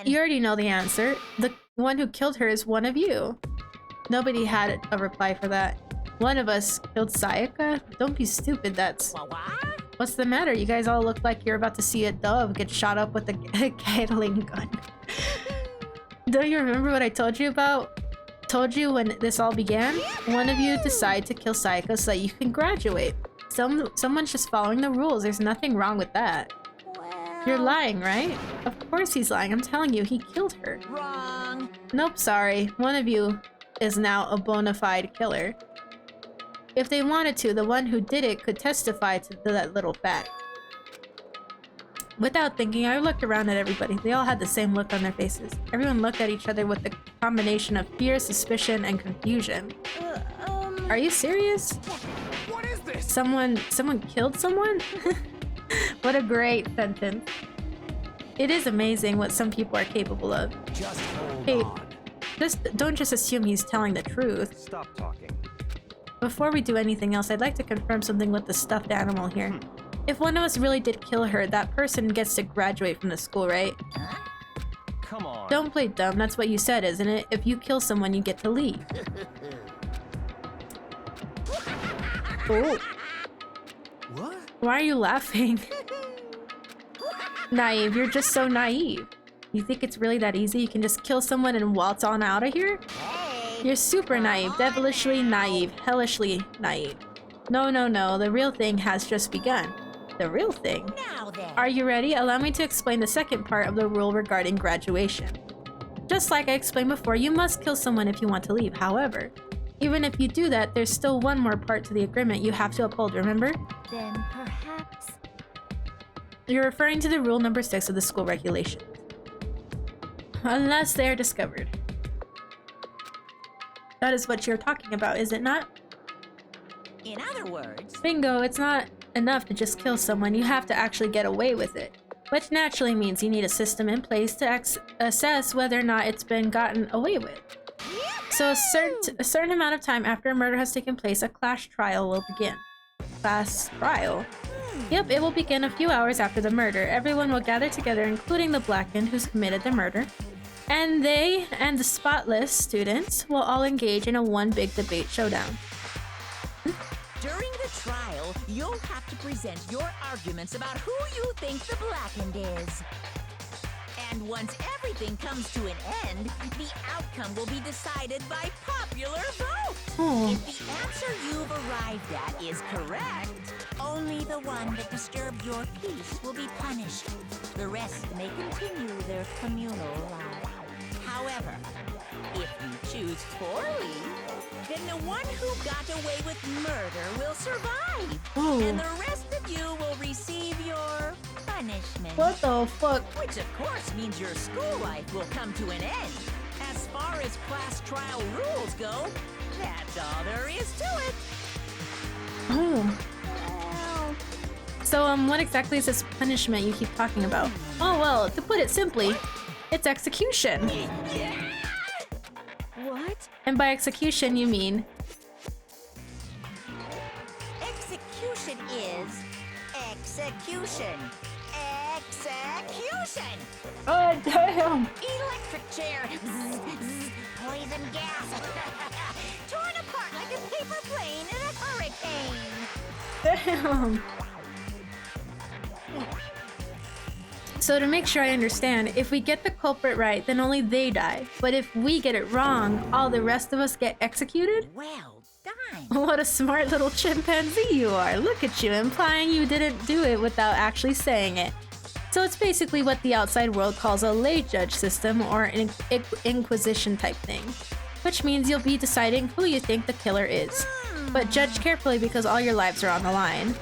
You already know the answer. The one who killed her is one of you. Nobody had a reply for that. One of us killed Sayaka? Don't be stupid, that's... What's the matter? You guys all look like you're about to see a dove get shot up with a Gatling gun. Don't you remember what I told you about? Told you when this all began? One of you decided to kill Sayaka so that you can graduate. Someone's just following the rules. There's nothing wrong with that. You're lying, right? Of course he's lying. I'm telling you, he killed her.
Wrong.
Nope, sorry. One of you is now a bona fide killer. If they wanted to, the one who did it could testify to that little fact. Without thinking, I looked around at everybody. They all had the same look on their faces. Everyone looked at each other with a combination of fear, suspicion, and confusion. Are you serious?
What is this?
Someone killed someone? What a great sentence. It is amazing what some people are capable of.
Just hold
Hey,
on.
don't just assume he's telling the truth.
Stop talking.
Before we do anything else, I'd like to confirm something with the stuffed animal here. If one of us really did kill her, that person gets to graduate from the school, right?
Come on.
Don't play dumb, that's what you said, isn't it? If you kill someone, you get to leave. Oh.
What?
Why are you laughing? Naive, you're just so naive. You think it's really that easy? You can just kill someone and waltz on out of here? You're super naive, devilishly naive, hellishly naive. No, the real thing has just begun. The real thing?
Now then.
Are you ready? Allow me to explain the second part of the rule regarding graduation. Just like I explained before, you must kill someone if you want to leave. However, even if you do that, there's still one more part to the agreement you have to uphold, remember?
Then perhaps...
You're referring to the rule number 6 of the school regulations. Unless they are discovered. That is what you're talking about, is it not?
In other words...
Bingo, it's not enough to just kill someone, you have to actually get away with it. Which naturally means you need a system in place to assess whether or not it's been gotten away with. So a certain amount of time after a murder has taken place, a class trial will begin. Class trial? Yep, it will begin a few hours after the murder. Everyone will gather together, including the blackened who's committed the murder. And they and the spotless students will all engage in a one big debate showdown.
During the trial, you'll have to present your arguments about who you think the blackened is. And once everything comes to an end, the outcome will be decided by popular vote. If the answer you've arrived at is correct, only the one that disturbed your peace will be punished. The rest may continue their communal life. However, if you choose poorly, then the one who got away with murder will survive. And the rest of you will receive your punishment.
What the fuck?
Which of course means your school life will come to an end. As far as class trial rules go, That's all there is to it.
Oh. So, what exactly is this punishment you keep talking about? Oh, well, to put it simply, it's execution.
What?
And by execution, you mean...
Execution is execution. Execution!
Oh, damn!
Electric chair. Zzz, zzz, poison gas. Torn apart like a paper plane in a hurricane.
Damn! So to make sure I understand, if we get the culprit right, then only they die. But if we get it wrong, all the rest of us get executed?
Well done.
What a smart little chimpanzee you are. Look at you, implying you didn't do it without actually saying it. So it's basically what the outside world calls a lay judge system or an inquisition type thing. Which means you'll be deciding who you think the killer is. But judge carefully because all your lives are on the line.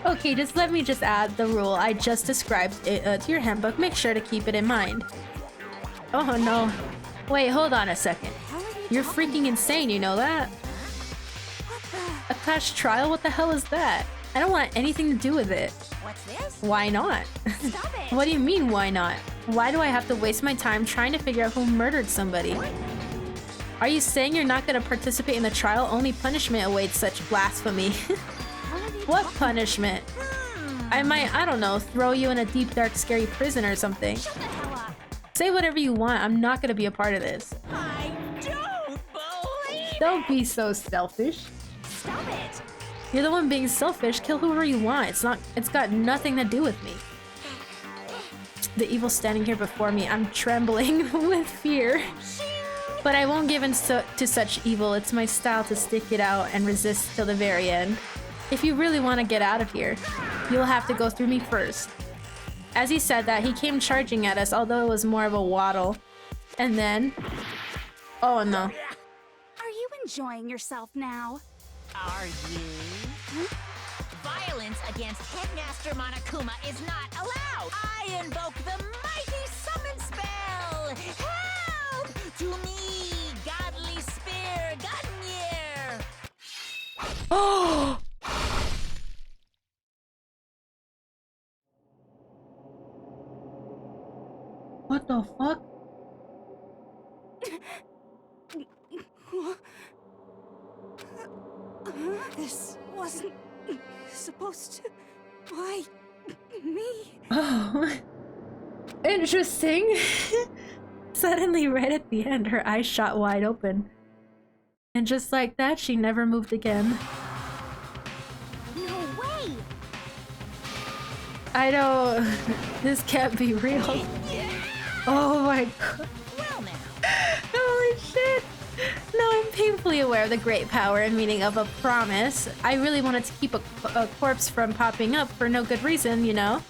Okay, let me add the rule I just described to your handbook. Make sure to keep it in mind. Oh no. Wait, hold on a second. You're freaking insane, you know that? A class trial? What the hell is that? I don't want anything to do with it.
What's this?
Why not?
Stop it.
What do you mean, why not? Why do I have to waste my time trying to figure out who murdered somebody? Are you saying you're not going to participate in the trial? Only punishment awaits such blasphemy. What punishment? I might, I don't know, throw you in a deep, dark, scary prison or something.
Shut the hell up.
Say whatever you want. I'm not going to be a part of this.
I don't believe
Don't be so selfish.
Stop it.
You're the one being selfish. Kill whoever you want. It's got nothing to do with me. The evil standing here before me. I'm trembling with fear. But I won't give in to such evil. It's my style to stick it out and resist till the very end. If you really want to get out of here, you'll have to go through me first. As he said that, he came charging at us, although it was more of a waddle. And then... Oh no.
Are you enjoying yourself now?
Are you? Violence against Headmaster Monokuma is not allowed. I invoke the mighty summon spell. Help! To me, godly spear, Gunyear.
Oh! What the fuck?
This wasn't supposed to... Why... me?
Oh, interesting. Suddenly, right at the end, her eyes shot wide open. And just like that, she never moved again.
No way!
I don't... This can't be real. Oh my god.
Well now.
Holy shit! Now I'm painfully aware of the great power and meaning of a promise. I really wanted to keep a corpse from popping up for no good reason, you know?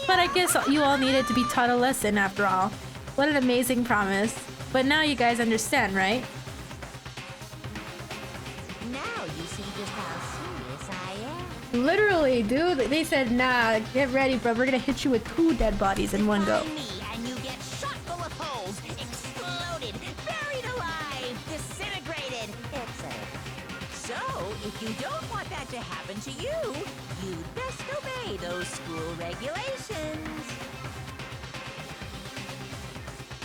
But I guess you all needed to be taught a lesson after all. What an amazing promise. But now you guys understand, right?
Now you see just how serious I am.
Literally, dude. They said, nah, get ready, bro. We're gonna hit you with 2 dead bodies in one go.
Me and you get shot full of holes, exploded, buried alive, disintegrated, etc. So, if you don't want that to happen to you, you'd best obey those school regulations.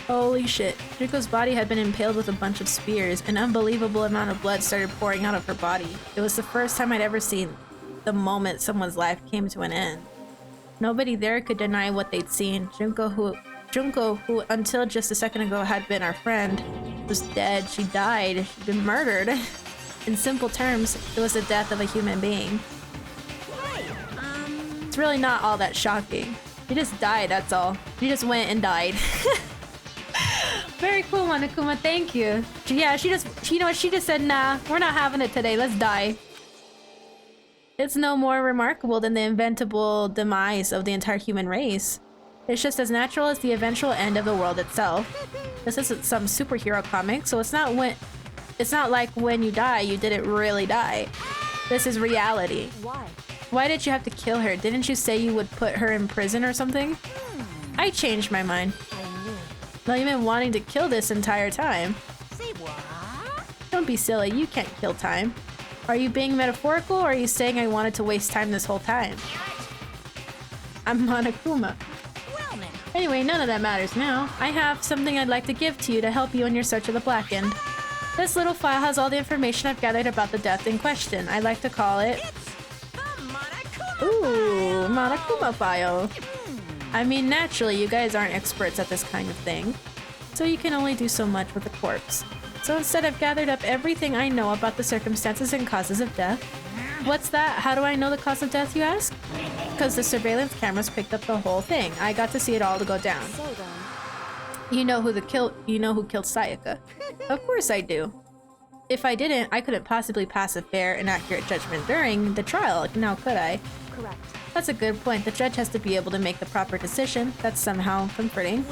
Holy shit. Riko's body had been impaled with a bunch of spears. An unbelievable amount of blood started pouring out of her body. It was the first time I'd ever seen the moment someone's life came to an end. Nobody there could deny what they'd seen. Junko, who until just a second ago had been our friend, was dead. She died. She'd been murdered. In simple terms, it was the death of a human being. It's really not all that shocking. She just died, that's all. She just went and died. Very cool, Monokuma, thank you. Yeah, she you know what, she just said, nah, we're not having it today, let's die. It's no more remarkable than the inventable demise of the entire human race. It's just as natural as the eventual end of the world itself. This isn't some superhero comic, so it's not like when you die, you didn't really die. This is reality.
Why?
Why did you have to kill her? Didn't you say you would put her in prison or something? I changed my mind. No, you've been wanting to kill this entire time. be silly, you can't kill time. Are you being metaphorical, or are you saying I wanted to waste time this whole time? I'm Monokuma. Anyway, none of that matters now. I have something I'd like to give to you to help you in your search of the Blackened. This little file has all the information I've gathered about the death in question. I like to call it... Ooh, Monokuma file. I mean, naturally, you guys aren't experts at this kind of thing, so you can only do so much with a corpse. So instead, I've gathered up everything I know about the circumstances and causes of death. What's that? How do I know the cause of death, you ask? Because the surveillance cameras picked up the whole thing. I got to see it all to go down. You know who killed Sayaka. Of course I do. If I didn't, I couldn't possibly pass a fair and accurate judgment during the trial, now could I?
Correct.
That's a good point. The judge has to be able to make the proper decision. That's somehow comforting.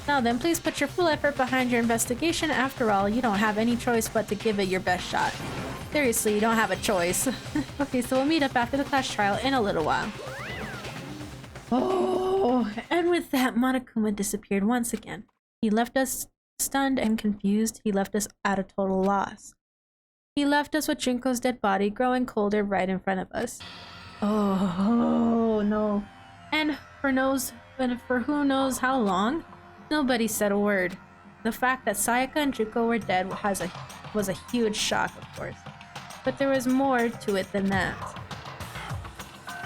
Now then, please put your full effort behind your investigation. After all, you don't have any choice but to give it your best shot. Seriously, you don't have a choice. Okay, so we'll meet up after the class trial in a little while. Oh, and with that, Monokuma disappeared once again. He left us stunned and confused. He left us at a total loss. He left us with Junko's dead body growing colder right in front of us. Oh no. And for who knows how long, nobody said a word. The fact that Sayaka and Junko were dead was a huge shock, of course. But there was more to it than that.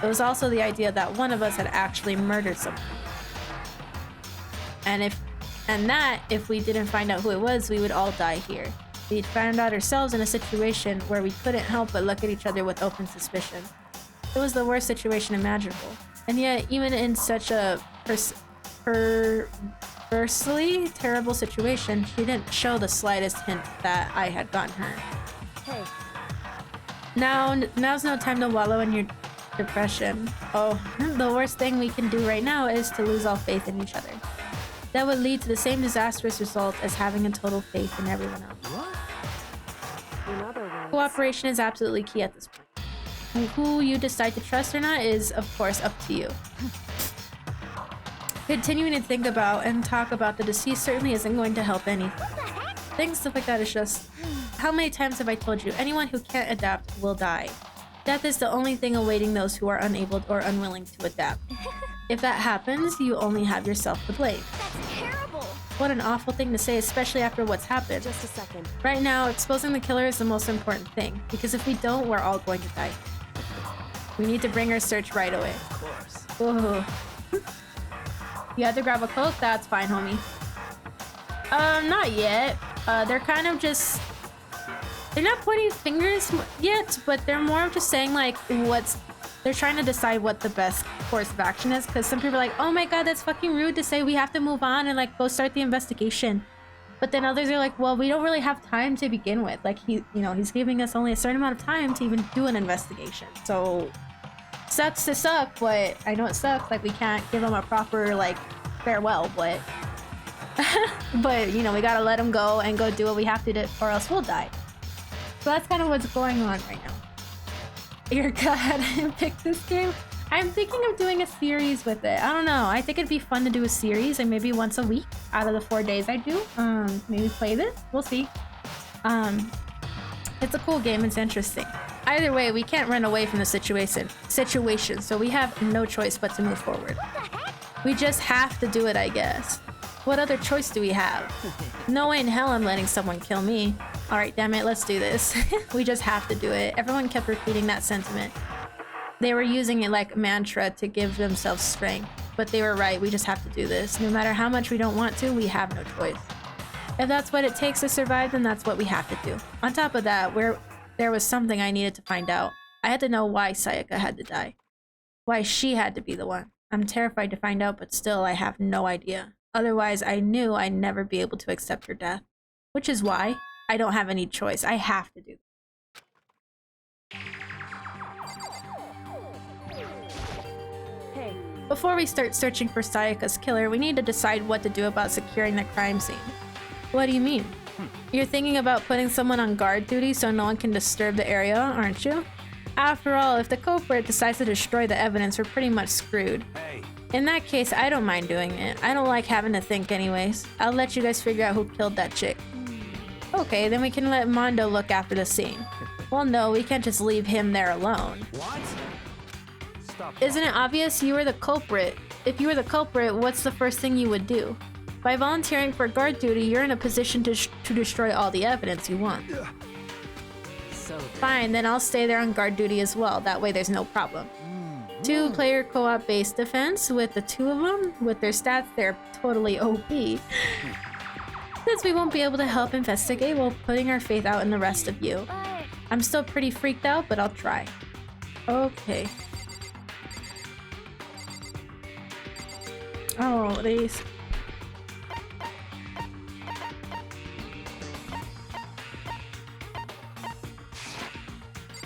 It was also the idea that one of us had actually murdered someone. And if we didn't find out who it was, we would all die here. We'd found out ourselves in a situation where we couldn't help but look at each other with open suspicion. It was the worst situation imaginable. And yet, even in such a perversely terrible situation, she didn't show the slightest hint that I had gotten her.
Hey.
Now's no time to wallow in your depression. Oh, the worst thing we can do right now is to lose all faith in each other. That would lead to the same disastrous result as having a total faith in everyone else.
What? In other words...
Cooperation is absolutely key at this point. Who you decide to trust or not is, of course, up to you. Continuing to think about and talk about the deceased certainly isn't going to help any. Things stuff like that is just... How many times have I told you, anyone who can't adapt will die. Death is the only thing awaiting those who are unable or unwilling to adapt. If that happens, you only have yourself to blame.
That's terrible!
What an awful thing to say, especially after what's happened.
Just a second.
Right now, exposing the killer is the most important thing, because if we don't, we're all going to die. We need to bring our search right away.
Of course.
Ooh. You had to grab a Coke? That's fine, homie. Not yet. They're kind of just... They're not pointing fingers yet, but they're more of just saying, like, they're trying to decide what the best course of action is, because some people are like, oh my god, that's fucking rude to say, we have to move on and, like, go start the investigation. But then others are like, well, we don't really have time to begin with. Like, he's giving us only a certain amount of time to even do an investigation. So, sucks to suck, but I know it sucks. Like, we can't give him a proper, like, farewell, but... but, we gotta let him go and go do what we have to do, or else we'll die. So that's kind of what's going on right now. Your god, pick this game? I'm thinking of doing a series with it. I don't know. I think it'd be fun to do a series, and maybe once a week out of the 4 days I do. Maybe play this. We'll see. It's a cool game. It's interesting. Either way, we can't run away from the situation. So we have no choice but to move forward. We just have to do it, I guess. What other choice do we have? No way in hell I'm letting someone kill me. Alright, damn it, let's do this. We just have to do it. Everyone kept repeating that sentiment. They were using it like a mantra to give themselves strength. But they were right, we just have to do this. No matter how much we don't want to, we have no choice. If that's what it takes to survive, then that's what we have to do. On top of that, there was something I needed to find out. I had to know why Sayaka had to die. Why she had to be the one. I'm terrified to find out, but still, I have no idea. Otherwise, I knew I'd never be able to accept her death. Which is why I don't have any choice. I have to do this.
Hey.
Before we start searching for Sayaka's killer, we need to decide what to do about securing the crime scene. What do you mean? You're thinking about putting someone on guard duty so no one can disturb the area, aren't you? After all, if the culprit decides to destroy the evidence, we're pretty much screwed.
Hey.
In that case, I don't mind doing it. I don't like having to think anyways. I'll let you guys figure out who killed that chick. Okay, then we can let Mondo look after the scene. Well, no, we can't just leave him there alone.
What? Stop.
Isn't it obvious you were the culprit? If you were the culprit, what's the first thing you would do? By volunteering for guard duty, you're in a position to destroy all the evidence you want.
So
Fine, then I'll stay there on guard duty as well. That way there's no problem. 2-player co-op based defense with the two of them. With their stats, they're totally OP. Since we won't be able to help investigate, we're putting our faith out in the rest of you. I'm still pretty freaked out, but I'll try. Okay. Oh, these.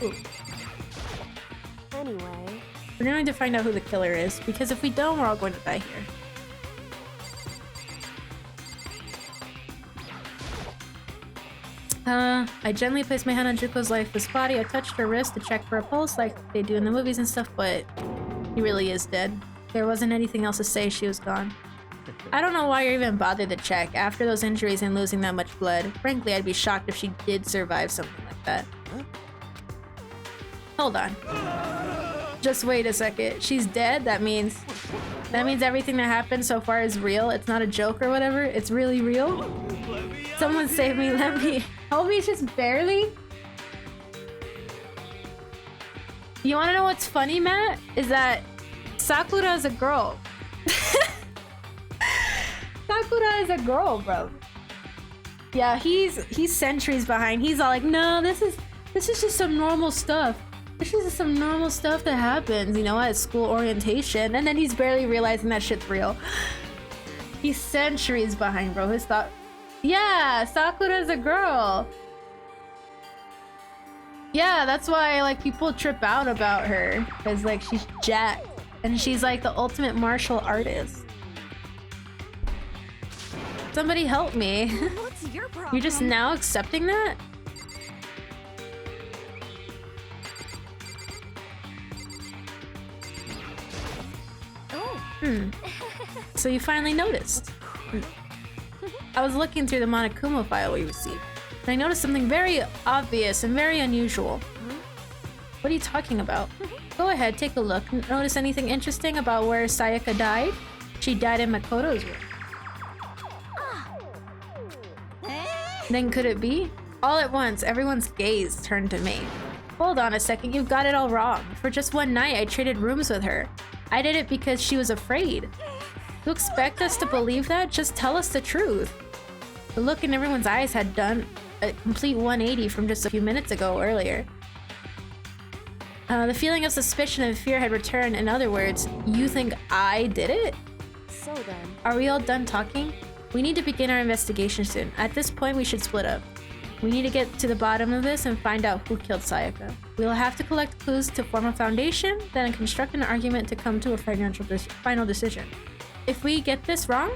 Ooh.
Anyway.
We're going to find out who the killer is, because if we don't, we're all going to die here. I gently placed my hand on Juko's lifeless body. I touched her wrist to check for a pulse like they do in the movies and stuff, but he really is dead. There wasn't anything else to say, she was gone. I don't know why you're even bothered to check. After those injuries and losing that much blood, frankly, I'd be shocked if she did survive something like that. Hold on. Just wait a second. She's dead? That means everything that happened so far is real. It's not a joke or whatever. It's really real. Someone save me. Let me. Help me just barely. You want to know what's funny, Matt? Is that Sakura is a girl. Sakura is a girl, bro. Yeah, he's centuries behind. He's all like, no, this is just some normal stuff. This is just some normal stuff that happens, you know, at school orientation. And then he's barely realizing that shit's real. He's centuries behind, bro. His thought. Yeah, Sakura's a girl. Yeah, that's why like people trip out about her, because like she's jacked and she's like the ultimate martial artist. Somebody help me.
What's your problem?
You're just now accepting that?
Oh.
So you finally noticed. I was looking through the Monokuma file we received, and I noticed something very obvious and very unusual. What are you talking about? Go ahead, take a look. Notice anything interesting about where Sayaka died? She died in Makoto's room. Then could it be? All at once, everyone's gaze turned to me. Hold on a second, you've got it all wrong. For just one night, I traded rooms with her. I did it because she was afraid. You expect us to believe that? Just tell us the truth. The look in everyone's eyes had done a complete 180 from just a few minutes ago earlier. The feeling of suspicion and fear had returned. In other words, you think I did it?
So then.
Are we all done talking? We need to begin our investigation soon. At this point, we should split up. We need to get to the bottom of this and find out who killed Sayaka. We'll have to collect clues to form a foundation, then construct an argument to come to a final decision. If we get this wrong,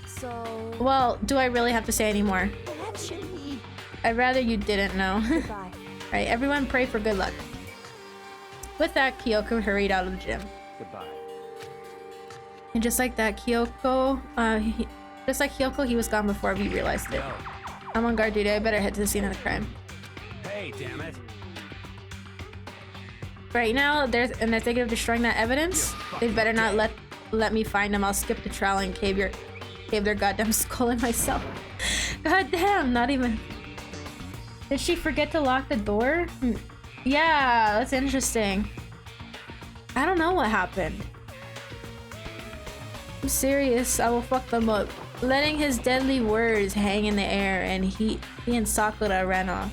so...
Well, do I really have to say any more?
That should be...
I'd rather you didn't know.
Goodbye.
Alright, everyone pray for good luck. With that, Kyoko hurried out of the gym.
Goodbye.
And just like that, Kyoko, he was gone before we realized it. I'm on guard duty. I better head to the scene of the crime.
Hey, damn it.
Right now, they're thinking of destroying that evidence. They better not let me find them. I'll skip the trial and cave their goddamn skull in myself. God damn, not even. Did she forget to lock the door? Yeah, that's interesting. I don't know what happened. I'm serious, I will fuck them up. Letting his deadly words hang in the air, and he and Sakura ran off.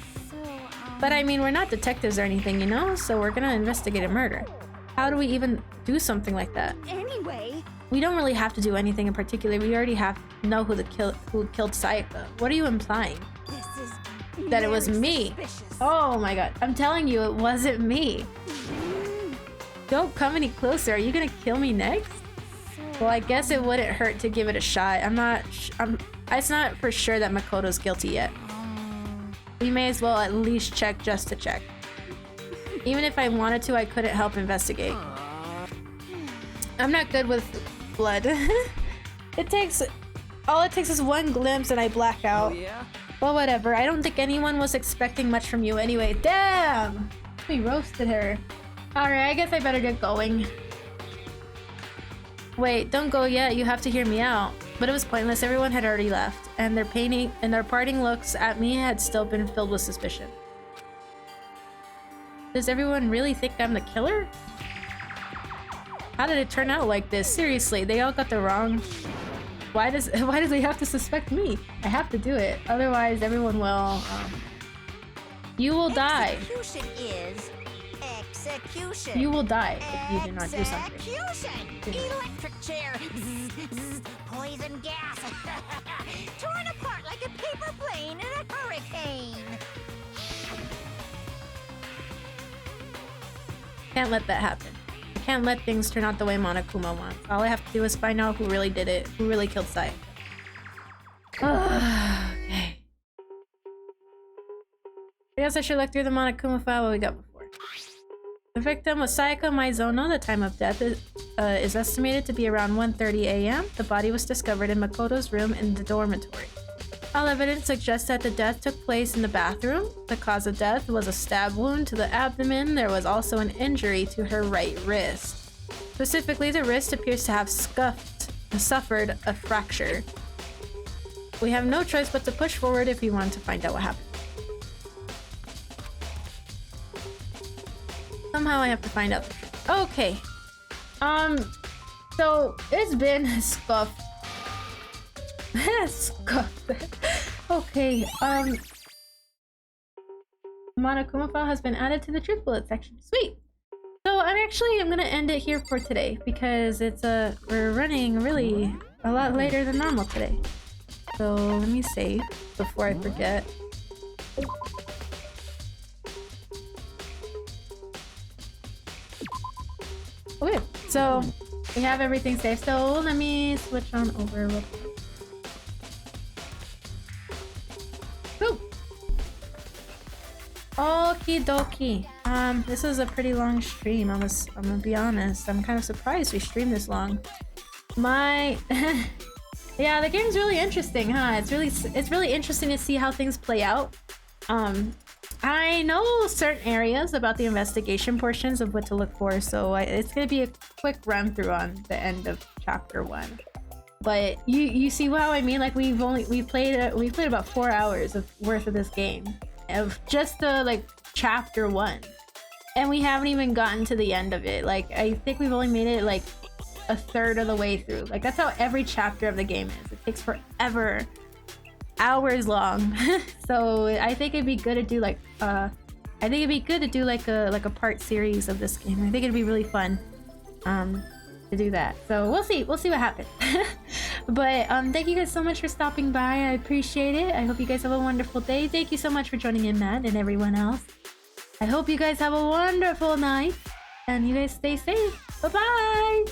But I mean, we're not detectives or anything, you know? So we're gonna investigate a murder. How do we even do something like that?
Anyway,
we don't really have to do anything in particular. We already know who killed Sayaka. What are you implying?
This is
that it was me.
Suspicious.
Oh my god, I'm telling you, it wasn't me. Don't come any closer. Are you gonna kill me next? Well, I guess it wouldn't hurt to give it a shot. It's not for sure that Makoto's guilty yet. We may as well at least check just to check. Even if I wanted to, I couldn't help investigate. I'm not good with blood. All it takes is one glimpse and I black out.
Oh, yeah?
Well, whatever. I don't think anyone was expecting much from you anyway. Damn! We roasted her. Alright, I guess I better get going. Wait, don't go yet. You have to hear me out. But it was pointless. Everyone had already left, and their parting looks at me had still been filled with suspicion. Does everyone really think I'm the killer? How did it turn out like this? Seriously, they all got the wrong. Why does they have to suspect me? I have to do it, otherwise everyone will. You will die.
Execution is execution.
You will die if you do not do something.
Execution. Electric chair. Poison gas. Torn apart like a paper plane in a hurricane.
Can't let that happen. I can't let things turn out the way Monokuma wants. All I have to do is find out who really did it, who really killed Sayaka. Okay. I guess I should look through the Monokuma file what we got before. The victim was Sayaka Maizono. The time of death is estimated to be around 1:30 a.m. The body was discovered in Makoto's room in the dormitory. All evidence suggests that the death took place in the bathroom. The cause of death was a stab wound to the abdomen. There was also an injury to her right wrist. Specifically, the wrist appears to have suffered a fracture. We have no choice but to push forward if we want to find out what happened. Somehow I have to find out. Okay. So it's been scuffed. Scuffed. Okay, Monokuma file has been added to the truth bullet section. Sweet. So I'm gonna end it here for today because it's we're running really a lot later than normal today. So let me save before I forget. Okay, so we have everything saved. So let me switch on over real quick. Okie dokie. This is a pretty long stream. I'm gonna be honest. I'm kind of surprised we streamed this long. Yeah, the game's really interesting, huh? It's really interesting to see how things play out. I know certain areas about the investigation portions of what to look for, so it's gonna be a quick run through on the end of chapter 1. But you see how I mean? Like we played about 4 hours worth of this game. Of just the chapter 1, and we haven't even gotten to the end of it. Like I think we've only made it like a third of the way through. Like that's how every chapter of the game is. It takes forever, hours long. So I think it'd be good to do like a part series of this game. I think it'd be really fun to do that. So we'll see what happens. But thank you guys so much for stopping by. I appreciate it. I hope you guys have a wonderful day. Thank you so much for joining in, Matt, and everyone else. I hope you guys have a wonderful night, and you guys stay safe. Bye bye.